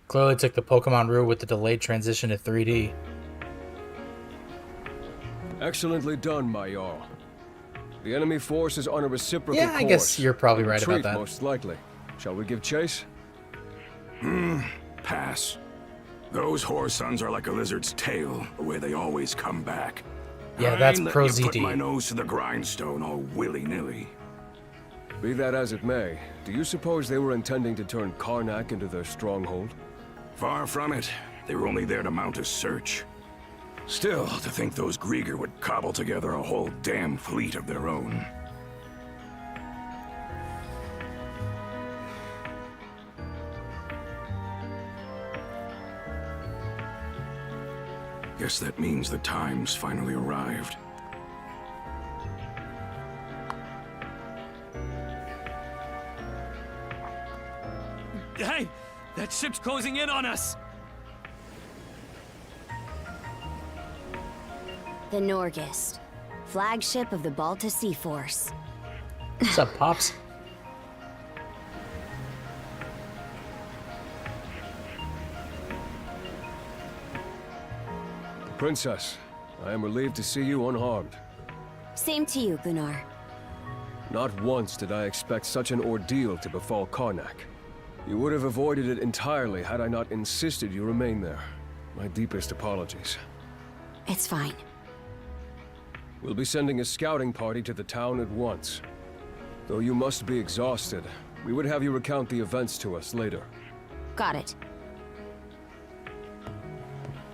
Clearly took the Pokemon route with the delayed transition to 3D. Excellently done, my Jarl. The enemy force is on a reciprocal Yeah, course. I guess you're probably right about Retreat, that. most likely. Shall we give chase? Pass. Those whore sons are like a lizard's tail, the way they always come back. Yeah, I that's ain't Pro letting you put ZD. my nose to the grindstone all willy-nilly. Be that as it may, do you suppose they were intending to turn Karnak into their stronghold? Far from it. They were only there to mount a search. Still, to think those Grieger would cobble together a whole damn fleet of their own. Guess that means the time's finally arrived. Hey, that ship's closing in on us. The Norgist, flagship of the Balta Sea Force. What's up, Pops? Princess, I am relieved to see you unharmed. Same to you, Gunnar. Not once did I expect such an ordeal to befall Karnak. You would have avoided it entirely had I not insisted you remain there. My deepest apologies. It's fine. We'll be sending a scouting party to the town at once. Though you must be exhausted, we would have you recount the events to us later. Got it.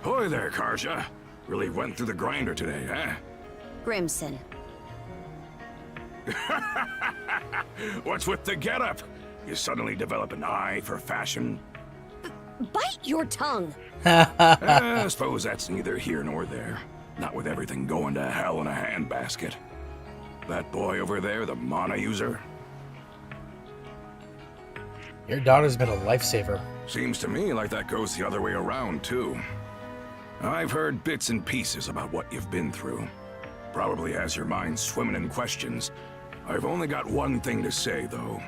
Hoy there, Karja. Really went through the grinder today, huh? Grimson. What's with the getup? You suddenly develop an eye for fashion? Bite your tongue! I suppose that's neither here nor there. Not with everything going to hell in a handbasket. That boy over there, the mana user? Your daughter's been a lifesaver. Seems to me like that goes the other way around, too. I've heard bits and pieces about what you've been through. Probably has your mind swimming in questions. I've only got one thing to say, though.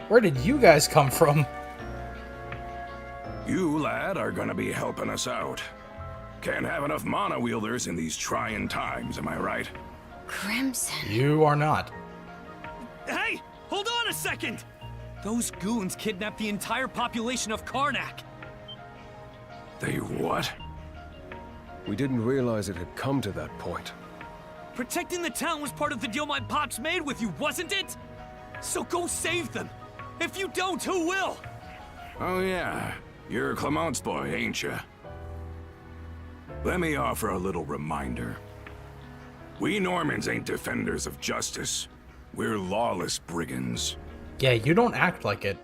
Where did you guys come from? You, lad, are gonna be helping us out. Can't have enough mana wielders in these trying times, am I right? Crimson. You are not. Hey! Hold on a second! Those goons kidnapped the entire population of Karnak. They what? We didn't realize it had come to that point. Protecting the town was part of the deal my pops made with you, wasn't it? So go save them. If you don't, who will? Oh yeah, you're Clement's boy, ain't ya? Let me offer a little reminder. We Normans ain't defenders of justice. We're lawless brigands. Yeah, you don't act like it.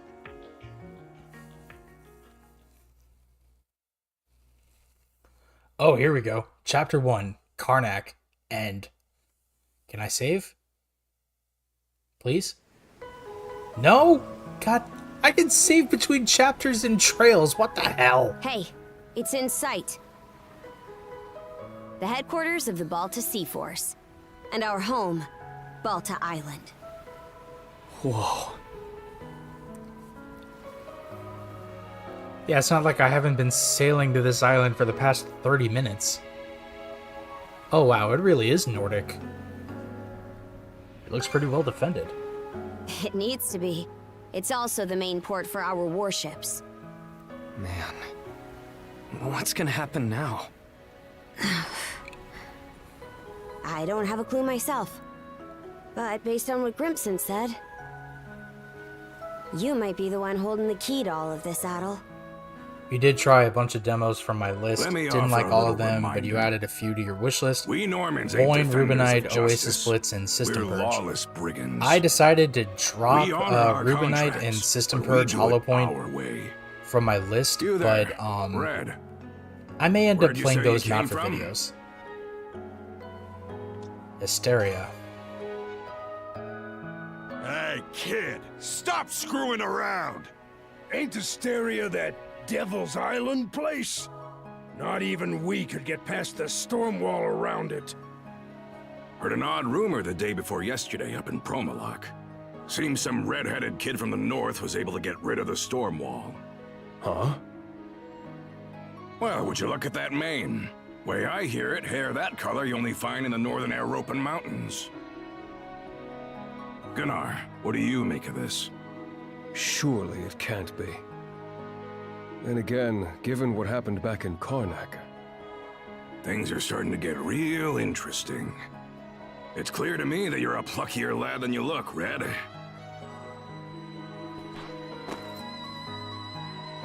Oh, here we go. Chapter 1, Karnak, End. Can I save? Please? No? God, I can save between chapters and trails. What the hell? Hey, it's in sight. The headquarters of the Balta Sea Force. And our home, Balta Island. Whoa. Yeah, it's not like I haven't been sailing to this island for the past 30 minutes. Oh wow, it really is Nordic. It looks pretty well defended. It needs to be. It's also the main port for our warships. Man, what's gonna happen now? I don't have a clue myself. But based on what Grimson said, you might be the one holding the key to all of this, Adel. You did try a bunch of demos from my list. Didn't like all of them, reminder. but you added a few to your wish list. We Normans ain't Boyne, defenders Rubinite, of Oasis justice. Splits, and System We're Purge. lawless brigands. I decided to drop We honor our Rubinite contracts, and System but we Purge do it Hollow Point our way. from my list, You there, but Red. I may end up Where'd you playing say you those not came for from? videos. Hysteria. Hey, kid, stop screwing around! Ain't Hysteria that Devil's Island place? Not even we could get past the storm wall around it. Heard an odd rumor the day before yesterday up in Promalock. Seems some red-headed kid from the north was able to get rid of the storm wall. Huh? Well, would you look at that mane? Way I hear it, hair that color you only find in the northern European mountains. Gunnar, what do you make of this? Surely it can't be. Then again, given what happened back in Karnak... Things are starting to get real interesting. It's clear to me that you're a pluckier lad than you look, Red.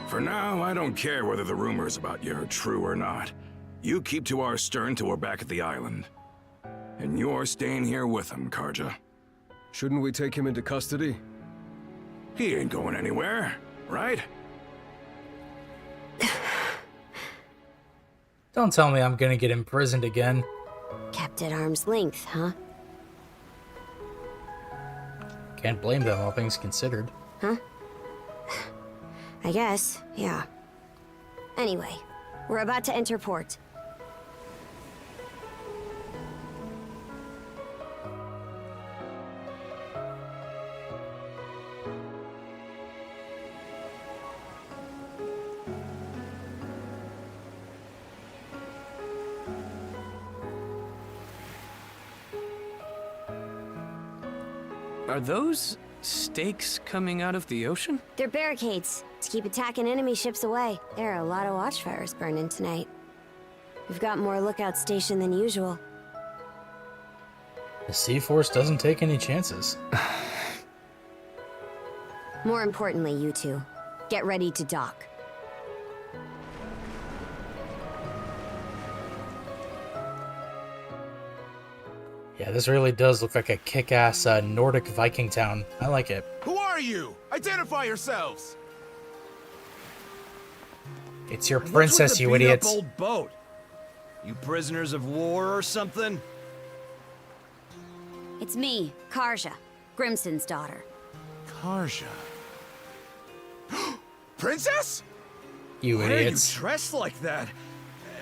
For now, I don't care whether the rumors about you are true or not. You keep to our stern till we're back at the island. And you're staying here with him, Karja. Shouldn't we take him into custody? He ain't going anywhere, right? Don't tell me I'm gonna get imprisoned again. Kept at arm's length, huh? Can't blame them, all things considered. Huh? I guess, yeah. Anyway, we're about to enter port. Are those stakes coming out of the ocean? They're barricades to keep attacking enemy ships away. There are a lot of watchfires burning tonight. You've got more lookouts stationed than usual. The Sea Force doesn't take any chances. More importantly, you two, get ready to dock. Yeah, this really does look like a kick-ass Nordic Viking town. I like it. Who are you? Identify yourselves! It's your princess, you idiots. Old boat? You prisoners of war or something? It's me, Karja, Grimson's daughter. Karja. Princess? You Why idiots. are you dressed like that?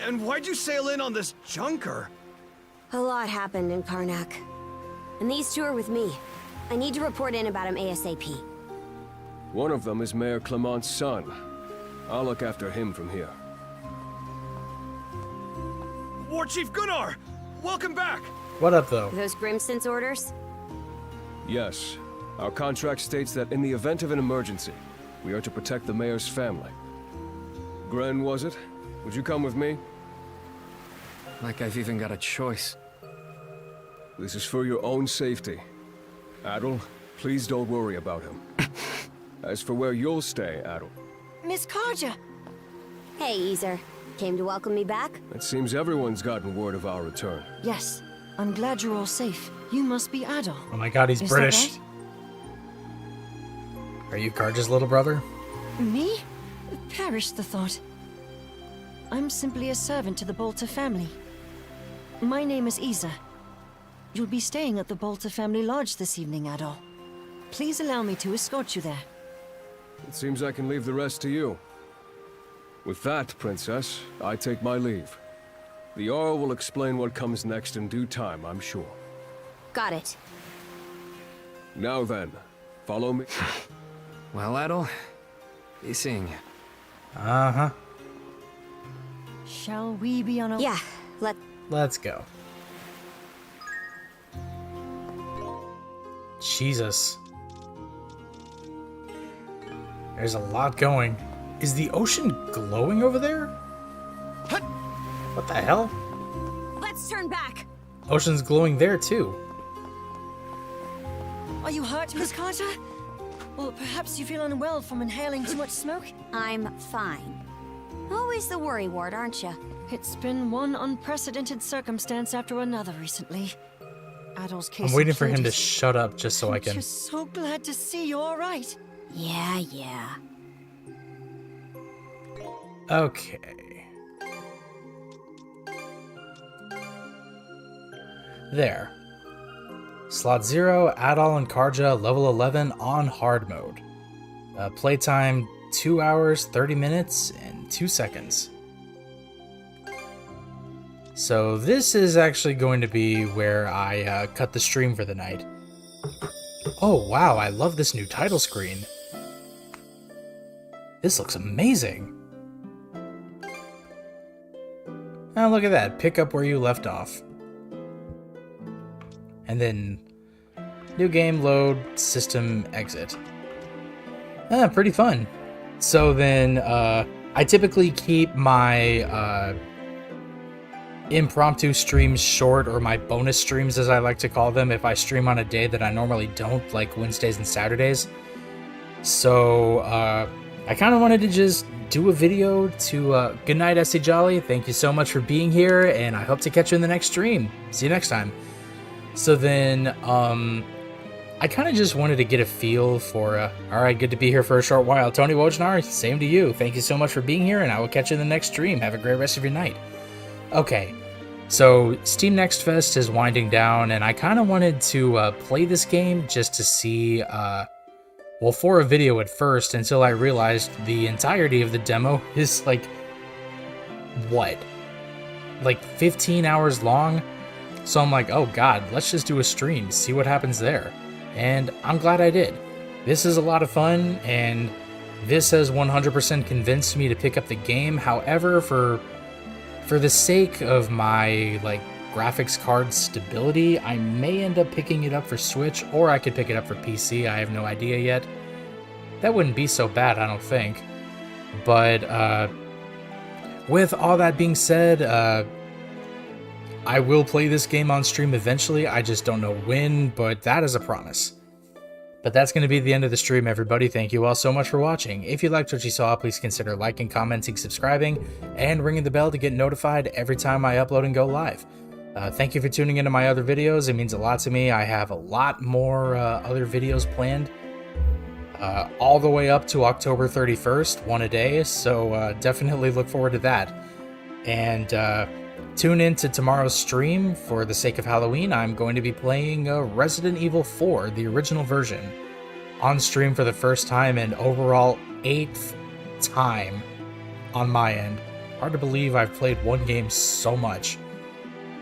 And why'd you sail in on this junker? A lot happened in Karnak. And these two are with me. I need to report in about him ASAP. One of them is Mayor Clement's son. I'll look after him from here. War Chief Gunnar! Welcome back! What up, though? Those Grimson's orders? Yes. Our contract states that in the event of an emergency, we are to protect the mayor's family. Gren, was it? Would you come with me? Like I've even got a choice. This is for your own safety. Adol, please don't worry about him. As for where you'll stay, Adol. Miss Karja! Hey, Easer. Came to welcome me back? It seems everyone's gotten word of our return. Yes. I'm glad you're all safe. You must be Adol. Oh my god, he's British. Are you Karja's little brother? Me? Perish the thought. I'm simply a servant to the Bolter family. My name is Isa. You'll be staying at the Bolter family lodge this evening, Adol. Please allow me to escort you there. It seems I can leave the rest to you. With that, Princess, I take my leave. The Jarl will explain what comes next in due time, I'm sure. Got it. Now then, follow me. Well, Adol, be seeing you. Uh-huh. Shall we be on a... Yeah, Let's go. Jesus. There's a lot going. Is the ocean glowing over there? What the hell? Let's turn back. Ocean's glowing there too. Are you hurt, Miss Carter? Or perhaps you feel unwell from inhaling too much smoke? I'm fine. Always the worry ward, aren't you? It's been one unprecedented circumstance after another recently. Adol's case. I'm waiting for him to shut up just so I I'm can... just so glad to see you all right. Yeah. Okay. There. Slot 0, Adol and Karja, level 11 on hard mode. Playtime 2 hours, 30 minutes, and 2 seconds. So this is actually going to be where I cut the stream for the night. Oh wow, I love this new title screen. This looks amazing. Oh, look at that. Pick up where you left off. And then new game, load, system, exit. Pretty fun. So then I typically keep my impromptu streams short, or my bonus streams as I like to call them, if I stream on a day that I normally don't, like Wednesdays and Saturdays. So I kind of wanted to just do a video to good night, SC Jolly. Thank you so much for being here, and I hope to catch you in the next stream. See you next time. So then I kind of just wanted to get a feel for alright, good to be here for a short while. Tony Wojnar, same to you. Thank you so much for being here, and I will catch you in the next stream. Have a great rest of your night. Okay, so Steam Next Fest is winding down, and I kind of wanted to play this game just to see, well, for a video at first, until I realized the entirety of the demo is like, what? Like 15 hours long? So I'm like, oh god, let's just do a stream, see what happens there. And I'm glad I did. This is a lot of fun, and this has 100% convinced me to pick up the game. However, for the sake of my like graphics card stability, I may end up picking it up for Switch, or I could pick it up for PC. I have no idea yet. That wouldn't be so bad, I don't think. But with all that being said, I will play this game on stream eventually. I just don't know when, but that is a promise. But that's going to be the end of the stream, everybody. Thank you all so much for watching. If you liked what you saw, please consider liking, commenting, subscribing, and ringing the bell to get notified every time I upload and go live. Thank you for tuning into my other videos. It means a lot to me. I have a lot more other videos planned all the way up to October 31st, one a day. So definitely look forward to that. And tune in to tomorrow's stream. For the sake of Halloween, I'm going to be playing Resident Evil 4, the original version, on stream for the first time and overall 8th time on my end. Hard to believe I've played one game so much.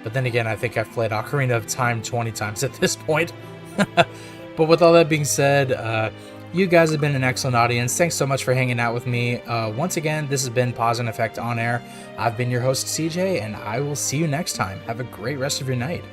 But then again, I think I've played Ocarina of Time 20 times at this point. But with all that being said, you guys have been an excellent audience. Thanks so much for hanging out with me. Once again, this has been Pause and Effect On Air. I've been your host, CJ, and I will see you next time. Have a great rest of your night.